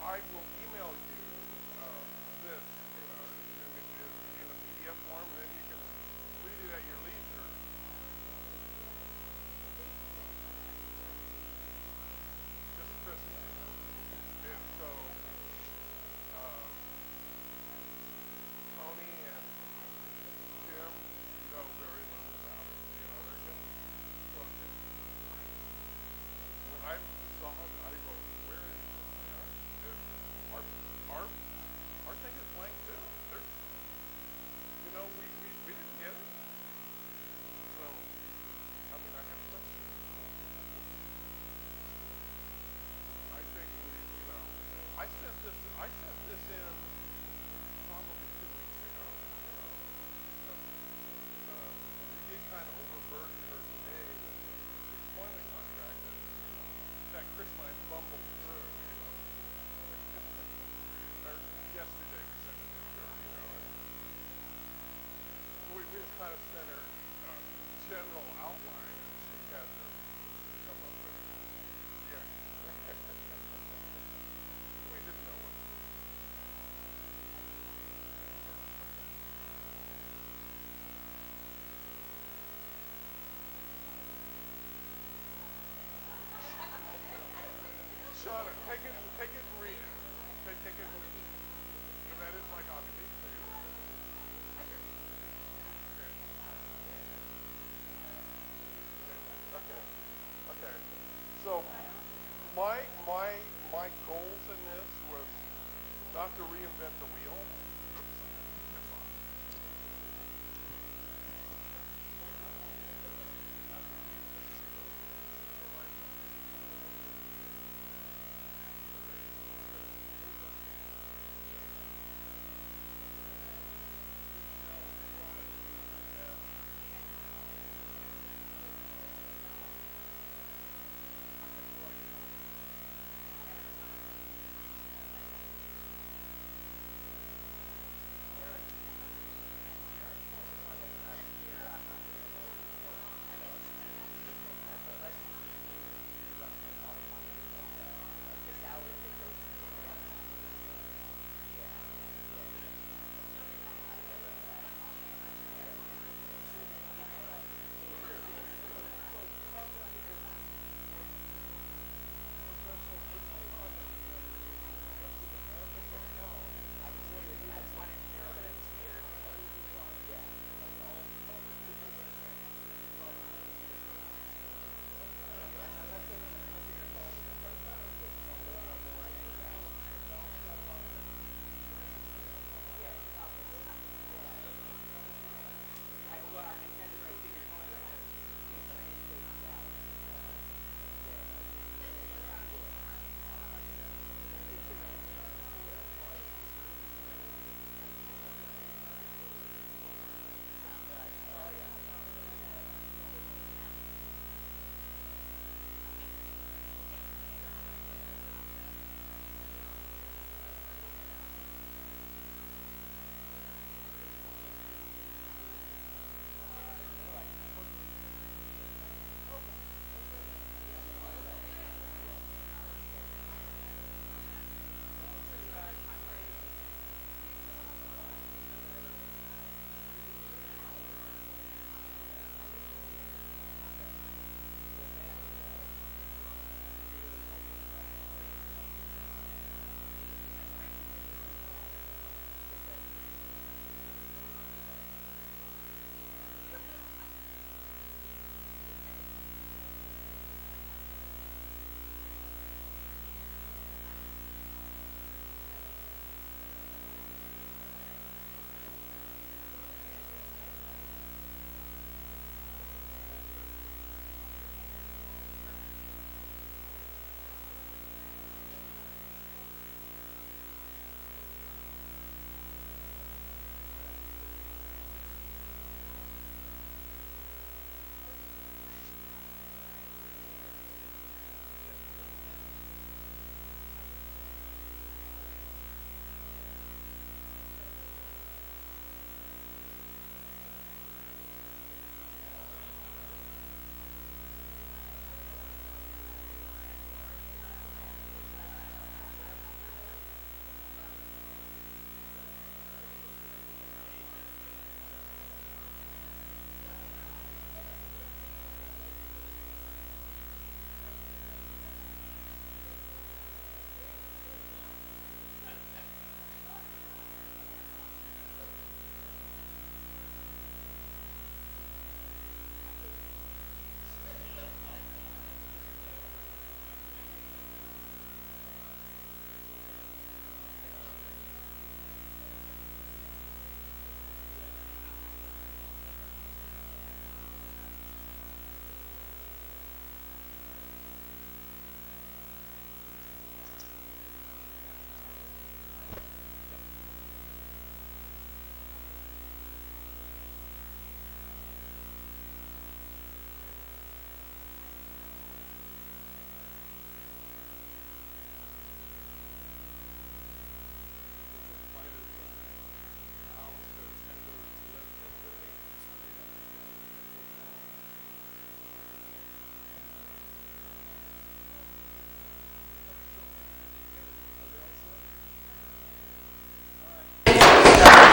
I will email you this, in a PDF form, and then you can read it at your leisure. Just Christmas. And so, Tony and Jim know very little about it. They're just, so when I saw it, I go, where is it? Our thing is blank too. We didn't get it. So, I mean, I have such, I think I sent this in probably 2 weeks ago, we did kind of overburden her today with the employment contract that Chris and I bumbled through, or yesterday we sent it in to her, and we just kind of sent her general outline, and she had to come up with, we didn't know what to do. Shauna, take it and read it. Take it and read it. And that is my copy. These two. Okay. So my goals in this was not to reinvent the wheel.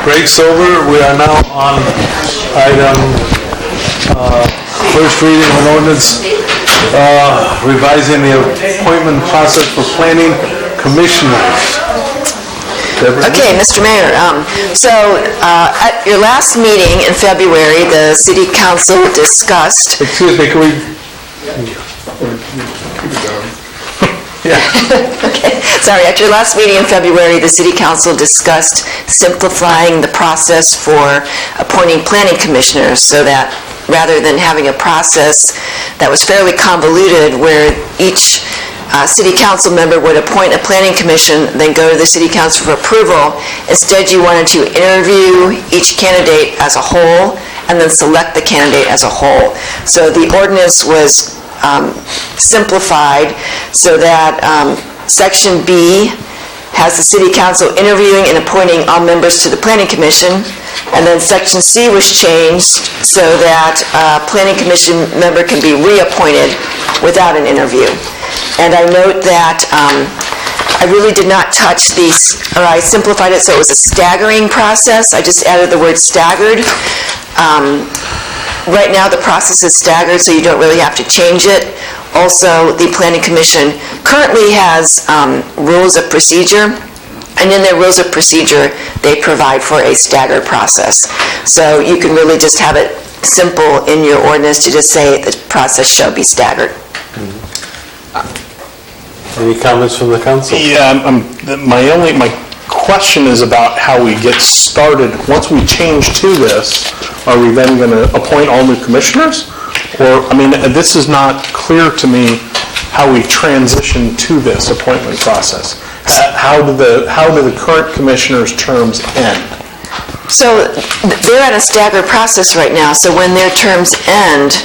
break's over. We are now on item, first reading of an ordinance revising the appointment process for planning commissioners. Okay, Mr. Mayor, at your last meeting in February, the City Council discussed... Excuse me, can we... Okay, sorry, at your last meeting in February, the City Council discussed simplifying the process for appointing planning commissioners so that rather than having a process that was fairly convoluted where each city council member would appoint a planning commission, then go to the city council for approval. Instead, you wanted to interview each candidate as a whole and then select the candidate as a whole. So the ordinance was simplified so that Section B has the city council interviewing and appointing all members to the planning commission, and then Section C was changed so that a planning commission member can be reappointed without an interview. And I note that I really did not touch these, or I simplified it so it was a staggering process. I just added the word staggered. Right now, the process is staggered, so you don't really have to change it. Also, the Planning Commission currently has rules of procedure, and in their rules of procedure, they provide for a staggered process. So you can really just have it simple in your ordinance to just say the process shall be staggered. Any comments from the council? Yeah, my question is about how we get started. Once we change to this, are we then going to appoint all new commissioners? Or, I mean, this is not clear to me how we transition to this appointment process. How do the current commissioners' terms end? So they're at a staggered process right now, so when their terms end...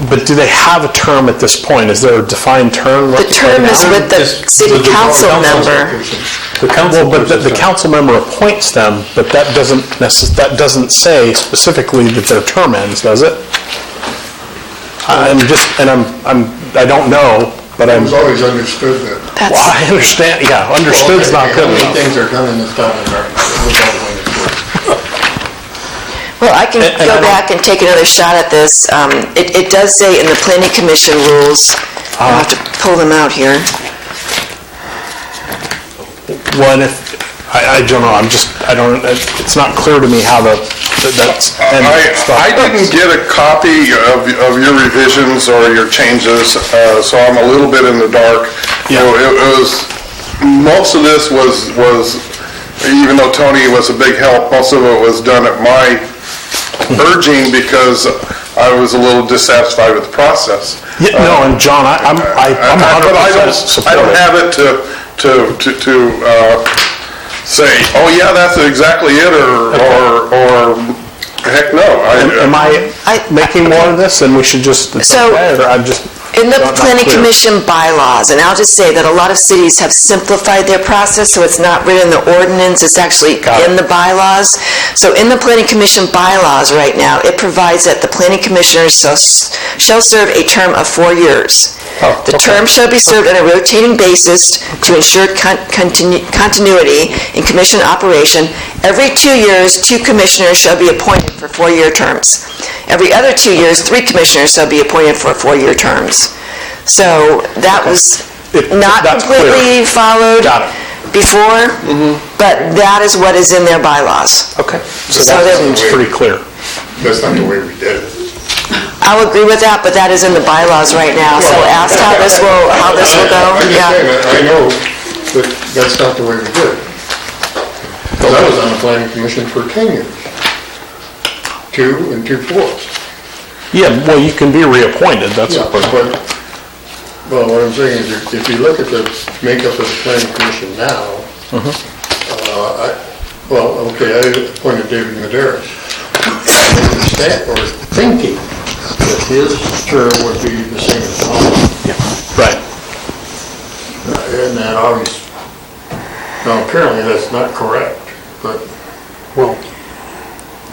But do they have a term at this point? Is there a defined term? The term is with the city council member. The council member appoints them, but that doesn't say specifically that their term ends, does it? I don't know, but It was always understood that. Well, I understand, yeah, understood's not good enough. How many things are done in this town of America? It was always understood. Well, I can go back and take another shot at this. It does say in the Planning Commission rules, I'll have to pull them out here. Well, I don't know, it's not clear to me how that's... I didn't get a copy of your revisions or your changes, so I'm a little bit in the dark. Yeah. Most of this was, even though Tony was a big help, most of it was done at my urging because I was a little dissatisfied with the process. Yeah, no, and John, I'm 100% supportive. I don't have it to say, oh yeah, that's exactly it, or heck no. Am I making more of this and we should just... In the Planning Commission bylaws, and I'll just say that a lot of cities have simplified their process, so it's not written in the ordinance, it's actually in the bylaws. So in the Planning Commission bylaws right now, it provides that the planning commissioners shall serve a term of 4 years. The term shall be served on a rotating basis to ensure continuity in commission operation. Every 2 years, 2 commissioners shall be appointed for 4-year terms. Every other 2 years, 3 commissioners shall be appointed for 4-year terms. So that was not completely followed before, but that is what is in their bylaws. Okay, so that seems pretty clear. That's not the way we did it. I'll agree with that, but that is in the bylaws right now, so ask how this will go. I know, but that's not the way we did it. Because I was on the planning commission for 10 years. 2 and 2/4. Yeah, well, you can be reappointed, that's Yeah, what... well, what I'm saying is, if you look at the makeup of the planning commission now, I appointed David Medeiros. I understand, or thinking that his term would be the same as mine. Right. And that obviously, now apparently that's not correct, but... Well,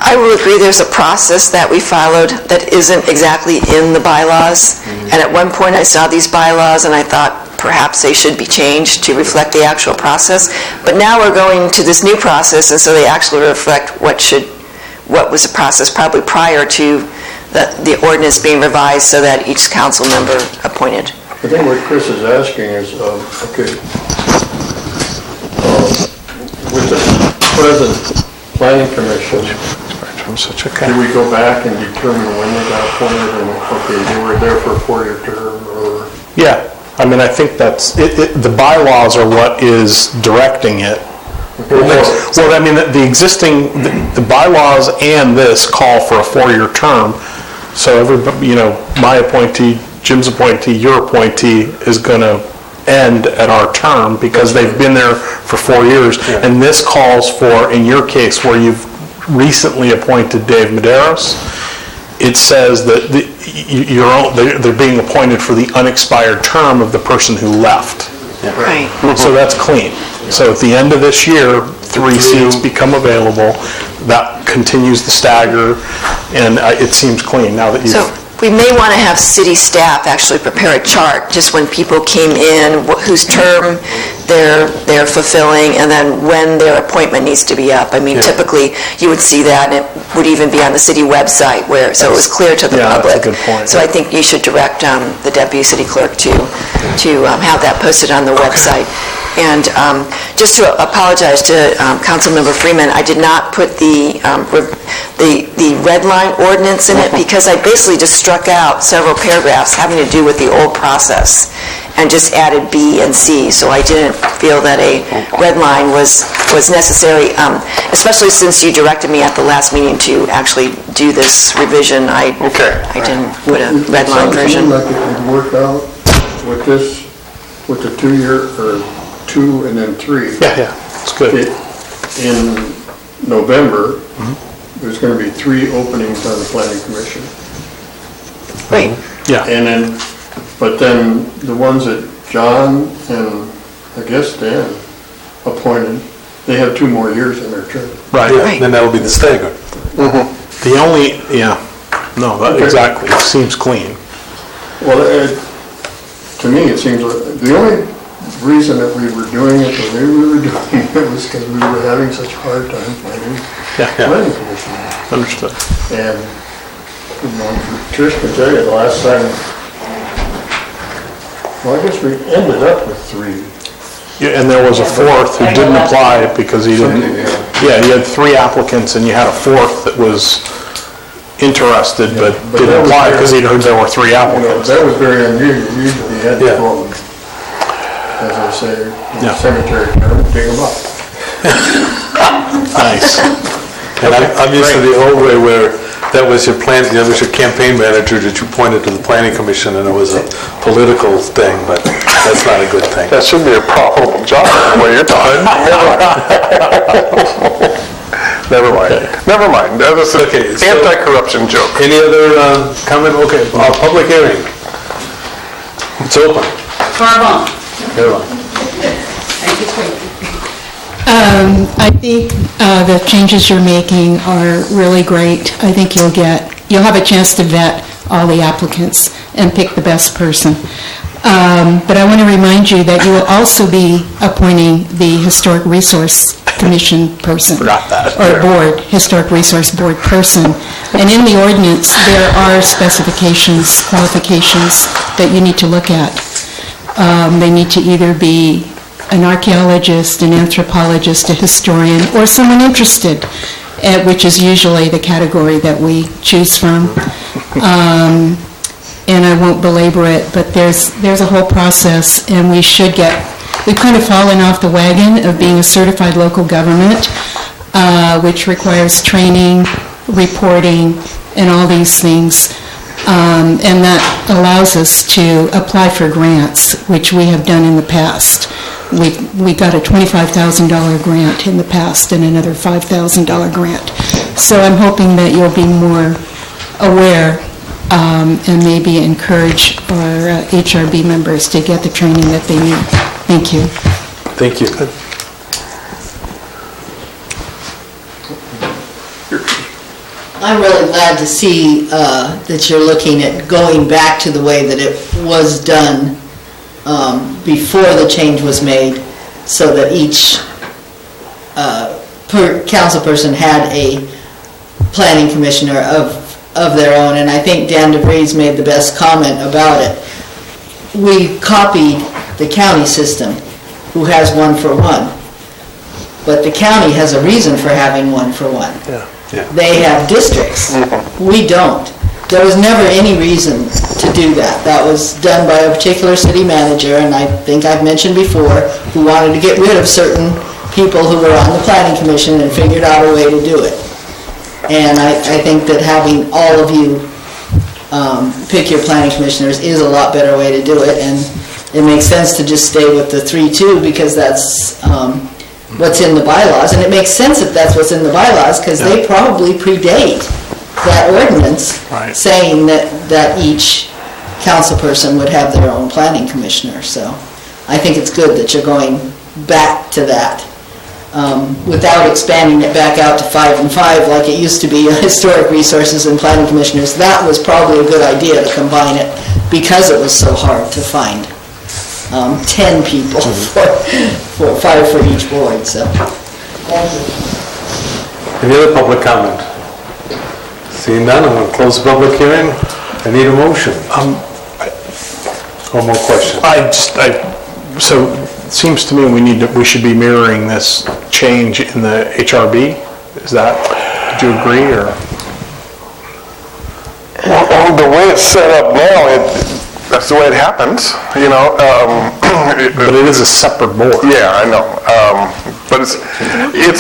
I will agree there's a process that we followed that isn't exactly in the bylaws. And at one point I saw these bylaws and I thought, perhaps they should be changed to reflect the actual process. But now we're going to this new process, and so they actually reflect what was the process probably prior to the ordinance being revised so that each council member appointed. I think what Chris is asking is, okay, with the present planning commission, do we go back and determine when they got appointed and, okay, they were there for a 4-year term, or? Yeah, I mean, I think that's, the bylaws are what is directing it. Well, I mean, the existing, the bylaws and this call for a 4-year term, so everybody, you know, my appointee, Jim's appointee, your appointee is going to end at our term because they've been there for 4 years. Yeah. And this calls for, in your case, where you've recently appointed Dave Medeiros, it says that they're being appointed for the unexpired term of the person who left. Yeah. Right. So that's clean. So at the end of this year, 3 seats become available. That continues the stagger, and it seems clean now that you've... So we may want to have city staff actually prepare a chart, just when people came in, whose term they're fulfilling, and then when their appointment needs to be up. I mean, typically, you would see that, and it would even be on the city website, so it was clear to the public. That's a good point. So I think you should direct the deputy city clerk to have that posted on the website. And just to apologize to Councilmember Freeman, I did not put the red line ordinance in it because I basically just struck out several paragraphs having to do with the old process and just added B and C. So I didn't feel that a red line was necessary, especially since you directed me at the last meeting to actually do this revision. I didn't put a red line version. It seemed like it would work out with this, with the 2-year, or 2 and then 3. Yeah, it's good. In November, there's going to be 3 openings on the planning commission. Right. Yeah. And then, but then the ones that John and I guess Dan appointed, they have 2 more years in their term. Right. Yeah, then that'll be the stagger. The only, exactly, it seems clean. Well, to me, it seems like the only reason that we were doing it the way we were doing it was because we were having such a hard time finding planning commission. Understood. And, Trish can tell you, the last time, well, I guess we ended up with 3. Yeah, and there was a 4th who didn't apply because he didn't, you had 3 applicants and you had a 4th that was interested but didn't apply because he'd heard there were 3 applicants. That was very unusual. Usually you had to go, as I say, in the cemetery term, dig them up. Nice. And I'm used to the old way where that was your campaign manager that you pointed to the planning commission and it was a political thing, but that's not a good thing. That should be a profitable job, the way you're talking. Never mind. Never mind. That was an anti-corruption joke. Any other comment? Okay, public hearing. It's open. Carbon. I think the changes you're making are really great. I think you'll have a chance to vet all the applicants and pick the best person. But I want to remind you that you will also be appointing the Historic Resource Commission person. Forgot that. Or board, Historic Resource Board person. And in the ordinance, there are specifications, qualifications that you need to look at. They need to either be an archaeologist, an anthropologist, a historian, or someone interested, which is usually the category that we choose from. And I won't belabor it, but there's a whole process, and we've kind of fallen off the wagon of being a certified local government, which requires training, reporting, and all these things. And that allows us to apply for grants, which we have done in the past. We got a $25,000 grant in the past and another $5,000 grant. So I'm hoping that you'll be more aware and maybe encourage our HRB members to get the training that they need. Thank you. Thank you. I'm really glad to see that you're looking at going back to the way that it was done before the change was made, so that each council person had a planning commissioner of their own, and I think Dan DeVries made the best comment about it. We copied the county system, who has 1-for-1, but the county has a reason for having 1-for-1. They have districts. We don't. There was never any reason to do that. That was done by a particular city manager, and I think I've mentioned before, who wanted to get rid of certain people who were on the planning commission and figured out a way to do it. And I think that having all of you pick your planning commissioners is a lot better way to do it, and it makes sense to just stay with the 3-2 because that's what's in the bylaws, and it makes sense if that's what's in the bylaws because they probably predate that ordinance saying that each council person would have their own planning commissioner. So I think it's good that you're going back to that without expanding it back out to 5 and 5 like it used to be, historic resources and planning commissioners. That was probably a good idea to combine it because it was so hard to find 10 people for 5 for each board. So thank you. Any other public comment? Seeing none, I'm going to close the public hearing. I need a motion. One more question. So it seems to me we should be mirroring this change in the HRB. Is that, do you agree, or? Well, the way it's set up now, that's the way it happens, you know. But it is a separate board. Yeah, I know. But it's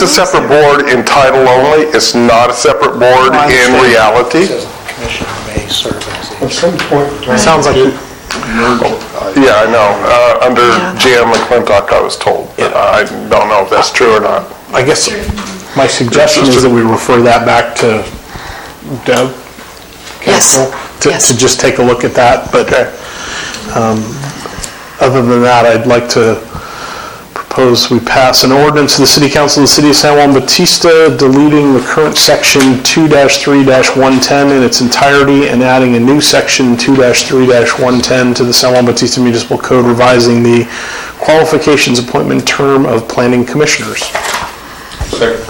a separate board in title only. It's not a separate board in reality. At some point. Sounds like Yeah, I know. Under Jim McClintock, I was told. But I don't know if that's true or not. I guess my suggestion is that we refer that back to Deb. Council, to just take a look at that. But other than that, I'd like to propose we pass an ordinance to the City Council of the City of San Juan Bautista deleting the current section 2-3-110 in its entirety and adding a new section 2-3-110 to the San Juan Bautista Municipal Code, revising the qualifications, appointment, term of planning commissioners. Second.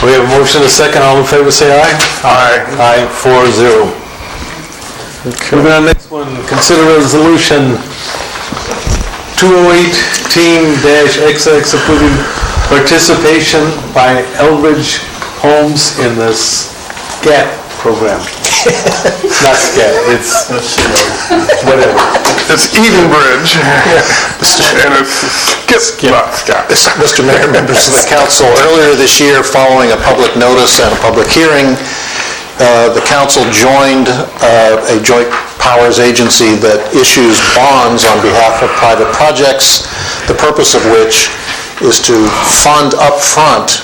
We have a motion and a second. All in favor say aye. Aye. 4-0. Okay. Moving on to the next one. Consider resolution 208-XX approving participation by Eldridge Homes in the SCAT program. Not SCAT, it's whatever. It's Edenbridge, and it's not SCAT. Mr. Mayor, members of the council, earlier this year, following a public notice and a public hearing, the council joined a joint powers agency that issues bonds on behalf of private projects, the purpose of which is to fund upfront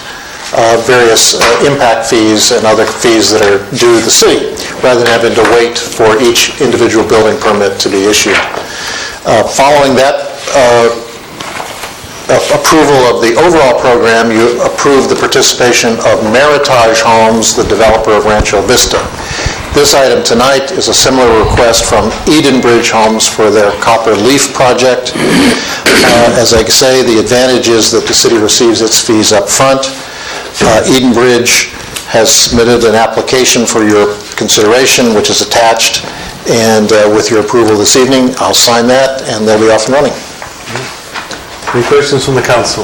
various impact fees and other fees that are due the city, rather than having to wait for each individual building permit to be issued. Following that approval of the overall program, you approved the participation of Meritage Homes, the developer of Rancho Vista. This item tonight is a similar request from Edenbridge Homes for their Copper Leaf project. As I say, the advantage is that the city receives its fees up front. Edenbridge has submitted an application for your consideration, which is attached, and with your approval this evening, I'll sign that, and they'll be off and running. Any questions from the council?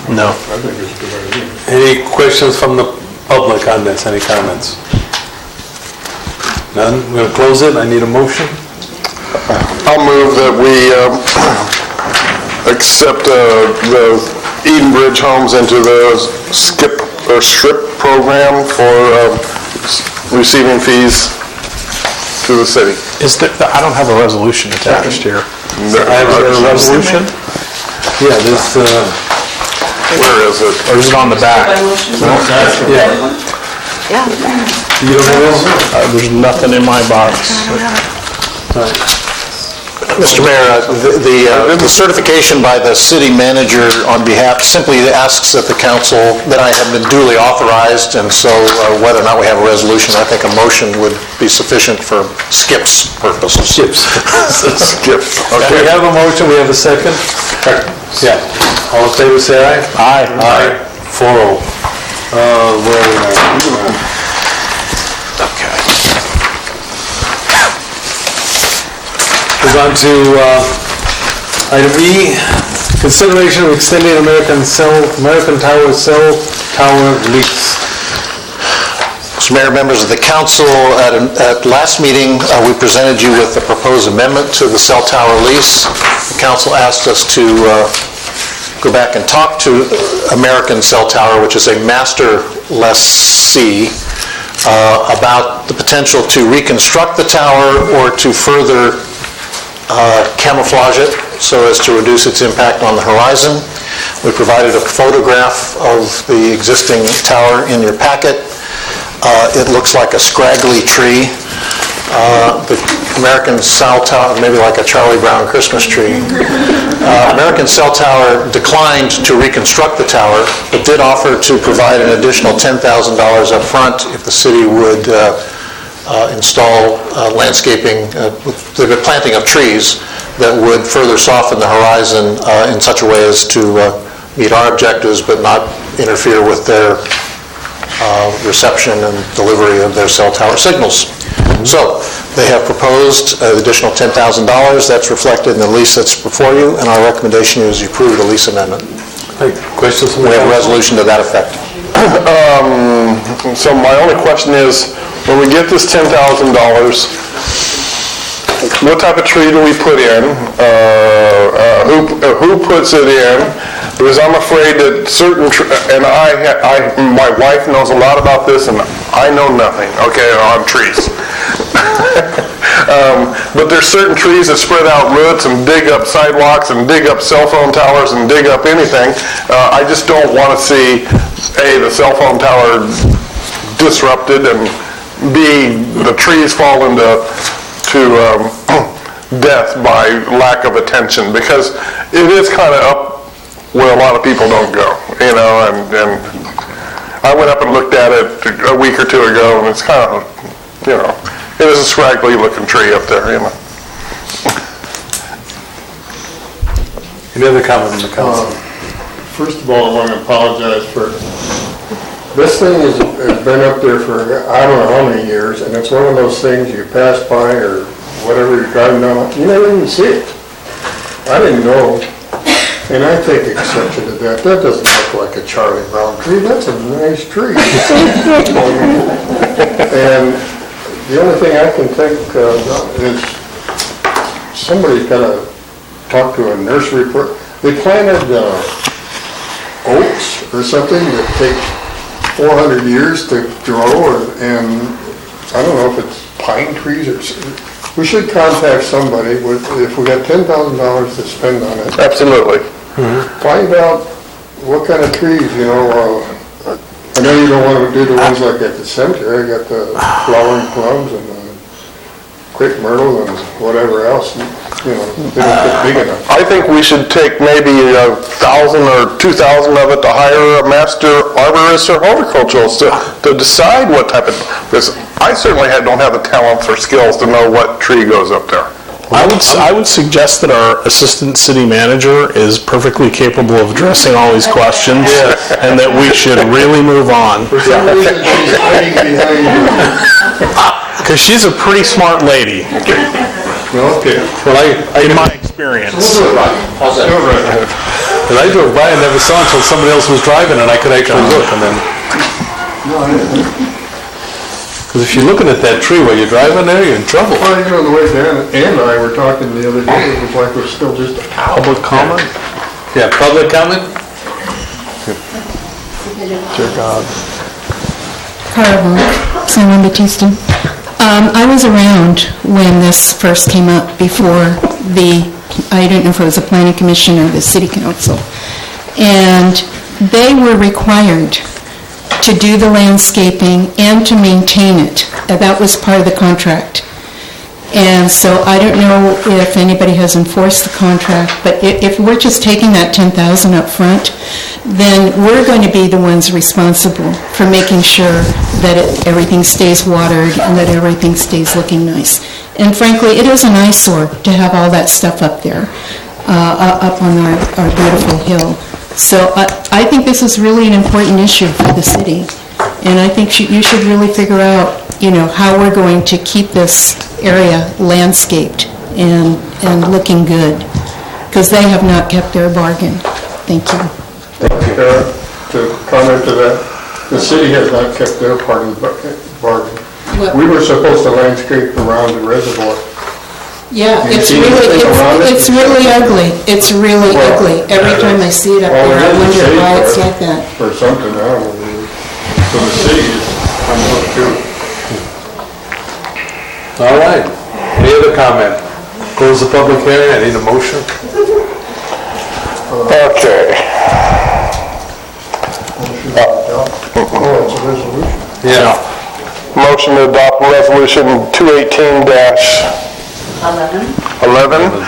No. Any questions from the public on this? Any comments? None? We're going to close it. I need a motion. I'll move that we accept the Edenbridge Homes into the STRIP program for receiving fees to the city. I don't have a resolution attached here. I have a resolution. Yeah, this. Where is it? Or is it on the back? Yeah. You don't have this? There's nothing in my box. I don't have it. Right. Mr. Mayor, the certification by the city manager on behalf simply asks that the council, that I have been duly authorized, and so whether or not we have a resolution, I think a motion would be sufficient for Skip's purposes. Skips. Skips, We have a motion, we have a second? Yeah. All in favor, say aye. Aye. Aye. 4-0. Where are we now? Okay. Move on to item E, consideration of extending American Tower cell tower lease. Mr. Mayor, members of the council, at last meeting, we presented you with the proposed amendment to the cell tower lease. The council asked us to go back and talk to American Cell Tower, which is a master lessee, about the potential to reconstruct the tower or to further camouflage it so as to reduce its impact on the horizon. We provided a photograph of the existing tower in your packet. It looks like a scraggly tree. The American Cell Tower, maybe like a Charlie Brown Christmas tree. American Cell Tower declined to reconstruct the tower, but did offer to provide an additional $10,000 up front if the city would install landscaping, the planting of trees that would further soften the horizon in such a way as to meet our objectives but not interfere with their reception and delivery of their cell tower signals. So they have proposed an additional $10,000. That's reflected in the lease that's before you, and our recommendation is you approve the lease amendment. Questions? We have a resolution to that effect. So my only question is, when we get this $10,000, what type of tree do we put in? Who puts it in? Because I'm afraid that certain, my wife knows a lot about this, and I know nothing, okay, on trees. But there's certain trees that spread out roots and dig up sidewalks and dig up cell phone towers and dig up anything. I just don't want to see, A, the cell phone tower disrupted, and B, the trees fall into death by lack of attention, because it is kind of up where a lot of people don't go, you know, and I went up and looked at it a week or two ago, and it's kind of, you know, it is a scraggly looking tree up there, you know. Any other comment on the council? First of all, I want to apologize for, this thing has been up there for I don't know how many years, and it's one of those things you pass by or whatever you're driving down, you never even see it. I didn't know. And I take exception to that. That doesn't look like a Charlie Brown tree. That's a nice tree. And the only thing I can think of is somebody's got to talk to a nursery. They planted oaks or something that take 400 years to grow, and I don't know if it's pine trees or something. We should contact somebody if we got $10,000 to spend on it. Absolutely. Find out what kind of trees, you know. I know you don't want to do the ones like at the cemetery. I got the flowering plums and the crepe myrtle and whatever else. You know, they don't get big enough. I think we should take maybe 1,000 or 2,000 of it to hire a master arborist or horticulturalist to decide what type of, because I certainly don't have the talents or skills to know what tree goes up there. I would suggest that our assistant city manager is perfectly capable of addressing all these questions, and that we should really move on. For some reason, she's hiding behind you. Because she's a pretty smart lady, Okay. Well, in my experience. And I drove by and never saw until somebody else was driving, and I could actually look, and then... Because if you're looking at that tree while you're driving there, you're in trouble. Well, you know, the way Dan and I were talking the other day, it was like we're still just a cow. Public comment? Yeah, public comment? Dear God. Carl, San Juan Batista. I was around when this first came up before I don't know if it was the planning commission or the city council. And they were required to do the landscaping and to maintain it. That was part of the contract. And so I don't know if anybody has enforced the contract, but if we're just taking that $10,000 up front, then we're going to be the ones responsible for making sure that everything stays watered and that everything stays looking nice. And frankly, it is an eyesore to have all that stuff up there, up on our beautiful hill. So I think this is really an important issue for the city. And I think you should really figure out, how we're going to keep this area landscaped and looking good, because they have not kept their bargain. Thank you. To comment to that, the city has not kept their part of the bargain. We were supposed to landscape around the reservoir. Yeah, it's really ugly. It's really ugly. Every time I see it up there, I wonder why it's like that. Or something, I don't know. So the city is on board too. All right. Any other comment? Close the public hearing. I need a motion. Okay. Oh, it's a resolution. Yeah. Motion to adopt resolution 218-11,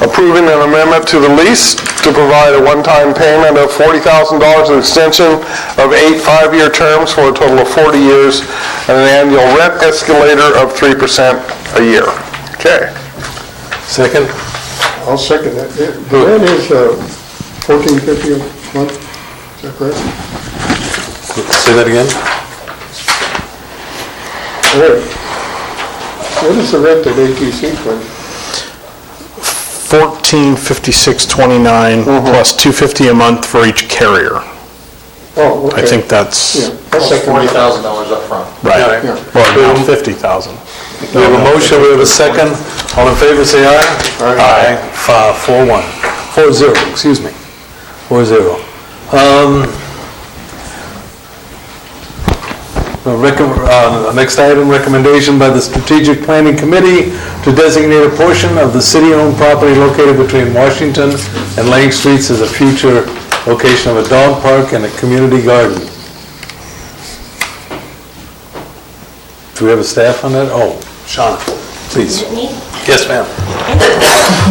approving an amendment to the lease to provide a one-time payment of $40,000 of extension of 8 5-year terms for a total of 40 years and an annual rent escalator of 3% a year. Okay. Second? I'll second that. The rent is $14.50 a month, is that correct? Say that again? All right. What is the rent at ATC for? $1456.29 plus $250 a month for each carrier. Oh, okay. I think that's $40,000 up front. right. Yeah. Well, now 50,000. We have a motion, we have a second. All in favor, say aye. Aye. 4-1. 4-0, excuse me. 4-0. Next item, recommendation by the Strategic Planning Committee to designate a portion of the city-owned property located between Washington and Lang Streets as a future location of a dog park and a community garden. Do we have a staff on that? Oh, Shauna, please. Is it me? Yes, ma'am.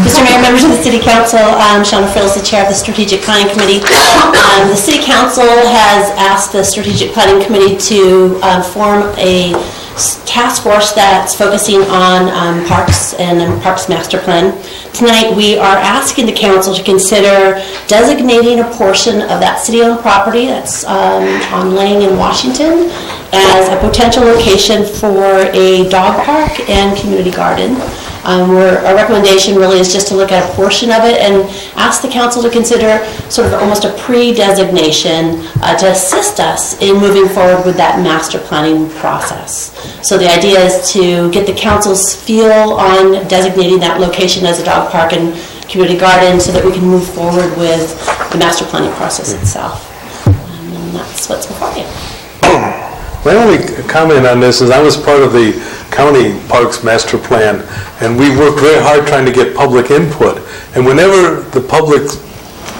Mr. Mayor, members of the City Council, Shauna Frills, the Chair of the Strategic Planning Committee. The City Council has asked the Strategic Planning Committee to form a task force that's focusing on parks and Parks Master Plan. Tonight, we are asking the Council to consider designating a portion of that city-owned property that's on Lang in Washington as a potential location for a dog park and community garden. Our recommendation really is just to look at a portion of it and ask the council to consider sort of almost a pre-designation to assist us in moving forward with that master planning process. So the idea is to get the council's feel on designating that location as a dog park and community garden so that we can move forward with the master planning process itself. And that's what's before you. My only comment on this is I was part of the county parks master plan, and we worked very hard trying to get public input. And whenever the public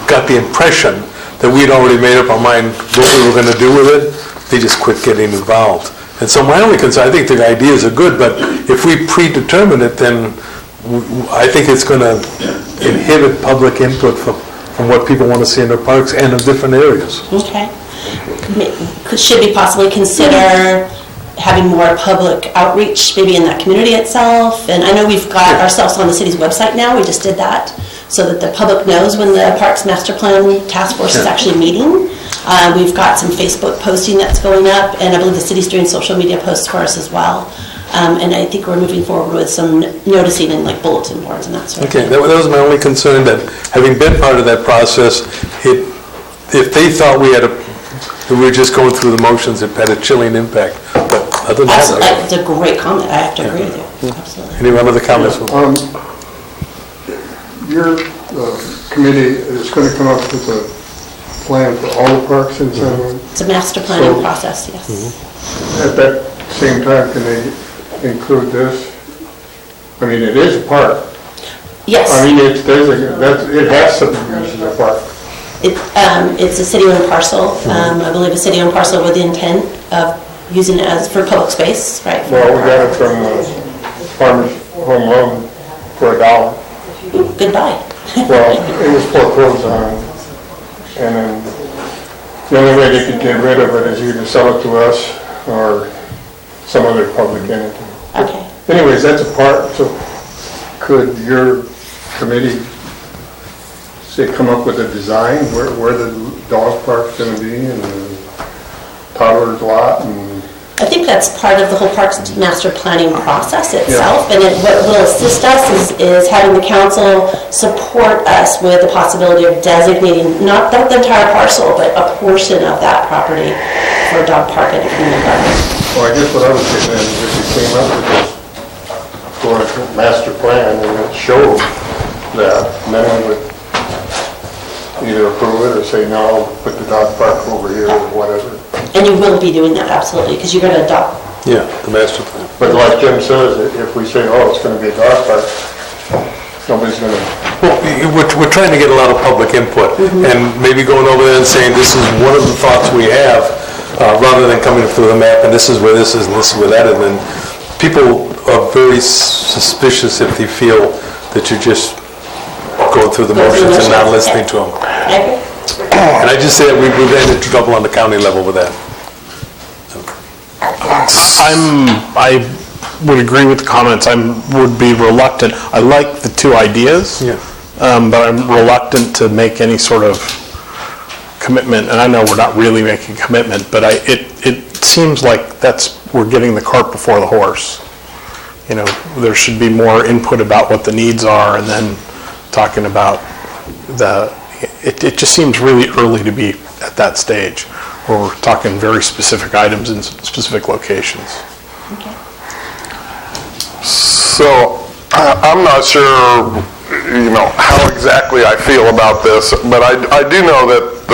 got the impression that we'd already made up our mind what we were going to do with it, they just quit getting involved. And so my only concern, I think the ideas are good, but if we predetermine it, then I think it's going to inhibit public input from what people want to see in their parks and in different areas. Okay. Should we possibly consider having more public outreach maybe in that community itself? And I know we've got ourselves on the city's website now, we just did that, so that the public knows when the Parks Master Plan Task Force is actually meeting. We've got some Facebook posting that's going up, and I believe the city's doing social media posts for us as well. And I think we're moving forward with some noticing in like bulletin boards and that sort of thing. Okay, that was my only concern, that having been part of that process, if they thought we were just going through the motions, it had a chilling impact. But other than that, it's a great comment. I have to agree with you. Absolutely. Any other comments? Your committee is going to come up with a plan for all the parks in San Juan? It's a master planning process, yes. At that same time, can they include this? I mean, it is a park. Yes. I mean, it has to be used as a park. It's a city-owned parcel. I believe a city-owned parcel with the intent of using it as for public space, right? Well, we got it from Farmers home loan for $1. Goodbye. Well, it was foreclosed on, and then the only way they could get rid of it is either sell it to us or some other public entity. Okay. Anyways, that's a part, so could your committee, say, come up with a design where the dog park's gonna be and the toddler's lot and... I think that's part of the whole parks master planning process itself, and what will assist us is having the council support us with the possibility of designating, not the entire parcel, but a portion of that property for a dog park and a community garden. Well, I guess what I was getting at is if you came up with this for a master plan and it showed that, then we would either approve it or say, no, put the dog park over here or whatever. And you will be doing that, absolutely, because you're going to adopt. Yeah, the master plan. But like Jim says, if we say, oh, it's gonna be a dog park, nobody's gonna... Well, we're trying to get a lot of public input, and maybe going over there and saying, this is one of the thoughts we have, rather than coming through the map, and this is where this is, and this is where that is, and people are very suspicious if they feel that you're just going through the motions and not listening to them. And I just say that we've been into trouble on the county level with that. I would agree with the comments. I would be reluctant. I like the two ideas, but I'm reluctant to make any sort of commitment. And I know we're not really making a commitment, but it seems like we're getting the cart before the horse. You know, there should be more input about what the needs are, and then talking about it just seems really early to be at that stage where we're talking very specific items in specific locations. Okay. So, I'm not sure, how exactly I feel about this, but I do know that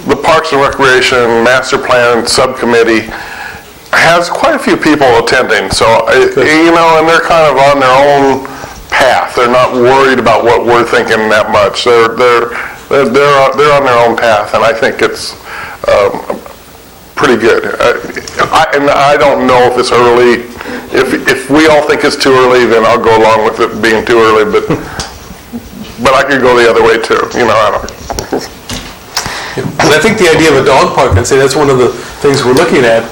the Parks and Recreation Master Plan Subcommittee has quite a few people attending, so, and they're kind of on their own path. They're not worried about what we're thinking that much. They're on their own path, and I think it's pretty good. And I don't know if it's early. If we all think it's too early, then I'll go along with it being too early. But I could go the other way too. I don't. And I think the idea of a dog park, and say that's one of the things we're looking at,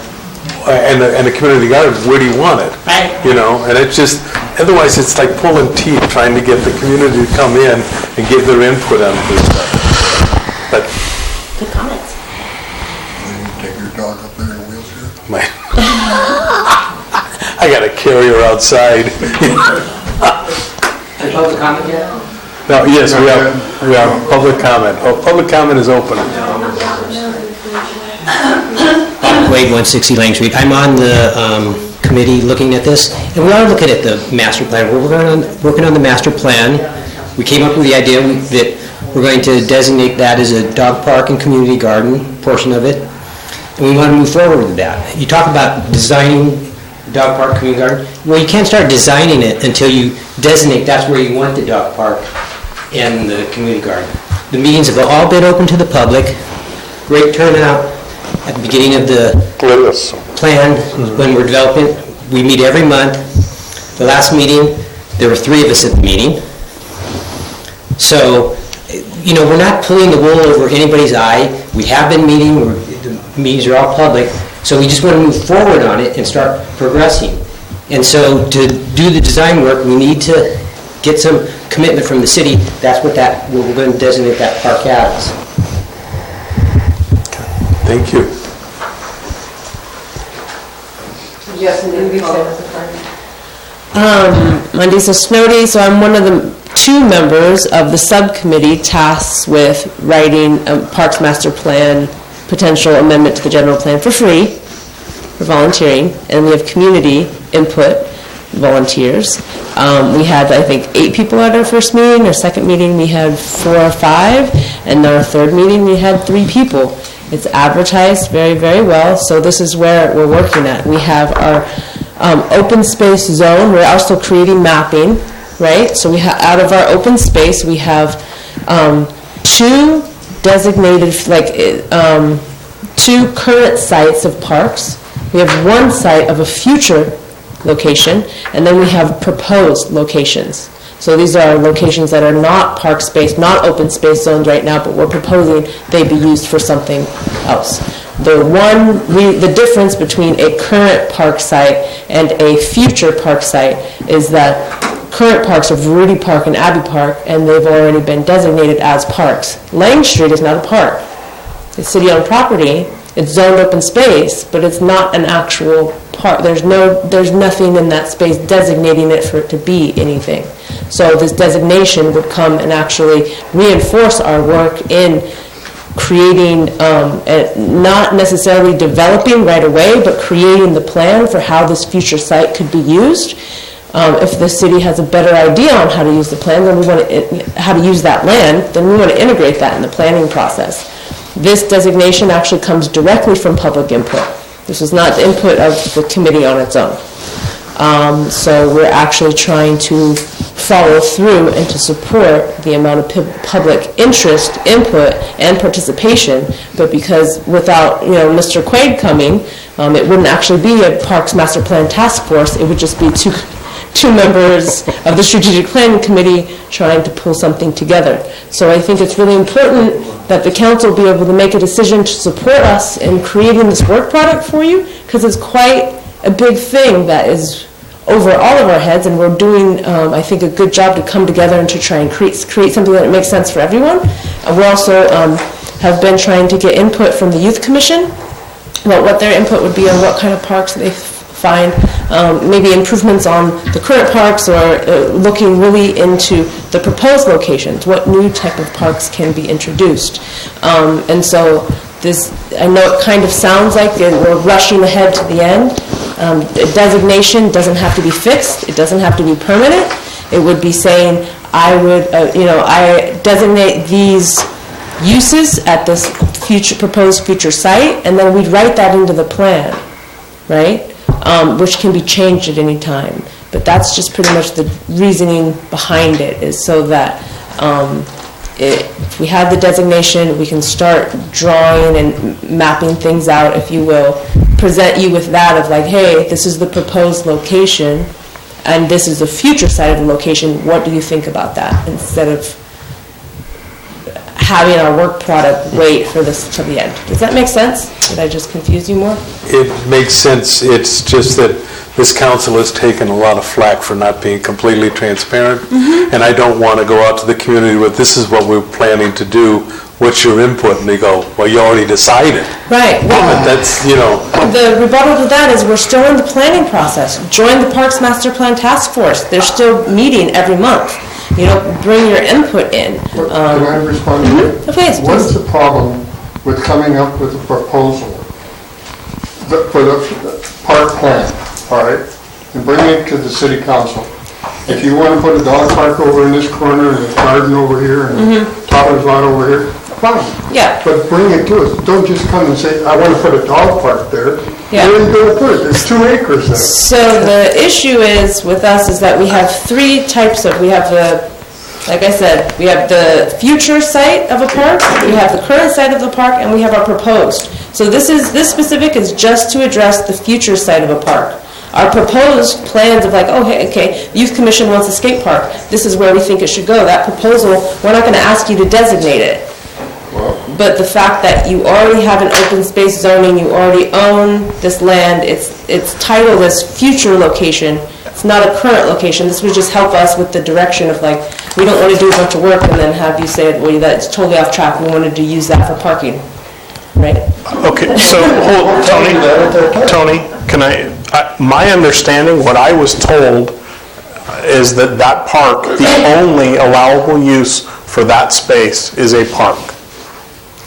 and a community garden. Where do you want it? Right. And it's just, otherwise it's like pulling teeth trying to get the community to come in and give their input on this stuff. But good comments. Take your dog up there in a wheelchair? I got to carry her outside. Any public comment yet? No, yes, we have public comment. Oh, public comment is open. Wade, 160 Lang Street. I'm on the committee looking at this, and we are looking at the master plan. We're working on the master plan. We came up with the idea that we're going to designate that as a dog park and community garden portion of it, and we want to move forward with that. You talk about designing the dog park, community garden. Well, you can't start designing it until you designate that's where you want the dog park and the community garden. The meetings have all been open to the public. Great turnout at the beginning of the plan when we're developing. We meet every month. The last meeting, there were 3 of us at the meeting. So, we're not pulling the wool over anybody's eye. We have been meeting. The meetings are all public. So we just want to move forward on it and start progressing. And so to do the design work, we need to get some commitment from the city. That's what we're going to designate that park as. Thank you. Yes, and then Mandisa Snowdy, so I'm one of the 2 members of the subcommittee tasked with writing a Parks Master Plan potential amendment to the general plan for free, for volunteering, and we have community input, volunteers. We had, I think, 8 people at our first meeting. Our second meeting, we had 4 or 5, and our third meeting, we had 3 people. It's advertised very, very well, so this is where we're working at. We have our open space zone. We're also creating mapping, right? So we have, out of our open space, we have 2 designated, 2 current sites of parks. We have 1 site of a future location, and then we have proposed locations. So these are locations that are not park space, not open space zones right now, but we're proposing they be used for something else. The difference between a current park site and a future park site is that current parks are Rudy Park and Abbey Park, and they've already been designated as parks. Lang Street is not a park. It's city-owned property. It's zoned open space, but it's not an actual park. There's nothing in that space designating it for it to be anything. So this designation would come and actually reinforce our work in creating, not necessarily developing right away, but creating the plan for how this future site could be used. If the city has a better idea on how to use the plan, then how to use that land, then we want to integrate that in the planning process. This designation actually comes directly from public input. This is not the input of the committee on its own. So we're actually trying to follow through and to support the amount of public interest, input, and participation. But because without Mr. Quaid coming, it wouldn't actually be a Parks Master Plan Task Force. It would just be two members of the Strategic Planning Committee trying to pull something together. So I think it's really important that the council be able to make a decision to support us in creating this work product for you, because it's quite a big thing that is over all of our heads, and we're doing, I think, a good job to come together and to try and create something that makes sense for everyone. We also have been trying to get input from the Youth Commission about what their input would be on what kind of parks they find, maybe improvements on the current parks, or looking really into the proposed locations, what new type of parks can be introduced. And so this, I know it kind of sounds like we're rushing ahead to the end. The designation doesn't have to be fixed. It doesn't have to be permanent. It would be saying, I would, I designate these uses at this proposed future site, and then we'd write that into the plan, right? Which can be changed at any time. But that's just pretty much the reasoning behind it, is so that if we have the designation, we can start drawing and mapping things out, if you will, present you with that of like, hey, this is the proposed location, and this is the future site of the location. What do you think about that? Instead of having our work product wait for this to the end. Does that make sense? Did I just confuse you more? It makes sense. It's just that this council has taken a lot of flack for not being completely transparent, and I don't want to go out to the community with, this is what we're planning to do, what's your input? And they go, well, you already decided. Right. Well, but that's, the rebuttal to that is we're still in the planning process. Join the Parks Master Plan Task Force. They're still meeting every month. Bring your input in. Can I respond to that? Okay, what is the problem with coming up with a proposal for the park plan, all right, and bringing it to the city council? If you want to put a dog park over in this corner, and a garden over here, and a toddler's lot over here, fine. Yeah. But bring it to us. Don't just come and say, I want to put a dog park there. Yeah. Where are you going to put it? There's 2 acres there. So the issue is with us is that we have 3 types of, we have the, like I said, we have the future site of a park, we have the current site of the park, and we have our proposed. So this specific is just to address the future site of a park. Our proposed plans of like, oh, hey, okay, Youth Commission wants a skate park. This is where we think it should go. That proposal, we're not going to ask you to designate it. But the fact that you already have an open space zoning, you already own this land, it's titled as future location. It's not a current location. This would just help us with the direction of like, we don't want to do a bunch of work and then have you say, well, that's totally off track. We wanted to use that for parking, right? Okay, so Tony, can my understanding, what I was told is that park, the only allowable use for that space is a park.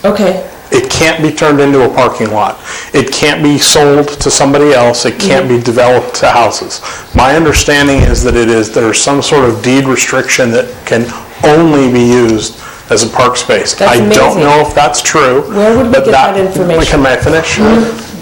Okay. It can't be turned into a parking lot. It can't be sold to somebody else. It can't be developed to houses. My understanding is that there's some sort of deed restriction that can only be used as a park space. That's I don't know if that's true. Where would we get that information? Can I finish?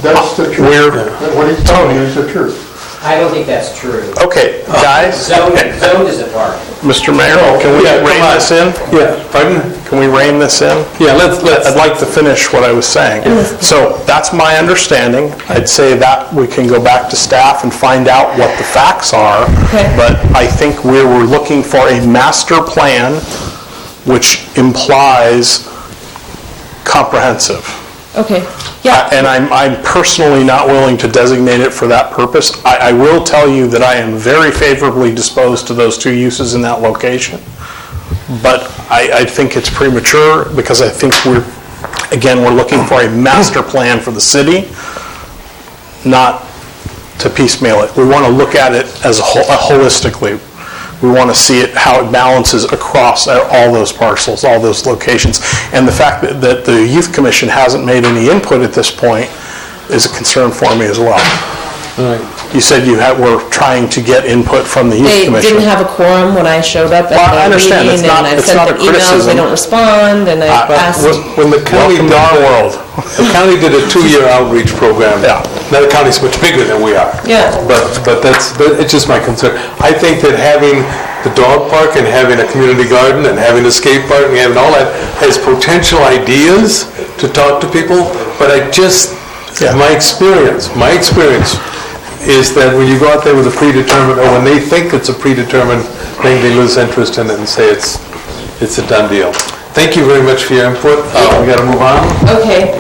That's the truth. What he's telling you is the truth. I don't think that's true. Okay, guys. Zoned as a park. Mr. Mayor, can we rein this in? Yeah, pardon? Can we rein this in? Yeah, let's. I'd like to finish what I was saying. So that's my understanding. I'd say that we can go back to staff and find out what the facts are. Okay. But I think we were looking for a master plan, which implies comprehensive. Okay, yeah. And I'm personally not willing to designate it for that purpose. I will tell you that I am very favorably disposed to those two uses in that location. But I think it's premature because I think we're looking for a master plan for the city, not to piecemeal it. We want to look at it as holistically. We want to see it, how it balances across all those parcels, all those locations. And the fact that the Youth Commission hasn't made any input at this point is a concern for me as well. Right. You said were trying to get input from the Youth Commission. They didn't have a quorum when I showed up at I the understand. meeting, and I've sent them emails, they don't respond, and I've asked. When the county Welcome to our world. The county did a 2-year outreach program. Yeah. Now the county's much bigger than we are. Yeah. But it's just my concern. I think that having the dog park and having a community garden and having a skate park and having all that has potential ideas to talk to people, but my experience is that when you go out there with a predetermined, or when they think it's a predetermined thing, they lose interest in it and say it's a done deal. Thank you very much for your input. We got to move on. Okay.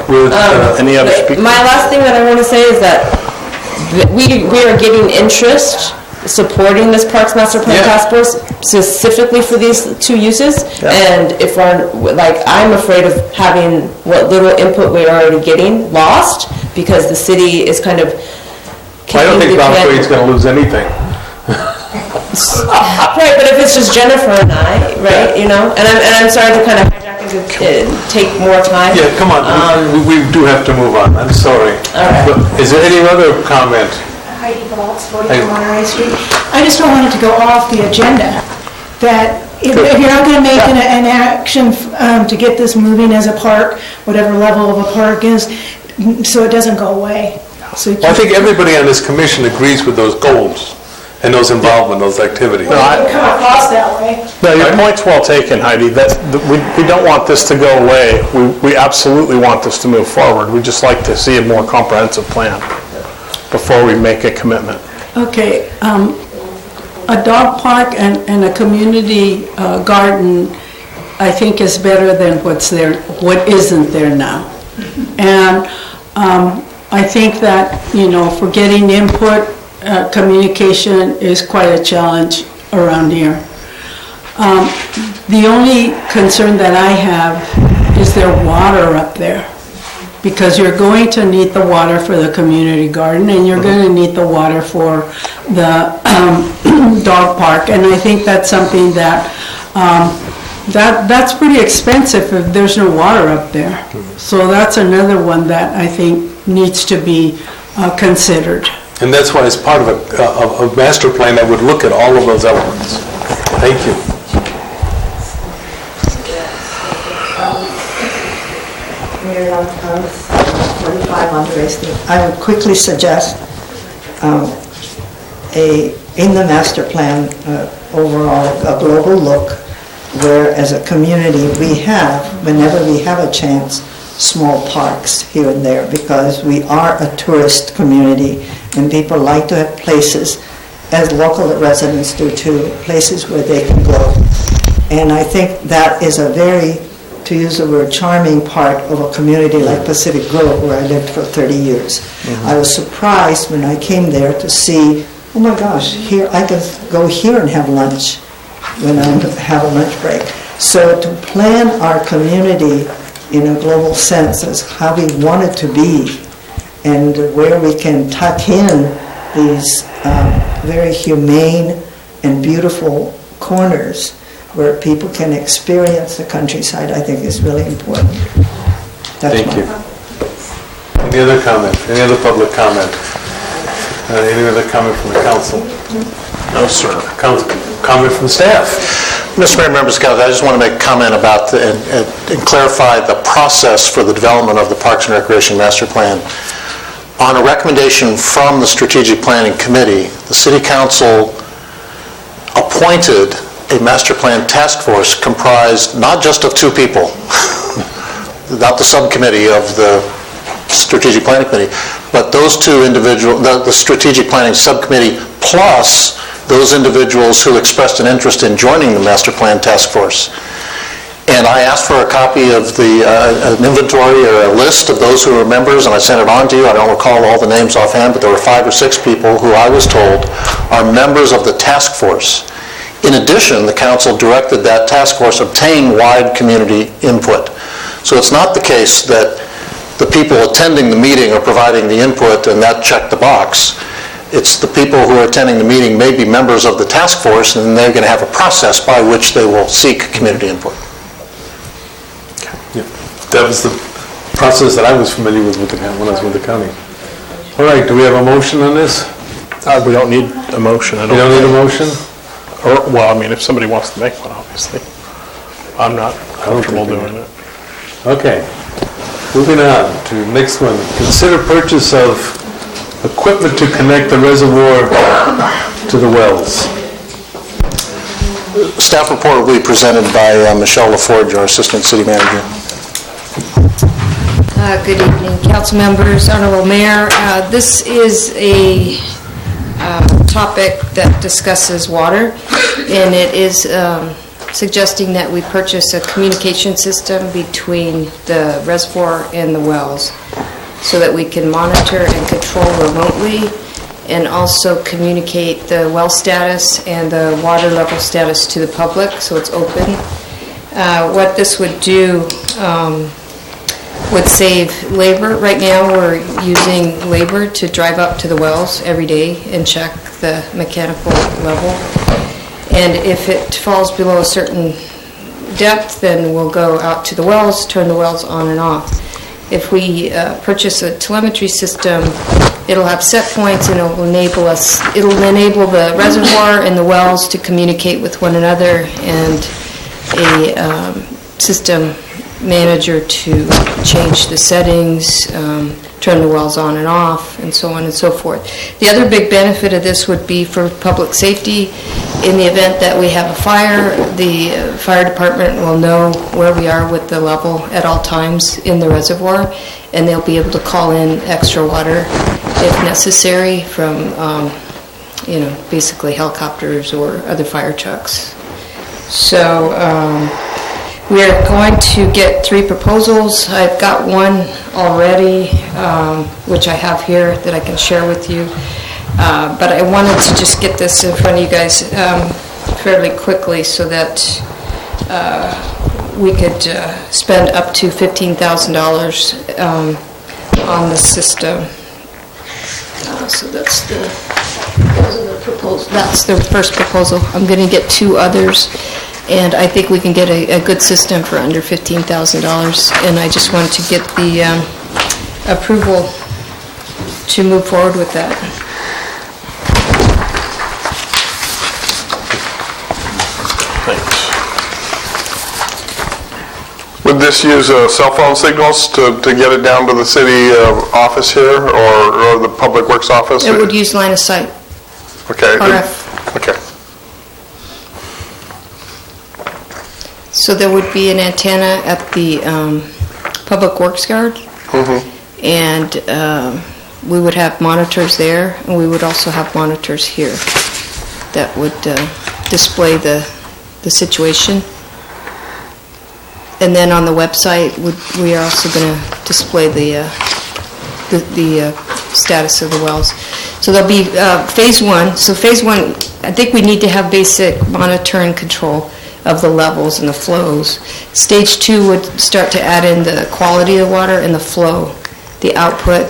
Any other speakers? My last thing that I want to say is that we are getting interest supporting this Parks Master Plan Task Force specifically for these two uses. And if I'm afraid of having what little input we're already getting lost because the city is kind of. I don't think Bob Quaid's going to lose anything. Right, but if it's just Jennifer and I, right, and I'm sorry to kind of hijack and take more time. Yeah, come on, we do have to move on, I'm sorry. All right. But is there any other comment? Heidi Baltz, 41 Monterey Street. I just don't want it to go off the agenda, that if you're not going to make an action to get this moving as a park, whatever level of a park is, so it doesn't go away. I think everybody on this commission agrees with those goals and those involvement, those activities. It can come across that way. No, your point's well taken, Heidi. We don't want this to go away. We absolutely want this to move forward. We'd just like to see a more comprehensive plan before we make a commitment. Okay, a dog park and a community garden, I think is better than what isn't there now. And I think that, for getting input, communication is quite a challenge around here. The only concern that I have is their water up there, because you're going to need the water for the community garden, and you're going to need the water for the dog park, and I think that's something that that's pretty expensive if there's no water up there. So that's another one that I think needs to be considered. And that's why it's part of a master plan that would look at all of those elements. Thank you. Mary Ellen Thomas, 45 Monterey Street. I would quickly suggest in the master plan overall a global look where as a community we have, whenever we have a chance, small parks here and there, because we are a tourist community and people like to have places, as local residents do too, places where they can go. And I think that is a very, to use the word, charming part of a community like Pacific Grove, where I lived for 30 years. Mm-hmm. I was surprised when I came there to see, oh my gosh, here I can go here and have lunch when I have a lunch break. So to plan our community in a global sense as how we want it to be and where we can tuck in these very humane and beautiful corners where people can experience the countryside, I think is really important. Thank you. Any other comment? Any other public comment? Any other comment from the council? No, sir. Comment from staff? Mr. Mayor, members of council, I just want to make a comment about and clarify the process for the development of the Parks and Recreation Master Plan. on a recommendation from the Strategic Planning Committee, the City Council appointed a master plan task force comprised not just of 2 people, not the subcommittee of the Strategic Planning Committee, but those 2 individuals, the Strategic Planning Subcommittee, plus those individuals who expressed an interest in joining the master plan task force. And I asked for a copy of an inventory or a list of those who were members, and I sent it on to you. I don't recall all the names offhand, but there were 5 or 6 people who I was told are members of the task force. In addition, the council directed that task force obtain wide community input. So it's not the case that the people attending the meeting are providing the input and that checked the box. It's the people who are attending the meeting may be members of the task force, and they're going to have a process by which they will seek community input. Yeah. That was the process that I was familiar with when I was with the county. All right, do we have a motion on this? We don't need a motion. You don't need a motion? Or, well, I mean, if somebody wants to make one, obviously. I'm not comfortable doing it. Okay. Moving on to the next one. Consider purchase of equipment to connect the reservoir to the wells. Staff report will be presented by Michelle LaForge, our Assistant City Manager. Good evening, council members, Honorable Mayor. This is a topic that discusses water, and it is suggesting that we purchase a communication system between the reservoir and the wells so that we can monitor and control remotely and also communicate the well status and the water level status to the public, so it's open. What this would do would save labor. Right now, we're using labor to drive up to the wells every day and check the mechanical level. And if it falls below a certain depth, then we'll go out to the wells, turn the wells on and off. If we purchase a telemetry system, it'll have set points and it'll enable the reservoir and the wells to communicate with one another, and a system manager to change the settings, turn the wells on and off, and so on and so forth. The other big benefit of this would be for public safety. In the event that we have a fire, the fire department will know where we are with the level at all times in the reservoir, and they'll be able to call in extra water if necessary from, basically helicopters or other fire trucks. So we're going to get 3 proposals. I've got one already, which I have here that I can share with you. But I wanted to just get this in front of you guys fairly quickly so that we could spend up to $15,000 on the system. So that's that's the first proposal. I'm going to get 2 others. And I think we can get a good system for under $15,000. And I just wanted to get the approval to move forward with that. Thanks. Would this use cell phone signals to get it down to the city office here, or the Public Works office? It would use line of sight. Okay. RF. Okay. So there would be an antenna at the Public Works Yard, and we would have monitors there, and we would also have monitors here that would display the situation. And then on the website, we are also going to display the status of the wells. So there'll be phase 1. So phase 1, I think we need to have basic monitor and control of the levels and the flows. Stage 2 would start to add in the quality of the water and the flow, the output,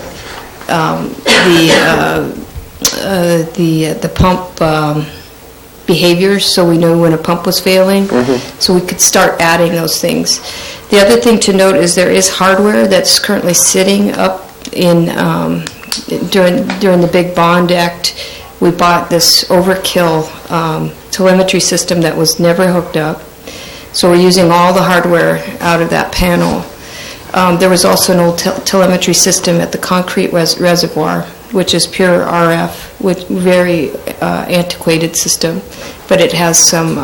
the pump behaviors, so we know when a pump was failing. So we could start adding those things. The other thing to note is there is hardware that's currently sitting up in during the Big Bond Act. We bought this overkill telemetry system that was never hooked up. So we're using all the hardware out of that panel. There was also an old telemetry system at the concrete reservoir, which is pure RF, with very antiquated system, but it has some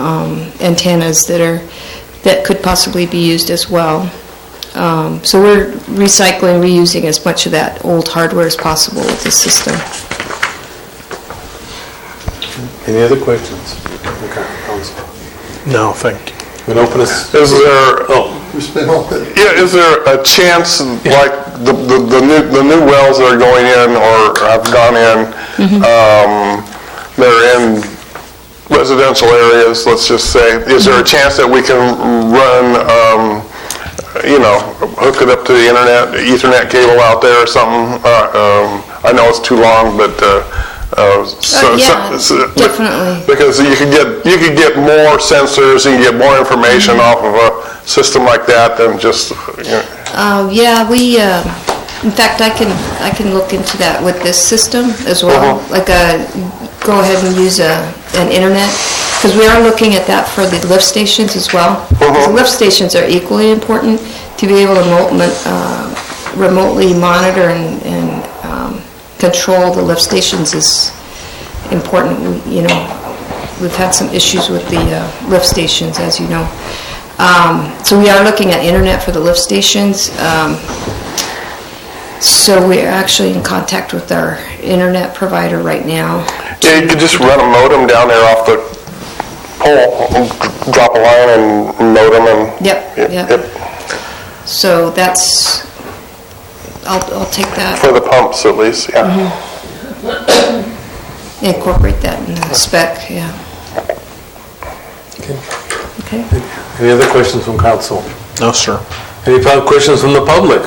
antennas that could possibly be used as well. So we're recycling, reusing as much of that old hardware as possible with this system. Any other questions? Okay, Council. No, thank you. We'll open this. Is there a chance, like the new wells that are going in or have gone in, they're in residential areas, let's just say, is there a chance that we can run, hook it up to the internet, Ethernet cable out there or something? I know it's too long, but definitely. Because you could get more sensors and get more information off of a system like that than just. In fact, I can look into that with this system as well. Go ahead and use an internet, because we are looking at that for the lift stations as well. The lift stations are equally important to be able to remotely monitor and control the lift stations is important. We've had some issues with the lift stations, as you know. So we are looking at internet for the lift stations. So we're actually in contact with our internet provider right now. Yeah, you could just run a modem down there off the pole, drop a line and modem and. Yep. So that's, I'll take that. For the pumps at least, yeah. Incorporate that in the spec, yeah. Okay. Any other questions from council? No, sir. Any questions from the public?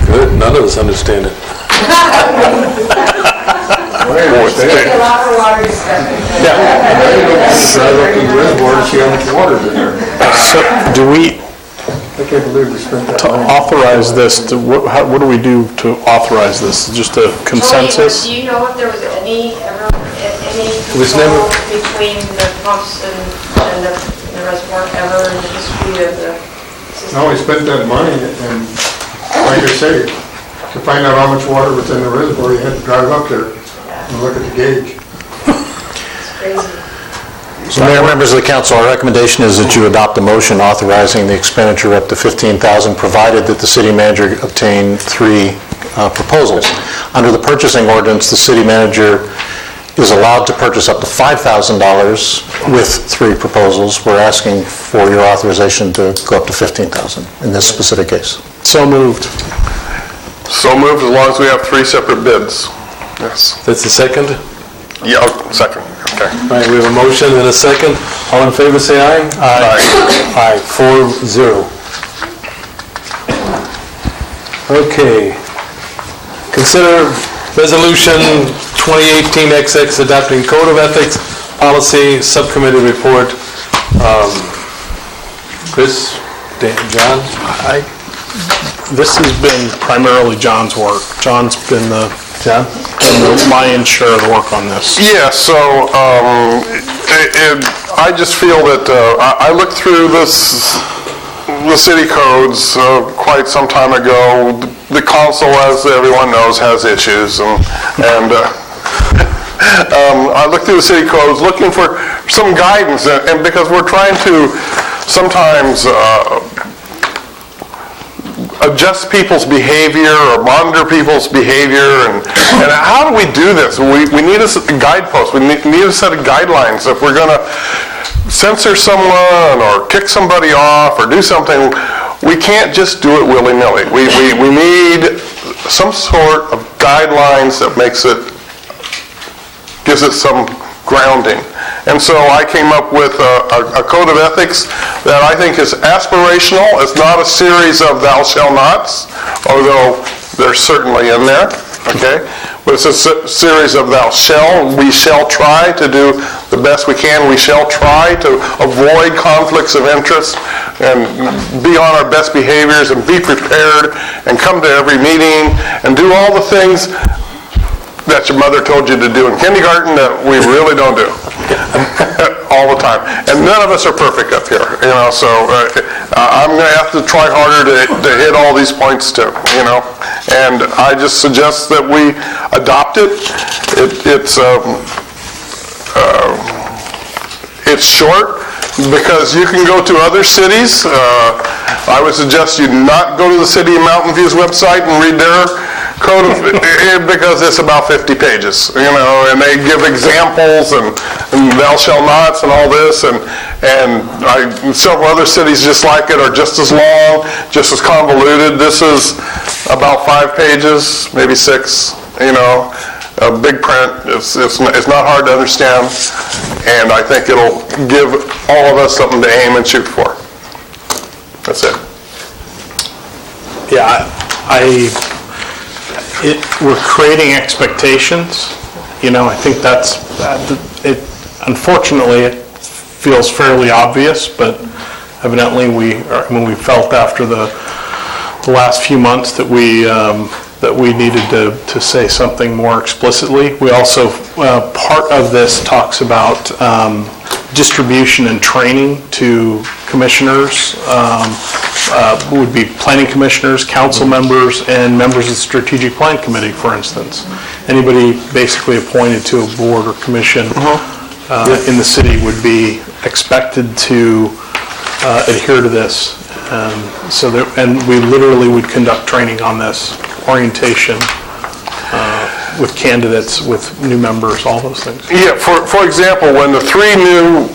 Good, none of us understand it. So, do we, I can't believe we spent that to money. authorize this, what do we do to authorize this? Just a consensus? Do you know if there was any never between the pumps and the reservoir ever in the history of the system? No, we spent that money, and like I say, to find out how much water was in the reservoir, you had to drive up there and look at the gauge. It's crazy. So, Mayor, members of the council, our recommendation is that you adopt a motion authorizing the expenditure up to $15,000, provided that the city manager obtain 3 proposals. Under the purchasing ordinance, the city manager is allowed to purchase up to $5,000 with 3 proposals. We're asking for your authorization to go up to $15,000 in this specific case. So moved. So moved, as long as we have 3 separate bids. Yes. That's the second? Yeah, second, okay. All right, we have a motion and a second. All in favor, say aye. Aye. Aye, 4-0. Okay. Consider Resolution 2018-XX adopting Code of Ethics Policy Subcommittee Report. Chris, John? This has been primarily John's work. John's been the lion's share of the work on this. Yeah, so I just feel that I looked through the city codes quite some time ago. The council, as everyone knows, has issues, and I looked through the city codes looking for some guidance, and because we're trying to sometimes adjust people's behavior or monitor people's behavior, and how do we do this? We need a guidepost. We need a set of guidelines. If we're going to censor someone or kick somebody off or do something, we can't just do it willy-nilly. We need some sort of guidelines that gives it some grounding. And so I came up with a code of ethics that I think is aspirational. It's not a series of thou shall nots, although they're certainly in there, okay? But it's a series of thou shall. We shall try to do the best we can. We shall try to avoid conflicts of interest and be on our best behaviors and be prepared and come to every meeting and do all the things that your mother told you to do in kindergarten that we really don't do all the time. And none of us are perfect up here, so I'm going to have to try harder to hit all these points too, And I just suggest that we adopt it. It's short because you can go to other cities. I would suggest you not go to the City of Mountain View's website and read their code because it's about 50 pages, and they give examples and thou shall nots and all this, and several other cities just like it are just as long, just as convoluted. This is about 5 pages, maybe 6, a big print. It's not hard to understand, and I think it'll give all of us something to aim and shoot for. That's it. Yeah, we're creating expectations. I think unfortunately, it feels fairly obvious, but evidently we felt after the last few months that we needed to say something more explicitly. We also, part of this talks about distribution and training to commissioners, would be planning commissioners, council members, and members of the strategic plan committee, for instance. Anybody basically appointed to a board or commission in the city would be expected to adhere to this. And we literally would conduct training on this, orientation with candidates, with new members, all those things. Yeah, for example, when the 3 new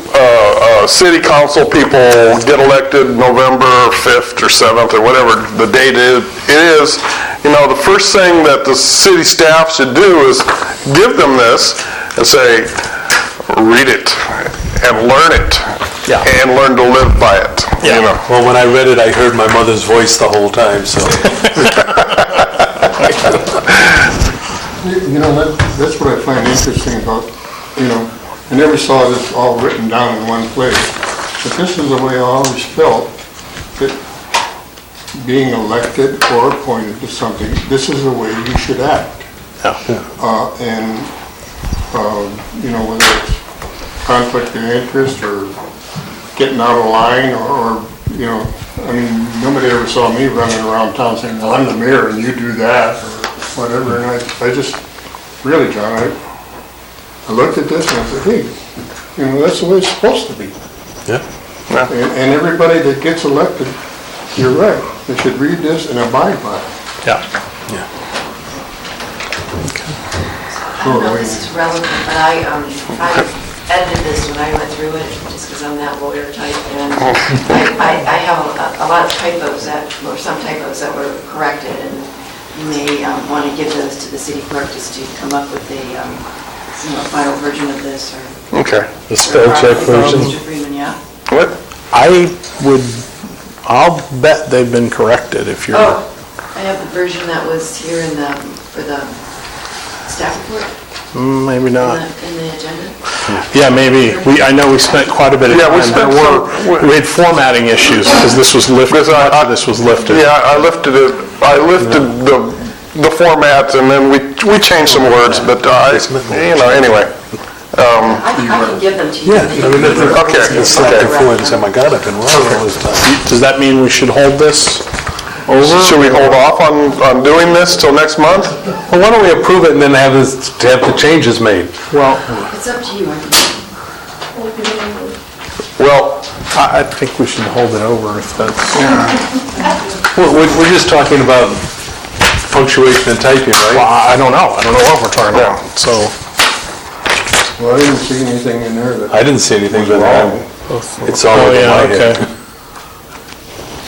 city council people get elected November 5th or 7th or whatever the date is, the first thing that the city staff should do is give them this and say, read it and learn it. Yeah. And learn to live by it. Yeah. Well, when I read it, I heard my mother's voice the whole time, so. That's what I find interesting about, I never saw this all written down in one place, but this is the way I always felt, that being elected or appointed to something, this is the way you should act. Whether it's conflict of interest or getting out of line or nobody ever saw me running around town saying, well, I'm the mayor and you do that or whatever. And I just, really, John, I looked at this and I said, hey, that's the way it's supposed to be. Yeah. And everybody that gets elected, you're right, they should read this and abide by it. Yeah. Yeah. I don't know if this is relevant, but I edited this when I went through it, just because I'm that lawyer type, and I have a lot of typos or some typos that were corrected, and you may want to give those to the city clerk just to come up with a final version of this, or... Okay. The spell check version? Mr. Freeman, yeah. What? I'll bet they've been corrected if you're... Oh, I have the version that was here for the staff report. Maybe not. In the agenda? Yeah, maybe. I know we spent quite a bit of time. We had formatting issues because this was lifted. This was lifted. Yeah, I lifted it. I lifted the format and then we changed some words, but anyway. I can give them to you. Yeah. Okay. It's like before and say, my God, I've been wrong all this time. Does that mean we should hold this over? Should we hold off on doing this till next month? Well, why don't we approve it and then have the changes made? Well, it's up to you. Well, I think we should hold it over if that's... We're just talking about punctuation and typing, right? Well, I don't know. I don't know what we're talking about. So. Well, I didn't see anything in there that... I didn't see anything, but it's all in my head. Okay.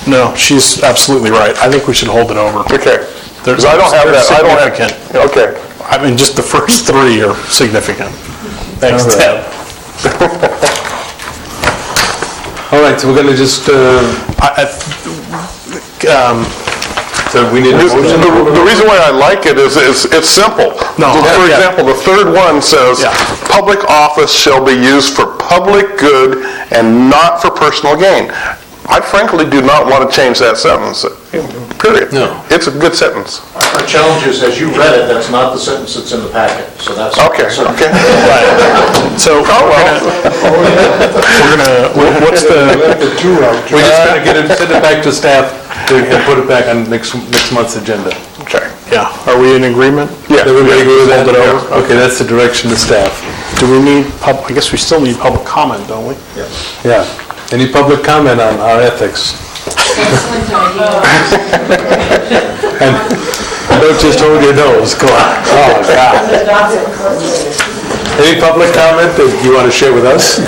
No, she's absolutely right. I think we should hold it over. Okay. Because I don't have that. I don't have. Okay. I mean, just the first 3 are significant. Thanks, Ted. All right, so we're going to just... so we need the reason why I like it is it's simple. For example, the third one says, public office shall be used for public good and not for personal gain. I frankly do not want to change that sentence, period. No. It's a good sentence. Our challenge is, as you read it, that's not the sentence that's in the packet, so that's... Okay. So, we're gonna, what's the... We're just gonna send it back to staff and put it back on next month's agenda. Okay. Yeah, are we in agreement? Yeah. Everybody agree with that? Hold it over? Okay, that's the direction to staff. Do we need, I guess we still need public comment, don't we? Yeah. Any public comment on our ethics? And don't just hold your nose, come on. Oh, God. Any public comment that you want to share with us? Is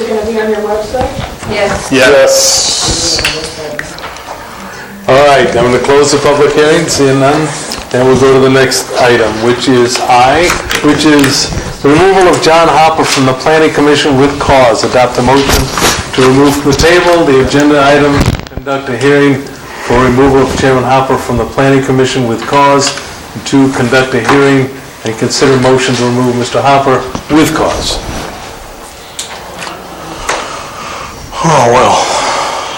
it going to be on your website? Yes. Yes. All right, I'm going to close the public hearing, seeing none, and we'll go to the next item, which is the removal of John Hopper from the Planning Commission with cause. Adopt a motion to remove from the table the agenda item, conduct a hearing for removal of Chairman Hopper from the Planning Commission with cause, and to conduct a hearing and consider motion to remove Mr. Hopper with cause. Oh, well.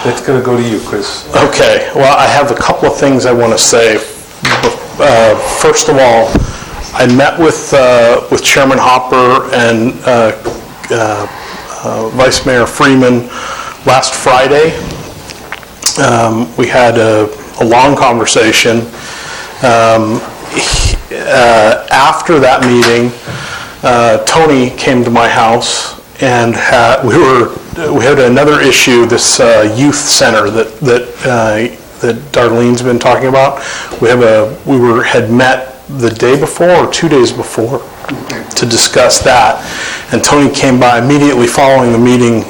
That's going to go to you, Chris. Okay, well, I have a couple of things I want to say. First of all, I met with Chairman Hopper and Vice Mayor Freeman last Friday. We had a long conversation. After that meeting, Tony came to my house, and we had another issue, this youth center that Darlene's been talking about. We had met the day before or 2 days before to discuss that, and Tony came by immediately following the meeting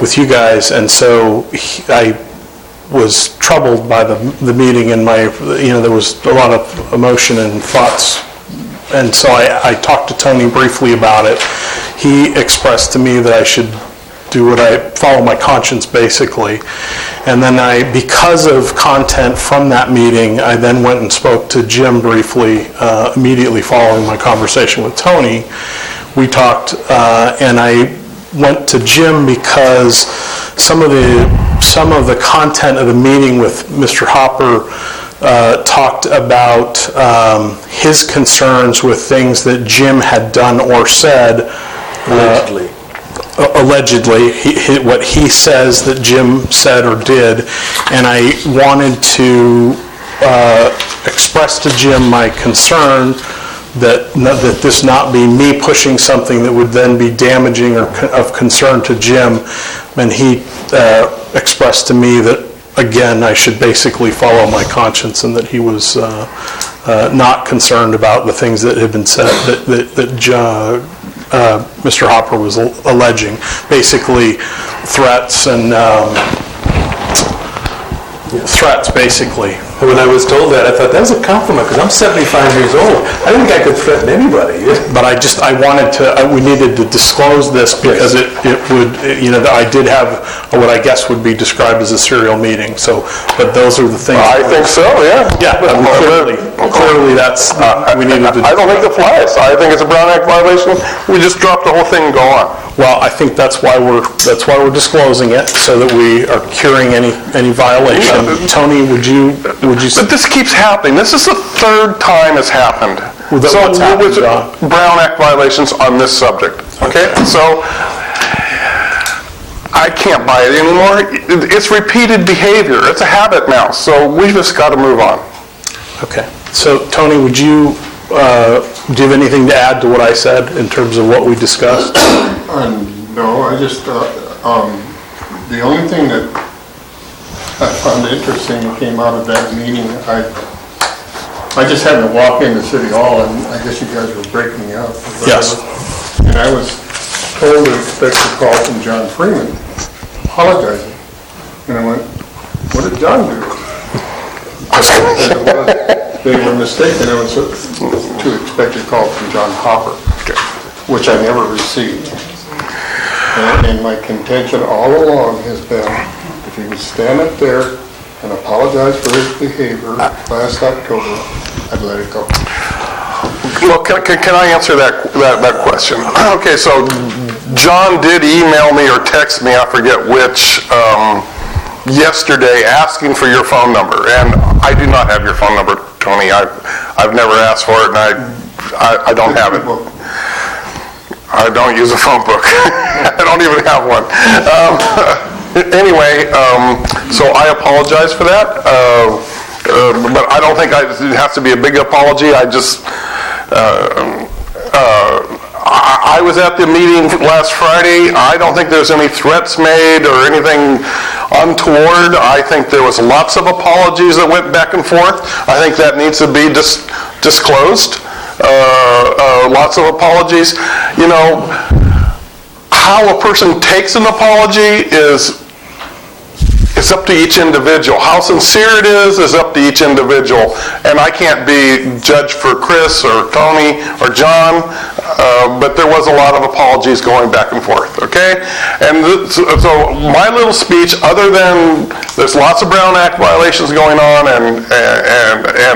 with you guys, and so I was troubled by the meeting, and there was a lot of emotion and thoughts, and so I talked to Tony briefly about it. He expressed to me that I should follow my conscience, basically. And then because of content from that meeting, I then went and spoke to Jim briefly, immediately following my conversation with Tony. We talked, and I went to Jim because some of the content of the meeting with Mr. Hopper talked about his concerns with things that Jim had done or said. Allegedly, what he says that Jim said or did, and I wanted to express to Jim my concern that this not be me pushing something that would then be damaging or of concern to Jim, and he expressed to me that, again, I should basically follow my conscience, and that he was not concerned about the things that had been said, that Mr. Hopper was alleging, basically threats and threats, basically. When I was told that, I thought that was a compliment, because I'm 75 years old. I didn't think I could threaten anybody. But we needed to disclose this because it would, I did have what I guess would be described as a serial meeting. So, but those are the things. I think so, yeah. Yeah, clearly that's, we needed to. I don't think it flies. I think it's a Brown Act violation. We just drop the whole thing and go on. Well, I think that's why we're disclosing it, so that we are curing any violation. Tony, would you say? But this keeps happening. This is the third time it's happened. Well, so what's happened, John? Brown Act violations on this subject. Okay? So I can't buy it anymore. It's repeated behavior. It's a habit now. So we've just got to move on. Okay. So Tony, would you do you have anything to add to what I said in terms of what we discussed? No, I just thought, the only thing that I found interesting came out of that meeting, I just happened to walk into City Hall, and I guess you guys were breaking me up. Yes. And I was told to expect a call from John Freeman, apologizing. And I went, what did John do? They were mistaken. It was to expect a call from John Hopper, which I never received. And my contention all along has been, if he would stand up there and apologize for his behavior last October, I'd let it go. Well, can I answer that question? Okay, so John did email me or text me, I forget which, yesterday asking for your phone number, and I do not have your phone number, Tony. I've never asked for it, and I don't have it. I don't use a phone book. I don't even have one. Anyway, so I apologize for that, but I don't think it has to be a big apology. I just, I was at the meeting last Friday. I don't think there's any threats made or anything untoward. I think there was lots of apologies that went back and forth. I think that needs to be disclosed. Lots of apologies. You know, how a person takes an apology is it's up to each individual. How sincere it is up to each individual. And I can't be judge for Chris or Tony or John, but there was a lot of apologies going back and forth, okay? And so my little speech, other than there's lots of Brown Act violations going on, and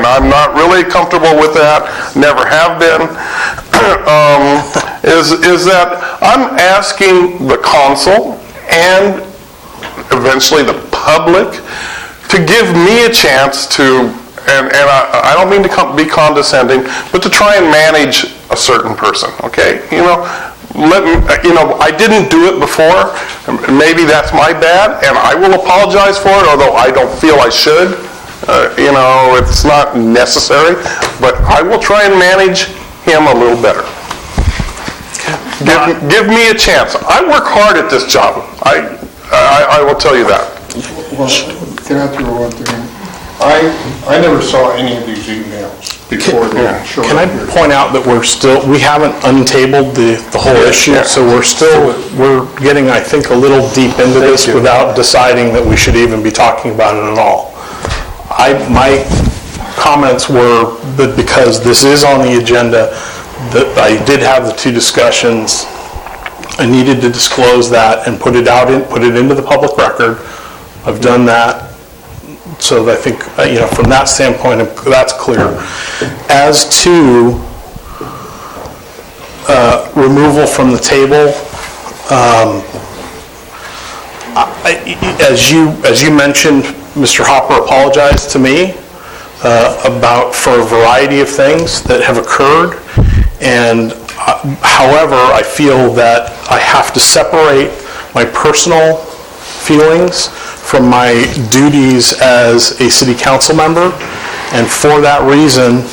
I'm not really comfortable with that, never have been, is that I'm asking the council and eventually the public to give me a chance to, and I don't mean to be condescending, but to try and manage a certain person, okay? You know, I didn't do it before. Maybe that's my bad, and I will apologize for it, although I don't feel I should. You know, it's not necessary, but I will try and manage him a little better. Give me a chance. I work hard at this job. I will tell you that. Well, can I throw one thing in? I never saw any of these emails before they showed Can I up here. point out that we haven't untabled the whole issue, so we're getting, I think, a little deep into this without deciding that we should even be talking about it at all. My comments were that because this is on the agenda, that I did have the two discussions, I needed to disclose that and put it into the public record. I've done that, so I think, from that standpoint, that's clear. As to removal from the table, as you mentioned, Mr. Hopper apologized to me for a variety of things that have occurred, and however, I feel that I have to separate my personal feelings from my duties as a city council member, and for that reason,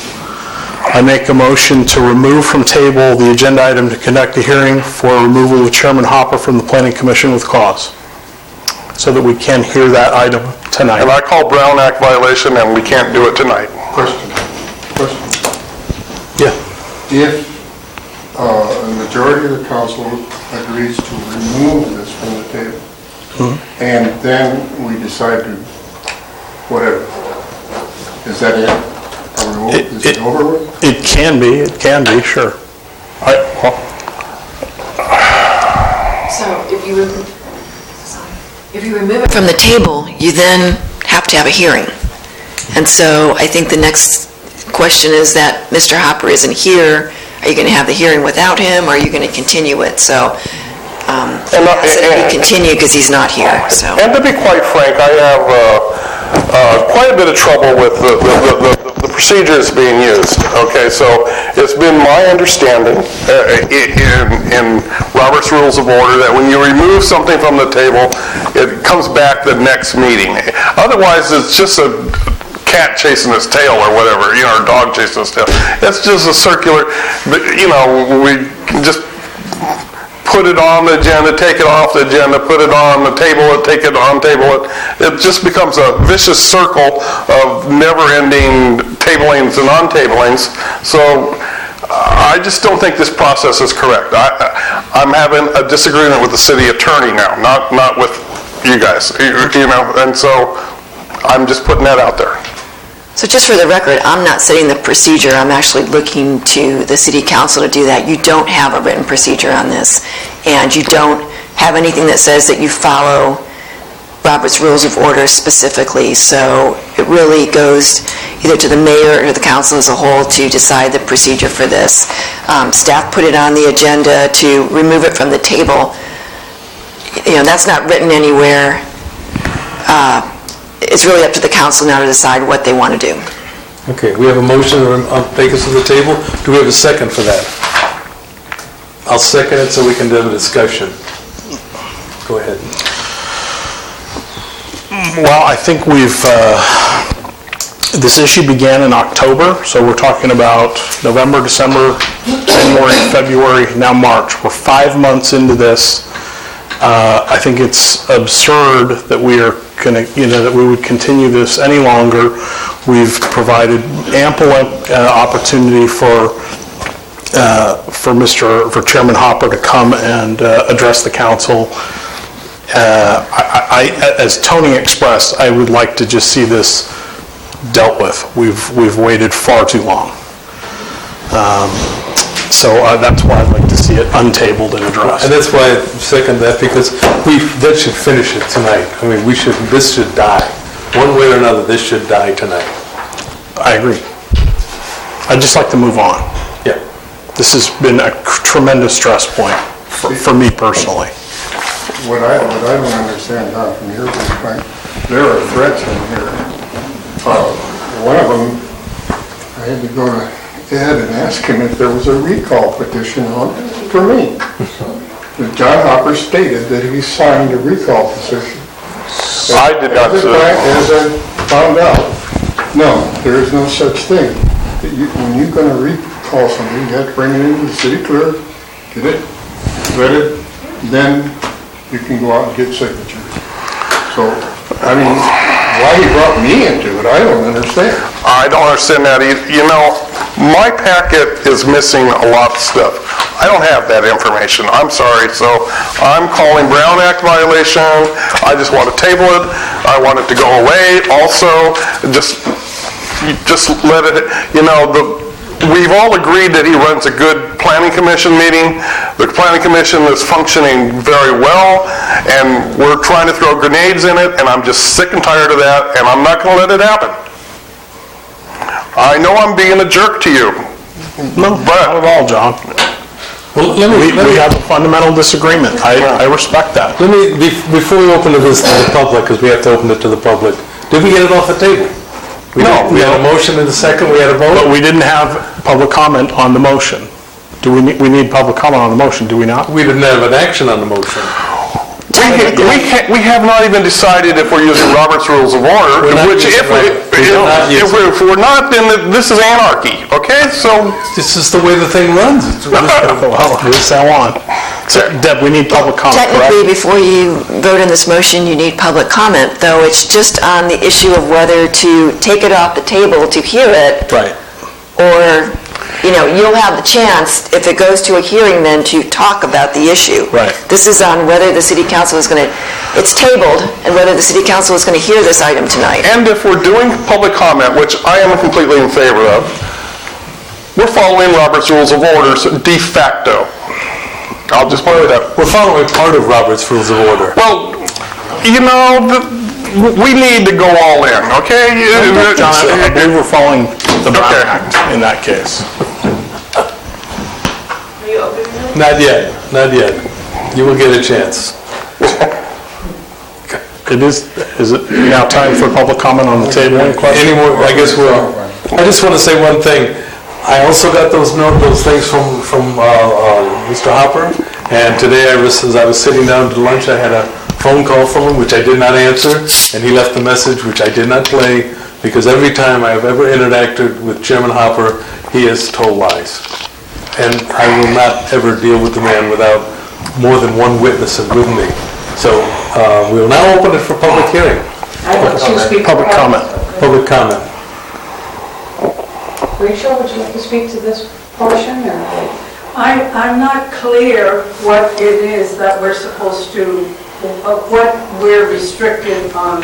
I make a motion to remove from table the agenda item to conduct a hearing for removal of Chairman Hopper from the Planning Commission with cause, so that we can hear that item tonight. And I call Brown Act violation, and we can't do it tonight. Question. Yeah. If a majority of the council agrees to remove this from the table, and then we decide to, whatever, is that it? Is it over with? It can be, sure. So if you remove it from the table, you then have to have a hearing. And so I think the next question is that Mr. Hopper isn't here. Are you going to have the hearing without him, or are you going to continue it? So continue because he's not here. So. And to be quite frank, I have quite a bit of trouble with the procedures being used. Okay, so it's been my understanding in Robert's Rules of Order that when you remove something from the table, it comes back the next meeting. Otherwise, it's just a cat chasing its tail or whatever, or dog chasing its tail. It's just a circular, we can just put it on the agenda, take it off the agenda, put it on the table, take it on table. It just becomes a vicious circle of never-ending tablings and untablings. So I just don't think this process is correct. I'm having a disagreement with the city attorney now, not with you guys, and so I'm just putting that out there. So just for the record, I'm not setting the procedure. I'm actually looking to the city council to do that. You don't have a written procedure on this, and you don't have anything that says that you follow Robert's Rules of Order specifically. So it really goes, either to the mayor or the council as a whole to decide the procedure for this. Staff put it on the agenda to remove it from the table. That's not written anywhere. It's really up to the council now to decide what they want to do. Okay, we have a motion to take us to the table. Do we have a second for that? I'll second it so we can have a discussion. Go ahead. Well, I think this issue began in October, so we're talking about November, December, January, February, now March. We're 5 months into this. I think it's absurd that we are that we would continue this any longer. We've provided ample opportunity for Chairman Hopper to come and address the council. As Tony expressed, I would like to just see this dealt with. We've waited far too long. So that's why I'd like to see it untabled and addressed. And that's why I second that, because that should finish it tonight. I mean, this should die. One way or another, this should die tonight. I agree. I'd just like to move on. Yeah. This has been a tremendous stress point for me personally. What I don't understand, Don, from your perspective, there are threats in here. One of them, I had to go to Ed and ask him if there was a recall petition on for me. John Hopper stated that he signed a recall petition. I did not. As I found out, no, there is no such thing. When you're going to recall somebody, you have to bring it into the city clerk, get it, let it, then you can go out and get signatures. So, I mean, why he brought me into it, I don't understand. I don't understand that either. My packet is missing a lot of stuff. I don't have that information. I'm sorry. So I'm calling Brown Act violation. I just want to table it. I want it to go away. Also, just let it, we've all agreed that he runs a good planning commission meeting. The planning commission is functioning very well, and we're trying to throw grenades in it, and I'm just sick and tired of that, and I'm not going to let it happen. I know I'm being a jerk to you. No, not at all, John. Well, we have a fundamental disagreement. I respect that. Before we open this to the public, because we have to open it to the public, did we get it off the table? We had a motion in the second, we had a vote? But we didn't have public comment on the motion. We need public comment on the motion, do we not? We didn't have an action on the motion. We have not even decided if we're using Robert's Rules of Order, which if we're not, then this is anarchy, okay? So this is the way the thing runs. Well, we'll sell on. So, Deb, we need public comment, Technically, correct? before you vote on this motion, you need public comment, though it's just on the issue of whether to take it off the table to hear it. Right. Or, you'll have the chance, if it goes to a hearing, then to talk about the issue. Right. This is on whether the city council is going to, it's tabled, and whether the city council is going to hear this item tonight. And if we're doing public comment, which I am completely in favor of, we're following Robert's Rules of Orders de facto. I'll just put it up. We're following part of Robert's Rules of Order. Well, we need to go all in, okay? John, I believe we're following the Brown Act in that case. Not yet. You will get a chance. Is it now time for public comment on the table? I guess I just want to say one thing. I also got those things from Mr. Hopper, and today as I was sitting down to lunch, I had a phone call from him, which I did not answer, and he left a message which I did not play, because every time I have ever interacted with Chairman Hopper, he has told lies. And I will not ever deal with the man without more than one witness with me. So we will now open it for public hearing. Public comment. Public comment. Rachel, would you like to speak to this portion? I'm not clear what it is that we're supposed to, what we're restricted on.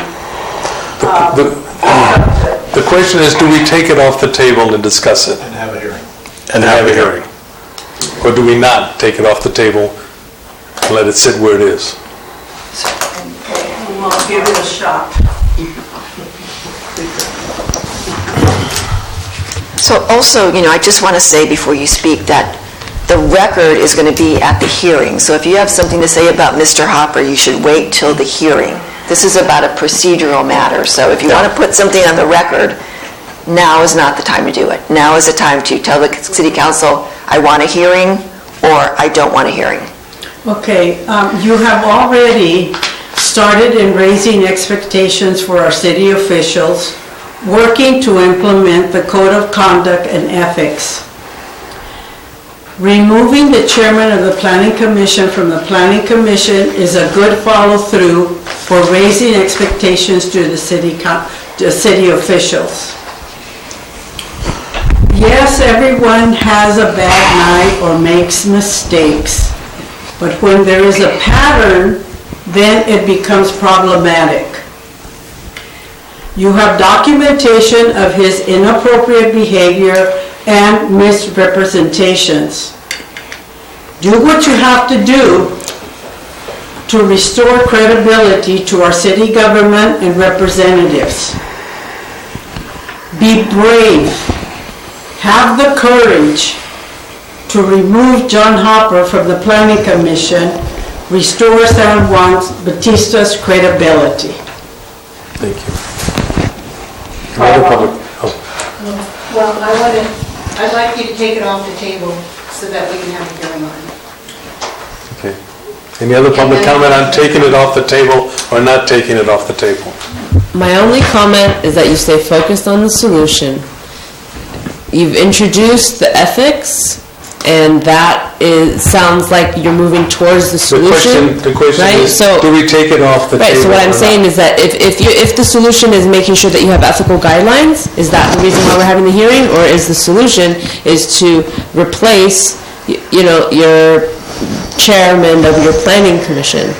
The question is, do we take it off the table and discuss it? And have a hearing. And have a hearing. Or do we not take it off the table and let it sit where it is? We'll give it a shot. So also, I just want to say before you speak that the record is going to be at the hearing. So if you have something to say about Mr. Hopper, you should wait till the hearing. This is about a procedural matter. So if you want to put something on the record, now is not the time to do it. Now is the time to tell the city council, I want a hearing, or I don't want a hearing. Okay, you have already started in raising expectations for our city officials, working to implement the Code of Conduct and Ethics. Removing the chairman of the Planning Commission from the Planning Commission is a good follow-through for raising expectations to the city officials. Yes, everyone has a bad night or makes mistakes, but when there is a pattern, then it becomes problematic. You have documentation of his inappropriate behavior and misrepresentations. Do what you have to do to restore credibility to our city government and representatives. Be brave. Have the courage to remove John Hopper from the Planning Commission, restore San Juan Batista's credibility. Thank you. Another public, Well, I'd like you to take it off the table so that we can have a hearing on it. okay. Any other public comment on taking it off the table or not taking it off the table? My only comment is that you stay focused on the solution. You've introduced the ethics, and that sounds like you're moving towards the solution. The question right? is, do we take it off the table? Right, so what I'm saying is that if the solution is making sure that you have ethical guidelines, is that the reason why we're having the hearing? Or is the solution is to replace, your chairman of your planning commission?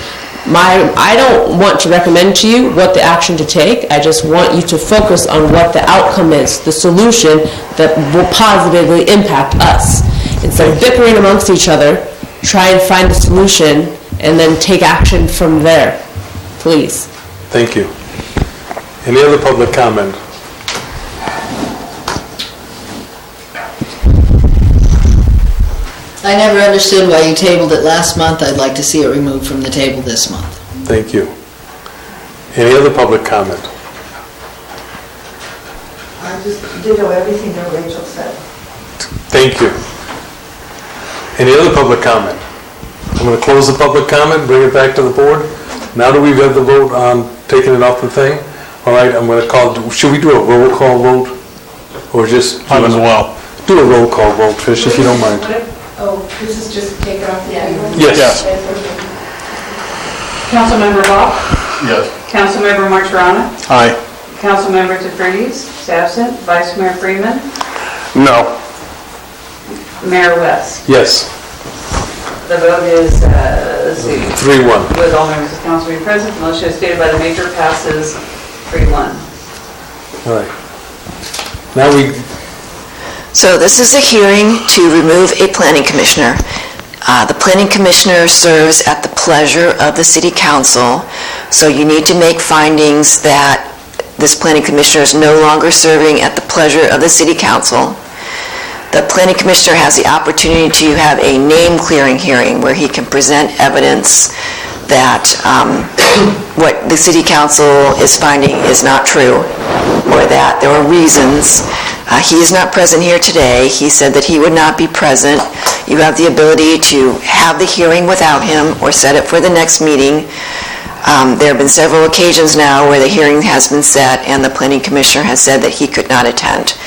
I don't want to recommend to you what the action to take. I just want you to focus on what the outcome is, the solution that will positively impact us. Instead of bickering amongst each other, try and find the solution and then take action from there, please. Thank you. Any other public comment? I never understood why you tabled it last month. I'd like to see it removed from the table this month. Thank you. Any other public comment? I just ditto everything that Rachel said. Thank you. Any other public comment? I'm going to close the public comment, bring it back to the board. Now that we've had the vote on taking it off the thing, all right, I'm going to call, should we do a roll call vote? Or just? Might as well. Do a roll call vote, Trish, if you don't mind. Oh, this is just take it off the table? Yes. Councilmember Hall? Yes. Councilmember Martirana? Aye. Councilmember DeFreeze is absent. Vice Mayor Freeman? No. Mayor West? Yes. The vote is, let's see. 3-1. With all members of council being present, the motion as stated by the major passes 3-1. All right. Now So this is a hearing to remove a planning commissioner. The planning commissioner serves at the pleasure of the city council, so you need to make findings that this planning commissioner is no longer serving at the pleasure of the city council. The planning commissioner has the opportunity to have a name-clearing hearing where he can present evidence that what the city council is finding is not true, or that there are reasons. He is not present here today. He said that he would not be present. You have the ability to have the hearing without him or set it for the next meeting. There have been several occasions now where the hearing has been set and the planning commissioner has said that he could not attend.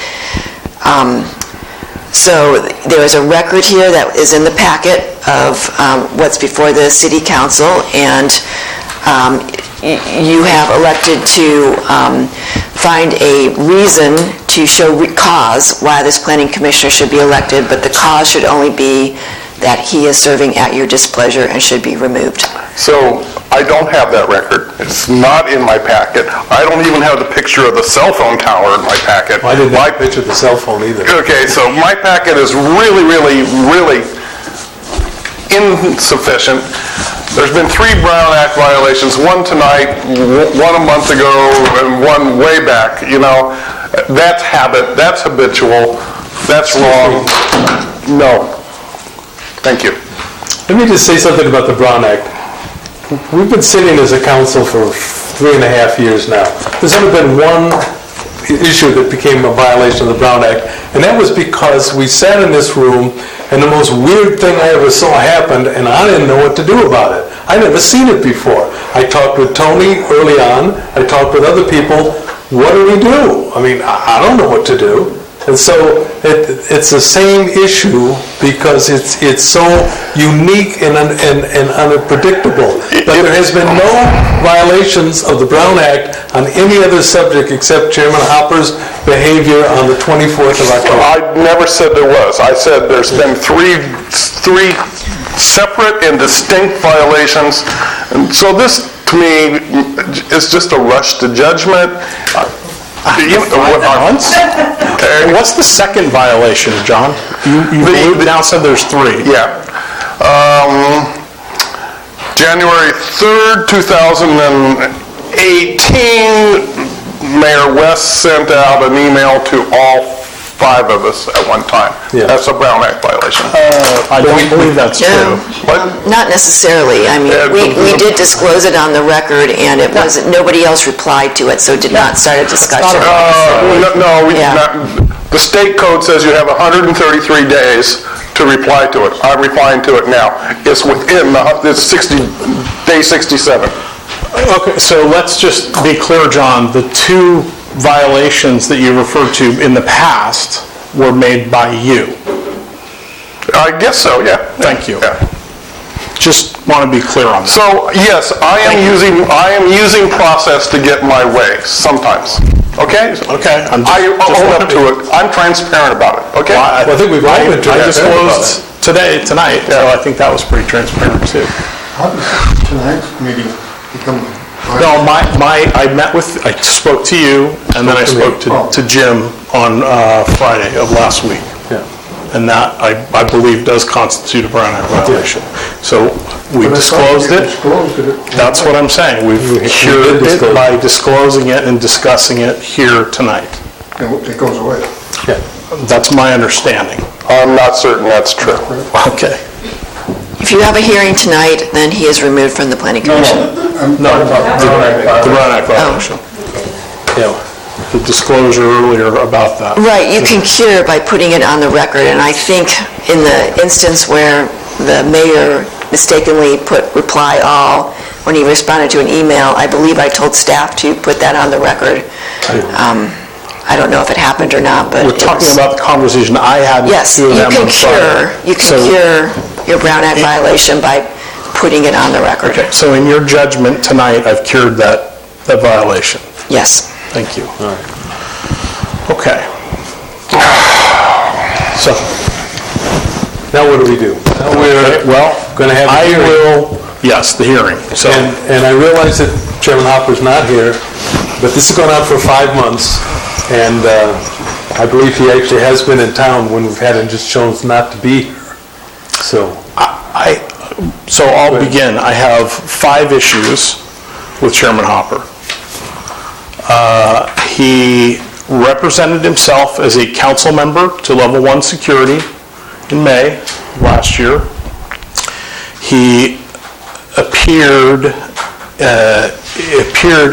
So there is a record here that is in the packet of what's before the city council, and you have elected to find a reason to show cause why this planning commissioner should be elected, but the cause should only be that he is serving at your displeasure and should be removed. So I don't have that record. It's not in my packet. I don't even have the picture of the cell phone tower in my packet. I didn't have a picture of the cell phone either. Okay, so my packet is really, really, really insufficient. There's been 3 Brown Act violations, one tonight, one a month ago, and one way back, That's habit, that's habitual, that's wrong. No. Thank you. Let me just say something about the Brown Act. We've been sitting as a council for 3.5 years now. There's only been one issue that became a violation of the Brown Act, and that was because we sat in this room and the most weird thing I ever saw happened, and I didn't know what to do about it. I'd never seen it before. I talked with Tony early on. I talked with other people. What do we do? I mean, I don't know what to do. And so it's the same issue because it's so unique and unpredictable. But there has been no violations of the Brown Act on any other subject except Chairman Hopper's behavior on the 24th of October. I never said there was. I said there's been three separate and distinct violations. And so this, to me, is just a rush to judgment. What's the second violation, John? You now said there's 3. Yeah. January 3rd, 2018, Mayor West sent out an email to all 5 of us at one time. Yeah. That's a Brown Act violation. I don't believe that's true. Not necessarily. I mean, we did disclose it on the record, and it wasn't, nobody else replied to it, so it did not start a discussion. The state code says you have 133 days to reply to it. I'm replying to it now. It's within it's day 67. Okay, so let's just be clear, John. The 2 violations that you referred to in the past were made by you. I guess so, yeah. Thank you. Yeah. Just want to be clear on that. So, yes, I am using process to get my way sometimes. Okay? Okay. I own up to it. I'm transparent about it. Okay? Well, I think we've all been I transparent about disclosed tonight, so I think that was pretty transparent too. How does tonight's meeting become? No, I spoke to you, and then I spoke to Jim on Friday of last week. Yeah. And that, I believe, does constitute a Brown Act violation. So we disclosed it. That's what I'm saying. We've cured it by disclosing it and discussing it here tonight. It goes away. Yeah. That's my understanding. I'm not certain that's true. Okay. If you have a hearing tonight, then he is removed from the planning commission. No, the Brown Act violation. Yeah. The disclosure earlier about that. Right, you can cure by putting it on the record, and I think in the instance where the mayor mistakenly put reply all when he responded to an email, I believe I told staff to put that on the record. I don't know if it happened or not, but we're talking about the conversation I had with yes, two of them on Friday. You can cure your Brown Act violation by putting it on the record. Okay, so in your judgment tonight, I've cured that violation? Yes. Thank you. All right. Okay. So, now what do we do? Now we're going to have a hearing. Yes, the hearing. So, and I realize that Chairman Hopper's not here, but this has gone on for 5 months, and I believe he actually has been in town when we've had him just chose not to be here. So I'll begin. I have 5 issues with Chairman Hopper. He represented himself as a council member to Level 1 Security in May last year. He appeared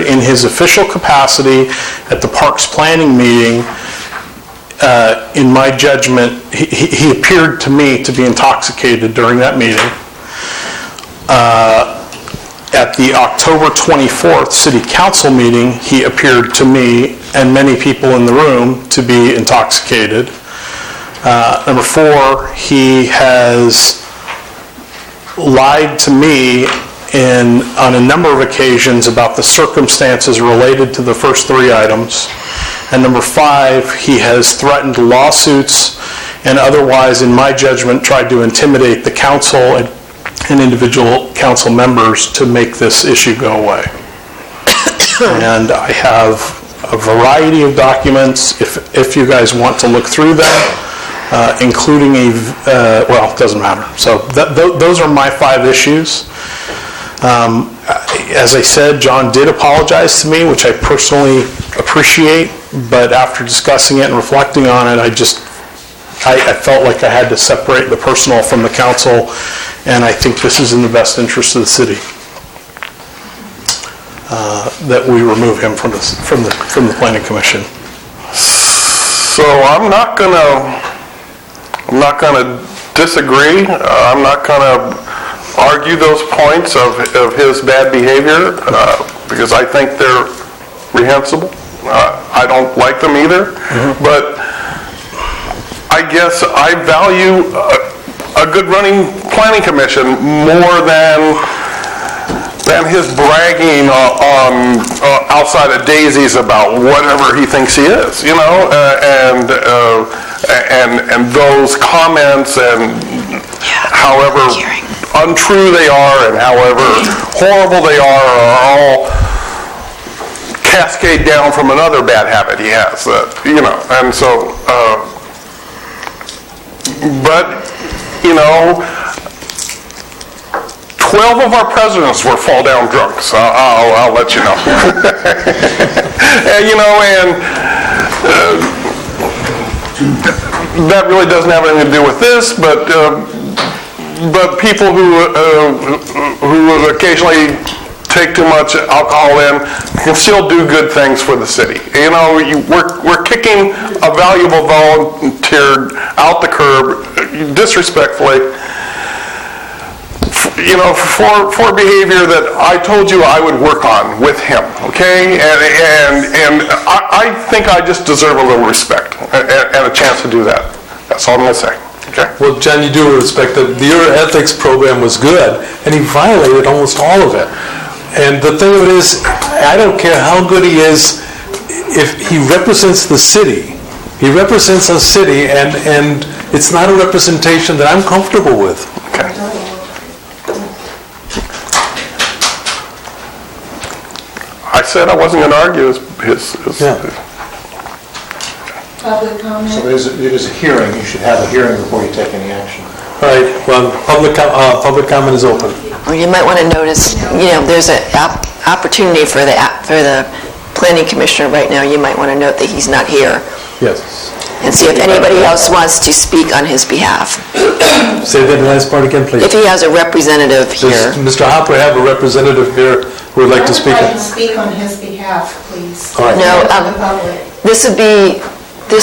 in his official capacity at the Parks Planning meeting. In my judgment, he appeared to me to be intoxicated during that meeting. At the October 24th City Council meeting, he appeared to me and many people in the room to be intoxicated. Number 4, he has lied to me on a number of occasions about the circumstances related to the first 3 items. And number 5, he has threatened lawsuits and otherwise, in my judgment, tried to intimidate the council and individual council members to make this issue go away. And I have a variety of documents, if you guys want to look through them, including well, it doesn't matter. So those are my 5 issues. As I said, John did apologize to me, which I personally appreciate. but after discussing it and reflecting on it, I felt like I had to separate the personal from the council, and I think this is in the best interest of the city, that we remove him from the planning commission. So I'm not gonna disagree. I'm not gonna argue those points of his bad behavior, because I think they're reprehensible. I don't like them either, but I guess I value a good running planning commission more than his bragging on outside of daisies about whatever he thinks he is, you know, and those comments, and however untrue they are and however horrible they are all cascade down from another bad habit he has, you know, and so, but, you know, 12 of our presidents were fall down drunks. I'll let you know. And, you know, and that really doesn't have anything to do with this, but people who occasionally take too much alcohol in can still do good things for the city. You know, we're kicking a valuable volunteer out the curb disrespectfully, you know, for behavior that I told you I would work on with him, okay? And I think I just deserve a little respect and a chance to do that. That's all I'm going to say. Okay. Well, John, you do respect that your ethics program was good, and he violated almost all of it. And the thing of it is, I don't care how good he is, if he represents the city. He represents a city, and it's not a representation that I'm comfortable with. Okay. I said I wasn't going to argue his Public comment? So it is a hearing, you should have a hearing before you take any action. All right, well, public comment is open. Or you might want to notice, you know, there's an opportunity for the planning commissioner right now. You might want to note that he's not here. Yes. And see if anybody else wants to speak on his behalf. Say that last part again, please. If he has a representative here. Does Mr. Hopper have a representative here who would like to speak? I would like to speak on his behalf, please. All right. No, this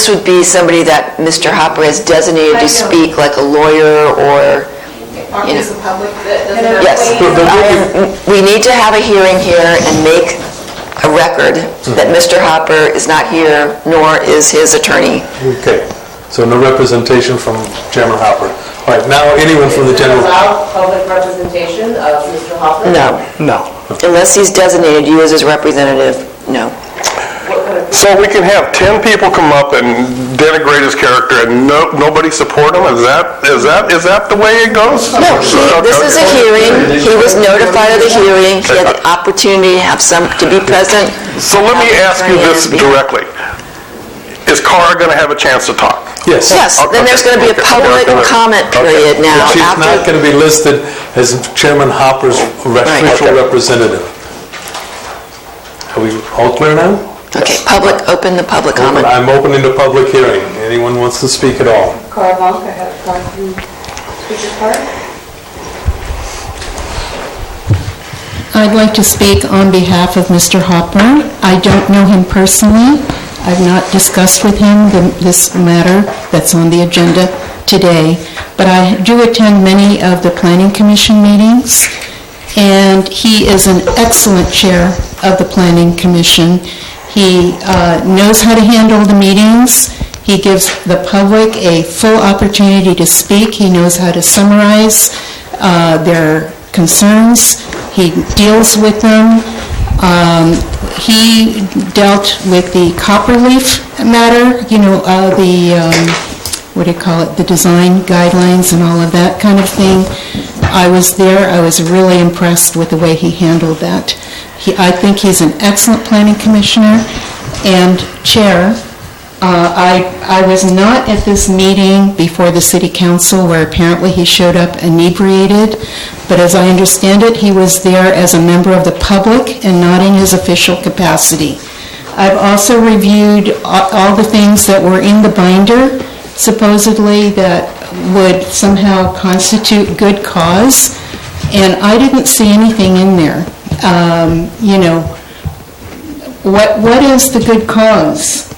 would be somebody that Mr. Hopper has designated to speak, like a lawyer or, you know. Yes. We need to have a hearing here and make a record that Mr. Hopper is not here, nor is his attorney. Okay. So no representation from Chairman Hopper. All right, now anyone from the general... Allow public representation of Mr. Hopper? No. No. Unless he's designated you as his representative, no. So we can have 10 people come up and denigrate his character and nobody support him? Is that the way it goes? No, this is a hearing. He was notified of the hearing. He had the opportunity to be present. So let me ask you this directly. Is Cara going to have a chance to talk? Yes. Yes, then there's going to be a public comment period now. She's not going to be listed as Chairman Hopper's official representative. Are we all clear now? Okay, open the public comment. I'm opening the public hearing. Anyone wants to speak at all? Carl Vonk, I have a card from speaker's card. I'd like to speak on behalf of Mr. Hopper. I don't know him personally. I've not discussed with him this matter that's on the agenda today, but I do attend many of the Planning Commission meetings, and he is an excellent chair of the Planning Commission. He knows how to handle the meetings. He gives the public a full opportunity to speak. He knows how to summarize their concerns. He deals with them. He dealt with the Copperleaf matter, you know, the design guidelines and all of that kind of thing. I was there. I was really impressed with the way he handled that. I think he's an excellent planning commissioner and chair. I was not at this meeting before the city council where apparently he showed up inebriated, but as I understand it, he was there as a member of the public and not in his official capacity. I've also reviewed all the things that were in the binder, supposedly that would somehow constitute good cause, and I didn't see anything in there. You know, what is the good cause?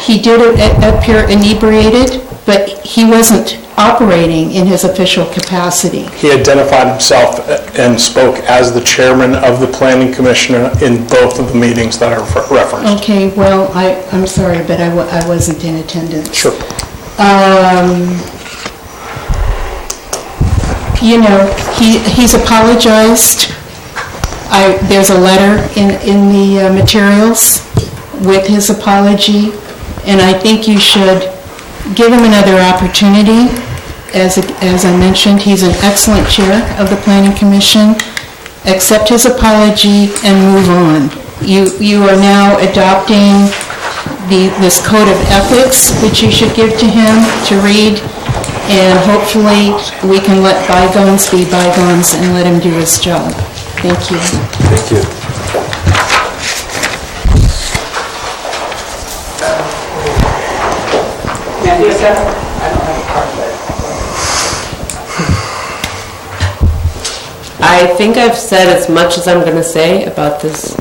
He did it appear inebriated, but he wasn't operating in his official capacity. He identified himself and spoke as the chairman of the planning commission in both of the meetings that are referenced. Okay, well, I'm sorry, but I wasn't in attendance. Sure. You know, he's apologized. There's a letter in the materials with his apology, and I think you should give him another opportunity. As I mentioned, he's an excellent chair of the Planning Commission. Accept his apology and move on. You are now adopting this code of ethics, which you should give to him to read, and hopefully we can let bygones be bygones and let him do his job. Thank you. Thank you. I think I've said as much as I'm going to say about this,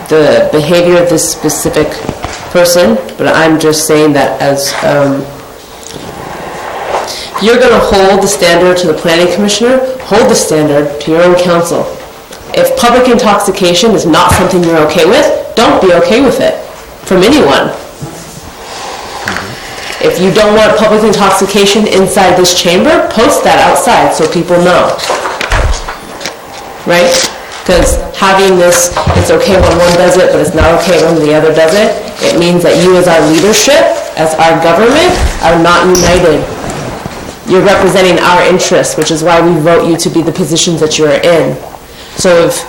the behavior of this specific person, but I'm just saying that as you're going to hold the standard to the planning commissioner, hold the standard to your own council. If public intoxication is not something you're okay with, don't be okay with it from anyone. If you don't want public intoxication inside this chamber, post that outside so people know. Right? Because having this, it's okay when one does it, but it's not okay when the other does it, it means that you as our leadership, as our government, are not united. You're representing our interests, which is why we vote you to be the positions that you're in. So if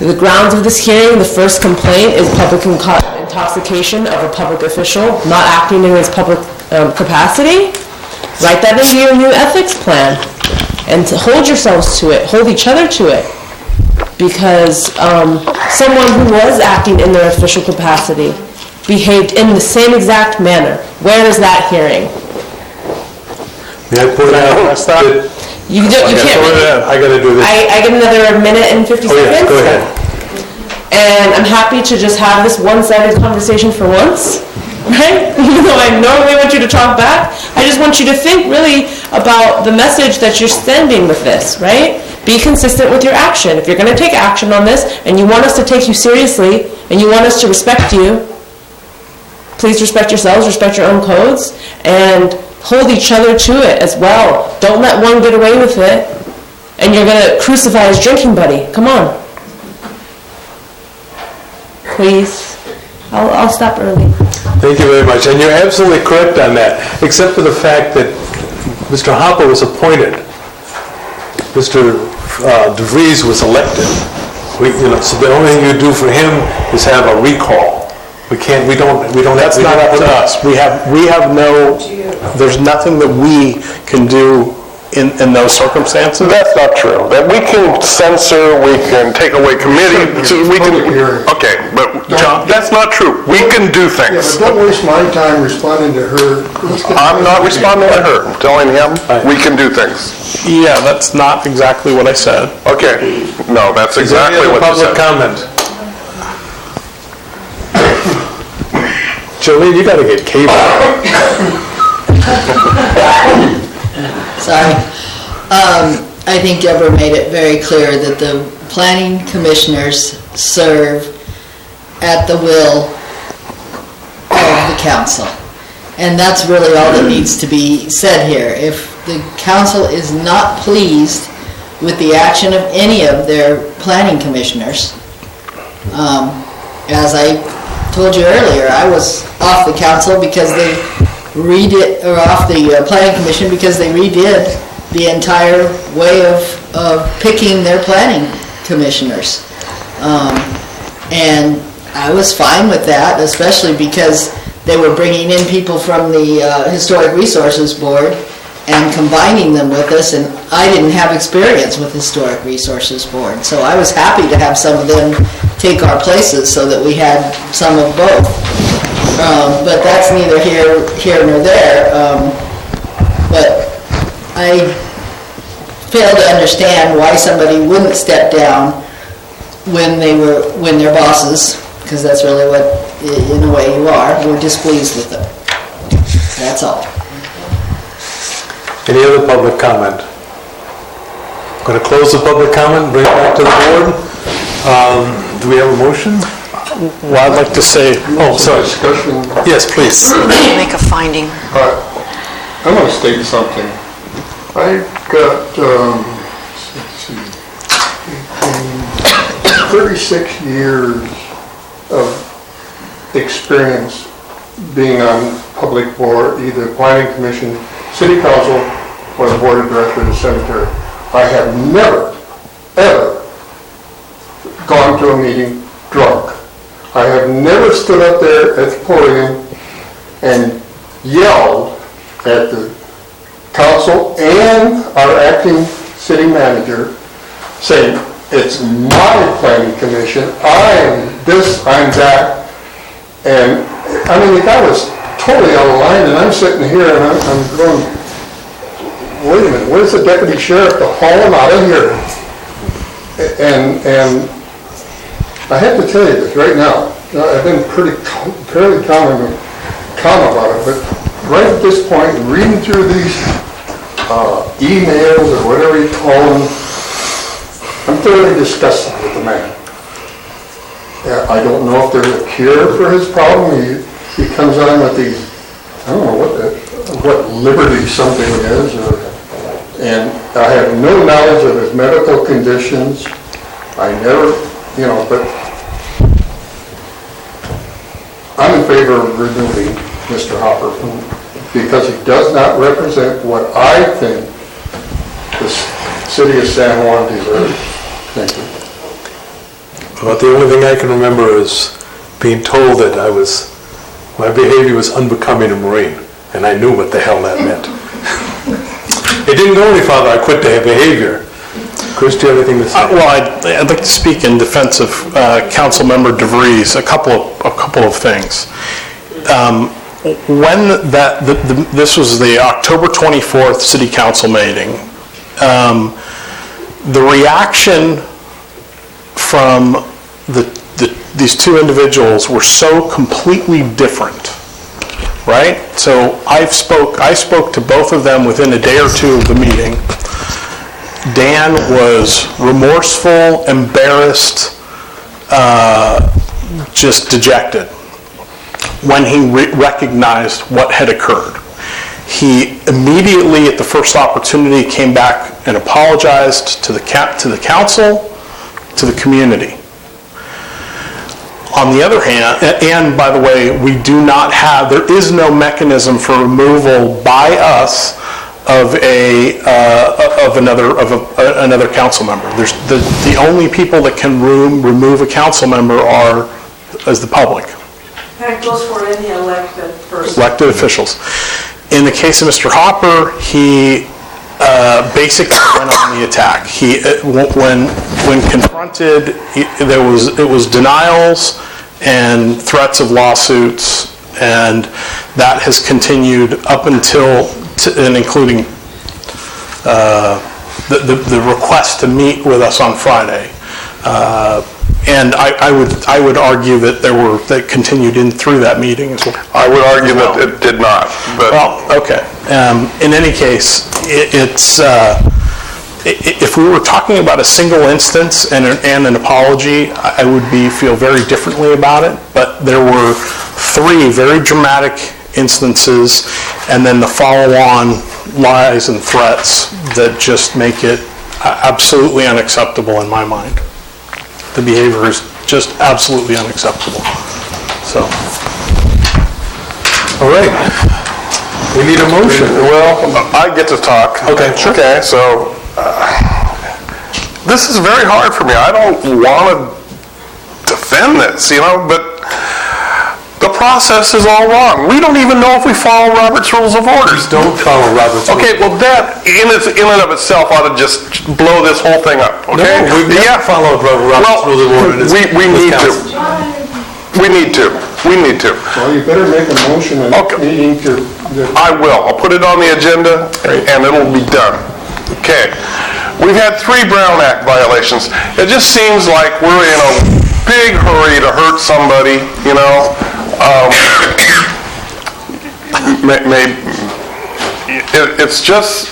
the grounds of this hearing, the first complaint is public intoxication of a public official not acting in his public capacity, write that into your new ethics plan and hold yourselves to it, hold each other to it. Because someone who was acting in their official capacity behaved in the same exact manner. Where is that hearing? May I point out that You can't really. I got to do this. I get another minute and 50 seconds. Yes, go ahead. And I'm happy to just have this one-sided conversation for once, right? Even though I normally want you to talk back, I just want you to think really about the message that you're sending with this, right? Be consistent with your action. If you're going to take action on this and you want us to take you seriously and you want us to respect you, please respect yourselves, respect your own codes, and hold each other to it as well. Don't let one get away with it and you're going to crucify his drinking buddy. Come on. Please. I'll stop early. Thank you very much. And you're absolutely correct on that, except for the fact that Mr. Hopper was appointed. Mr. DeVries was elected. So the only thing you do for him is have a recall. We don't. That's not up to us. We have no, there's nothing that we can do in those circumstances. That's not true. That we can censor, we can take away committee, we can, okay, but John, that's not true. We can do Yeah, things. but don't waste my time responding to her. I'm not responding to her, I'm telling him we can do things. Yeah, that's not exactly what I said. Okay, no, that's Is there any exactly other what you public said. comment? Jolene, you got to get cable. Sorry. I think Deborah made it very clear that the planning commissioners serve at the will of the council. And that's really all that needs to be said here. If the council is not pleased with the action of any of their planning commissioners, as I told you earlier, I was off the council because they redid, or off the planning commission because they redid the entire way of picking their planning commissioners. And I was fine with that, especially because they were bringing in people from the Historic Resources Board, and combining them with us, and I didn't have experience with Historic Resources Board, so I was happy to have some of them take our places so that we had some of both. But that's neither here nor there. But I fail to understand why somebody wouldn't step down when they're bosses, because that's really what, in a way, you are. We're displeased with them. That's all. Any other public comment? Going to close the public comment, bring it back to the board. Do we have a motion? Well, I'd like to say, oh, sorry. Discussion. Yes, please. Make a finding. I want to state something. I've got, let's see, 36 years of experience being on public board, either planning commission, city council, or the board of directors of the cemetery. I have never, ever gone to a meeting drunk. I have never stood up there at the podium and yelled at the council and our acting city manager saying, it's my planning commission, I'm this, I'm that. And I mean, the guy was totally out of line, and I'm sitting here and I'm going, wait a minute, where's the deputy sheriff to haul him out of here? And I have to tell you this right now. I've been fairly calm about it, but right at this point, reading through these emails or whatever you call them, I'm thoroughly disgusted with the man. I don't know if there's a cure for his problem. He comes on with these, I don't know what liberty something is, and I have no knowledge of his medical conditions. I never, but I'm in favor of removing Mr. Hopper because he does not represent what I think the city of San Juan deserves. Thank you. Well, the only thing I can remember is being told that my behavior was unbecoming a Marine, and I knew what the hell that meant. It didn't go any farther. I quit the behavior. Chris, do you have anything to say? Well, I'd like to speak in defense of Councilmember DeVries, a couple of things. When this was the October 24th City Council meeting, the reaction from these two individuals were so completely different, right? So I spoke to both of them within a day or two of the meeting. Dan was remorseful, embarrassed, just dejected when he recognized what had occurred. He immediately, at the first opportunity, came back and apologized to the council, to the community. On the other hand, and by the way, there is no mechanism for removal by us of another council member. The only people that can remove a council member is the public. That goes for any elected person. Elected officials. In the case of Mr. Hopper, he basically went on the attack. When confronted, it was denials and threats of lawsuits, and that has continued up until and including the request to meet with us on Friday. And I would argue that that continued in through that meeting as well. I would argue that it did not. But well, okay. In any case, if we were talking about a single instance and an apology, I would feel very differently about it. But there were 3 very dramatic instances, and then the follow-on lies and threats that just make it absolutely unacceptable in my mind. The behavior is just absolutely unacceptable. So, all right. We need a motion. Well, I get to talk. Okay, sure. Okay, so this is very hard for me. I don't want to defend this, but The process is all wrong. We don't even know if we follow Robert's Rules of Orders. Don't follow Robert's Rules. Okay, well, that in and of itself ought to just blow this whole thing up, okay? No, we've never followed Robert's Rules of Order. We need to. We need to. We need to. Well, you better make a motion in that meeting to... I will. I'll put it on the agenda, and it'll be done. Okay. We've had 3 Brown Act violations. It just seems like we're in a big hurry to hurt somebody, you know? It's just...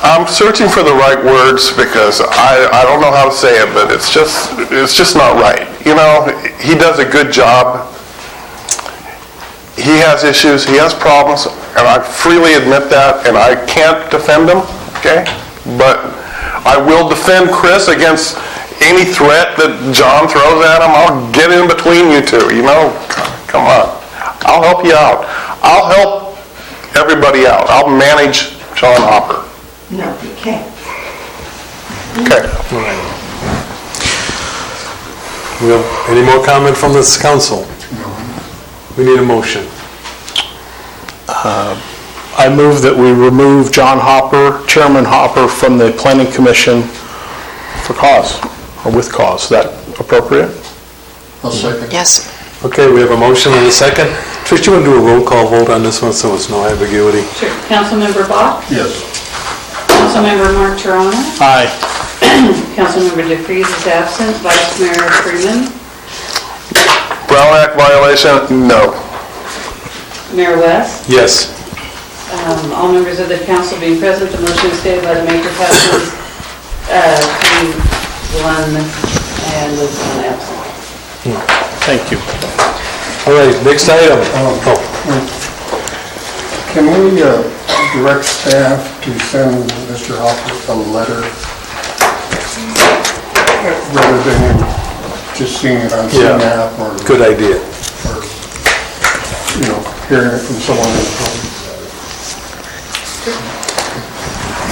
I'm searching for the right words because I don't know how to say it, but it's just not right. You know, he does a good job. He has issues, he has problems, and I freely admit that, and I can't defend him, okay? But I will defend Chris against any threat that John throws at him. I'll get in between you two, you know? Come on. I'll help you out. I'll help everybody out. I'll manage John Hopper. No, you can't. Okay. Well, any more comment from this council? We need a motion. I move that we remove John Hopper, Chairman Hopper, from the Planning Commission for cause, or with cause. Is that appropriate? I'll second. Yes. Okay, we have a motion and a second. Trish, you want to do a roll call vote on this one so it's no ambiguity? Sure. Councilmember Bach? Yes. Councilmember Mark Torona? Aye. Councilmember DeFreeze is absent. Vice Mayor Freeman? Brown Act violation, no. Mayor West? Yes. All members of the council being present, the motion is stated by the maker passes 3-1 and Liz is absent. Thank you. All right, next item. Can we direct staff to send Mr. Hopper a letter rather than him just seeing it on CMAP or... Good idea. Or, you know, hearing it from someone in the public.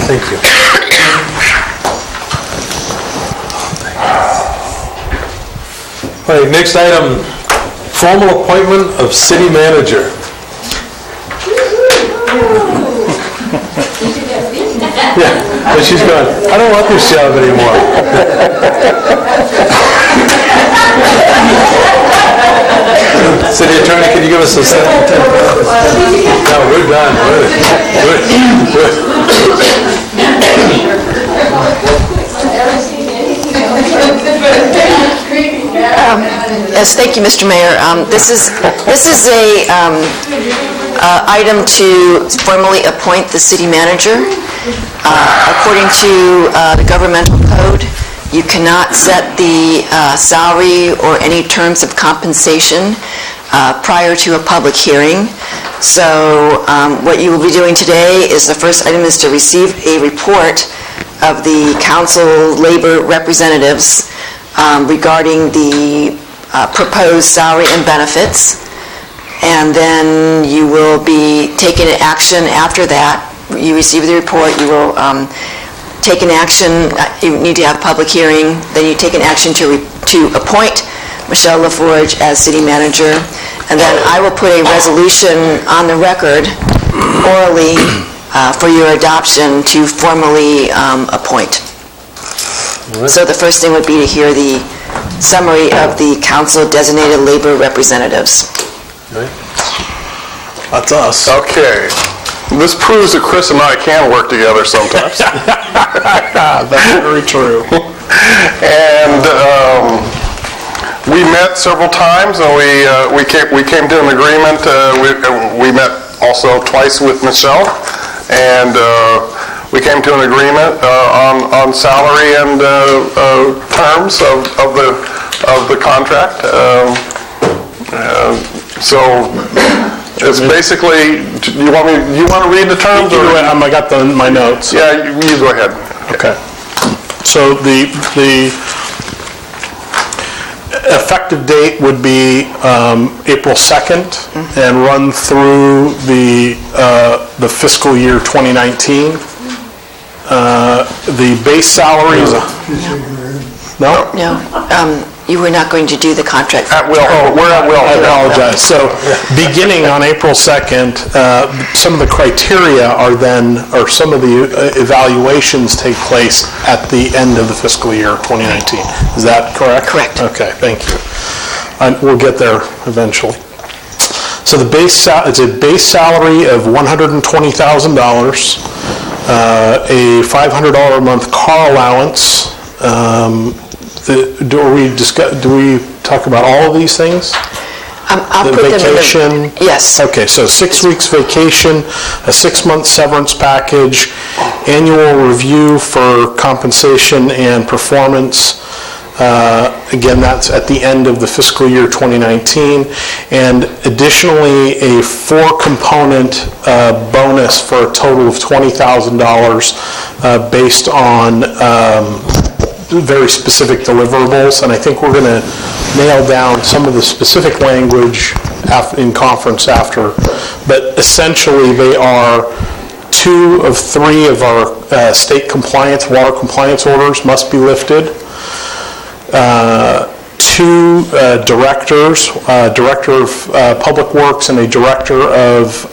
Thank you. All right, next item, formal appointment of city manager. Yeah, but she's going, I don't want this job anymore. City attorney, can you give us a second? No, we're done. Yes, thank you, Mr. Mayor. This is a item to formally appoint the city manager. According to the governmental code, you cannot set the salary or any terms of compensation prior to a public hearing. So what you will be doing today is the first item is to receive a report of the council labor representatives regarding the proposed salary and benefits. And then you will be taking an action after that. You receive the report, you will take an action, you need to have a public hearing, then you take an action to appoint Michelle LaForge as city manager, and then I will put a resolution on the record orally for your adoption to formally appoint. So the first thing would be to hear the summary of the council designated labor representatives. That's us. Okay. This proves that Chris and I can work together sometimes. That's very true. And we met several times, and we came to an agreement. We met also twice with Michelle, and we came to an agreement on salary and terms of the contract. So it's basically, you want to read the terms? I got my notes. Yeah, you go ahead. Okay. So the effective date would be April 2nd and run through the fiscal year 2019. The base salary is... No? No. you were not going to do the contract. At will, we're at will. I apologize. So, beginning on April 2nd, some of the criteria or some of the evaluations take place at the end of the fiscal year 2019. Is that correct? Correct. Okay, thank you. We'll get there eventually. So it's a base salary of $120,000, a $500 a month car allowance. Do we talk about all of these things? I'll The put them in vacation? Yes. Okay, so 6 weeks vacation, a 6-month severance package, annual review for compensation and performance. Again, that's at the end of the fiscal year 2019. And additionally, a 4-component bonus for a total of $20,000 based on very specific deliverables. And I think we're going to nail down some of the specific language in conference after. But essentially, they are 2 of 3 of our state compliance, water compliance orders must be lifted. 2 directors, Director of Public Works and a Director of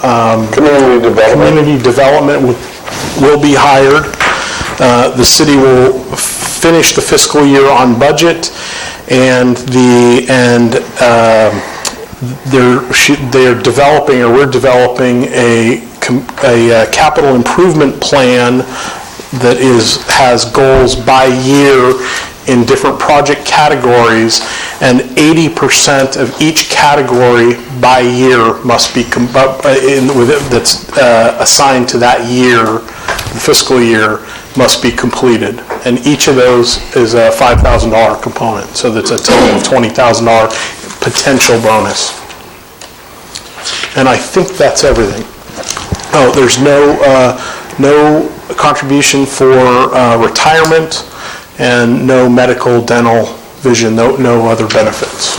Community Development will be hired. The city will finish the fiscal year on budget, and we're developing a capital improvement plan that has goals by year in different project categories, and 80% of each category by year must be that's assigned to that year, the fiscal year, must be completed. And each of those is a $5,000 component, so that's a total of $20,000 potential bonus. And I think that's everything. Oh, there's no contribution for retirement, and no medical, dental, vision, no other benefits.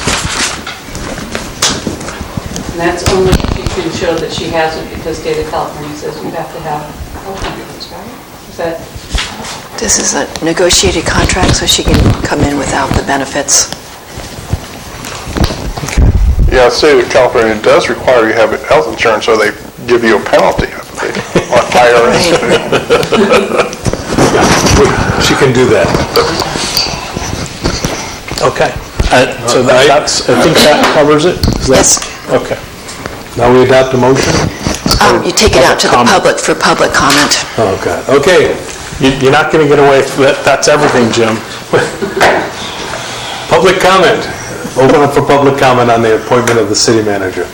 And that's only if you can show that she has it, because state of California says you have to have health insurance, right? Is that? This is a negotiated contract, so she can come in without the benefits. Yeah, the state of California does require you to have health insurance, or they give you a penalty, I believe, or IRS. She can do that. Okay. So I think that covers it? Yes. Okay. Now we adopt a motion? You take it out to the public for public comment. Oh, God. Okay. You're not going to get away from that. That's everything, Jim. Public comment. Open up for public comment on the appointment of the city manager.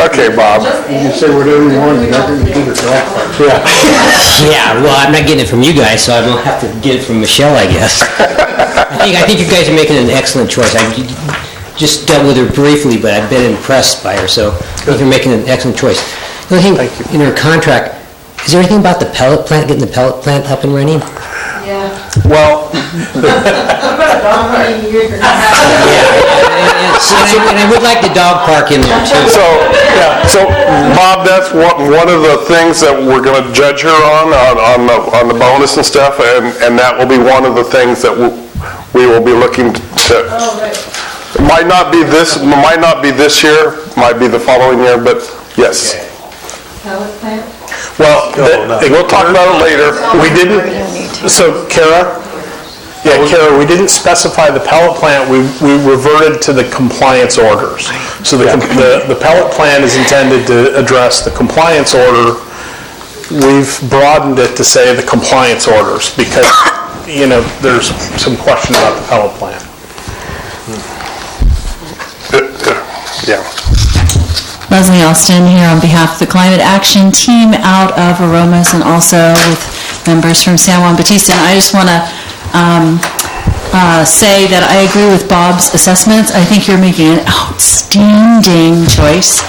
Okay, Bob. You can say whatever you want, you're not going to do the dog part. Yeah, well, I'm not getting it from you guys, so I don't have to get it from Michelle, I guess. I think you guys are making an excellent choice. I just dealt with her briefly, but I've been impressed by her, so I think you're making an excellent choice. The other thing, in her contract, is there anything about the pellet plant, getting the pellet plant up and running? Yeah. Well, and I would like the dog park in there, too. So Bob, that's one of the things that we're going to judge her on the bonus and stuff, and that will be one of the things that we will be looking to. It might not be this year, might be the following year, but yes. Pellet plant? well, we'll talk about it later. We didn't, so Kara, we didn't specify the pellet plant, we reverted to the compliance orders. So the pellet plant is intended to address the compliance order. We've broadened it to say the compliance orders because, there's some question about the pellet plant. Yeah. Leslie Austin here on behalf of the Climate Action Team out of Aromas and also with members from San Juan Bautista. And I just want to say that I agree with Bob's assessments. I think you're making an outstanding choice.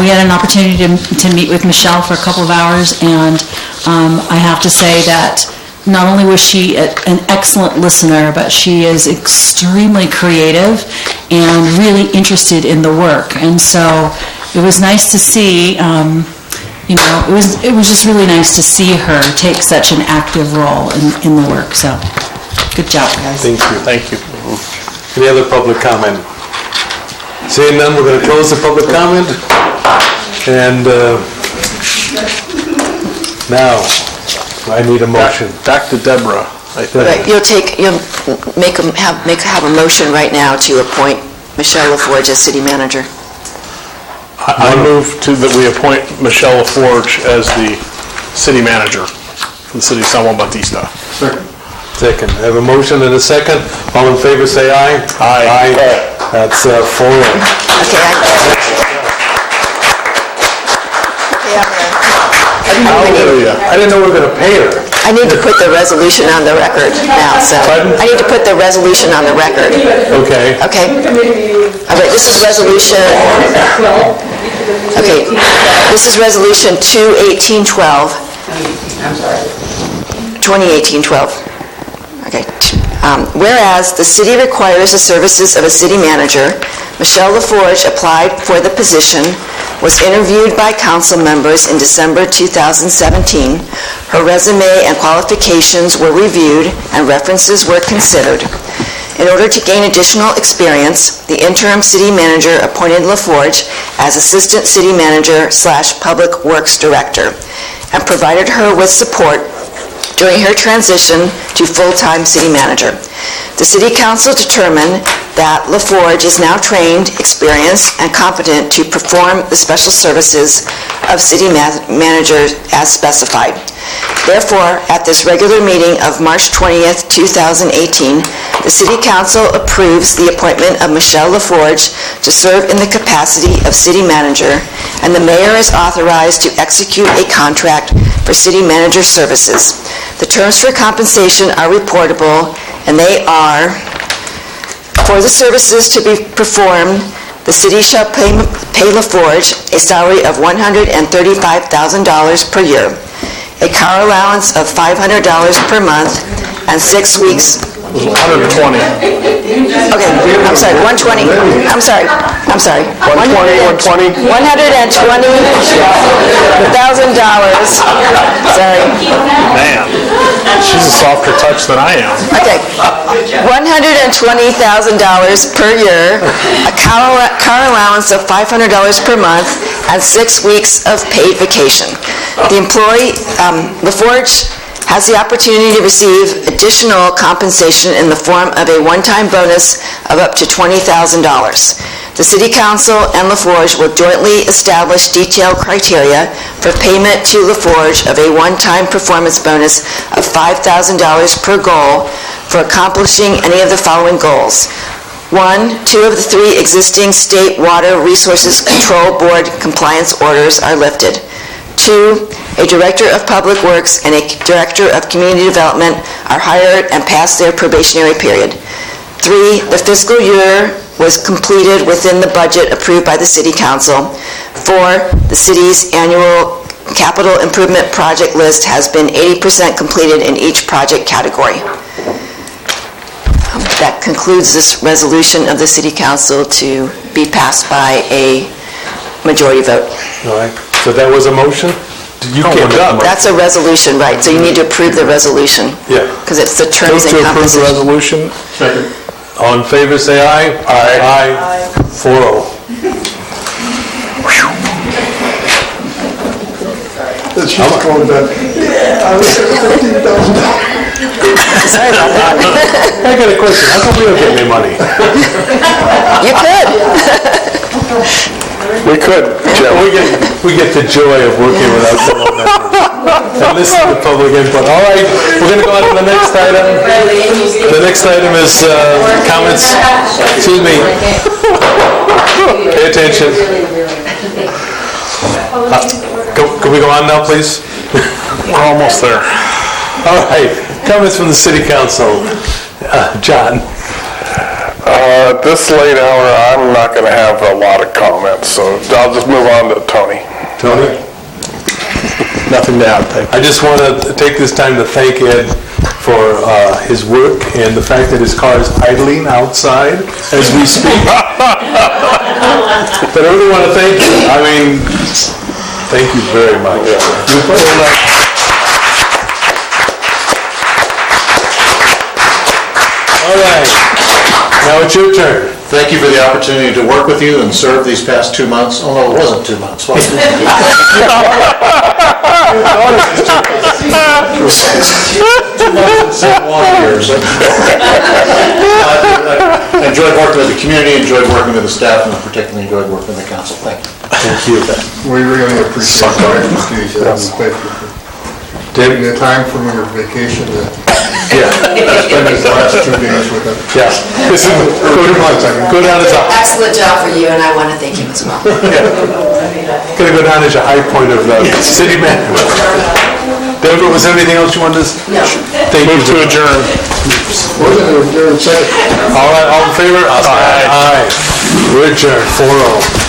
We had an opportunity to meet with Michelle for a couple of hours, and I have to say that not only was she an excellent listener, but she is extremely creative and really interested in the work. And so it was nice to see it was just really nice to see her take such an active role in the work, so good job, guys. Thank you. Thank you. Any other public comment? Seeing none, we're going to close the public comment. And now, I need a motion. Back to Deborah, I think. Right, you'll have a motion right now to appoint Michelle LaForge as city manager. I move that we appoint Michelle LaForge as the city manager for the city of San Juan Bautista. Second. I have a motion and a second. All in favor, say aye. Aye. That's 4-0. I didn't know we were going to pay her. I need to put the resolution on the record now, so. I need to put the resolution on the record. Okay. Okay? All right, this is resolution, okay, this is resolution 2018-12. 2018-12. Okay. Whereas the city requires the services of a city manager, Michelle LaForge applied for the position, was interviewed by council members in December 2017. Her resume and qualifications were reviewed and references were considered. In order to gain additional experience, the interim city manager appointed LaForge as assistant city manager / public works director and provided her with support during her transition to full-time city manager. The city council determined that LaForge is now trained, experienced, and competent to perform the special services of city manager as specified. Therefore, at this regular meeting of March 20th, 2018, the city council approves the appointment of Michelle LaForge to serve in the capacity of city manager, and the mayor is authorized to execute a contract for city manager services. The terms for compensation are reportable, and they are: for the services to be performed, the city shall pay LaForge a salary of $135,000 per year, a car allowance of $500 per month, and 6 weeks. 120. Okay, I'm sorry, 120. I'm sorry. 120. $120,000. Sorry. Man, she's a softer touch than I am. Okay, $120,000 per year, a car allowance of $500 per month, and 6 weeks of paid vacation. The employee, LaForge, has the opportunity to receive additional compensation in the form of a one-time bonus of up to $20,000. The City Council and LaForge will jointly establish detailed criteria for payment to LaForge of a one-time performance bonus of $5,000 per goal for accomplishing any of the following goals. 1, 2 of the 3 existing State Water Resources Control Board compliance orders are lifted. 2, a Director of Public Works and a Director of Community Development are hired and pass their probationary period. 3, the fiscal year was completed within the budget approved by the City Council. 4, the city's annual capital improvement project list has been 80% completed in each project category. That concludes this resolution of the City Council to be passed by a majority vote. All right, so that was a motion? You can't make a motion. That's a resolution, right, so you need to approve the resolution. Yeah. Because it's the terms and Move to approve the compensation. resolution. Second. All in favor, say aye. Aye. 4-0. She's going back, I was at $15,000. Sorry about that. I got a question. How come we don't get any money? You could. We could, Jim. We get the joy of working with our fellow members and listen to public input. All right, we're going to go on to the next item. The next item is comments. Excuse me. Pay attention. Can we go on now, please? We're almost there. All right, comments from the City Council. John. At this late hour, I'm not going to have a lot of comments, so I'll just move on to Tony. Tony? Nothing to add, thank you. I just want to take this time to thank Ed for his work and the fact that his car is idling outside as we speak. But I really want to thank you. I mean, Thank you very much. You pulled up. All right, now it's your turn. Thank you for the opportunity to work with you and serve these past 2 months. Oh, no, it wasn't 2 months, was it? 2 months and 1 year. I enjoyed working with the community, enjoyed working with the staff, and particularly enjoyed working with the council. Thank you. Thank you. We really appreciate your expertise, and thank you for taking the time from your vacation to spend these last 2 days with us. Yeah. Listen, go down as a, Excellent job for you, and I want to thank you as well. gonna go down as a high point of city manager. Deborah, was there anything else you wanted to? No. Thank you. Move to adjourn. All right, all in favor? Aye. We're adjourned, 4-0.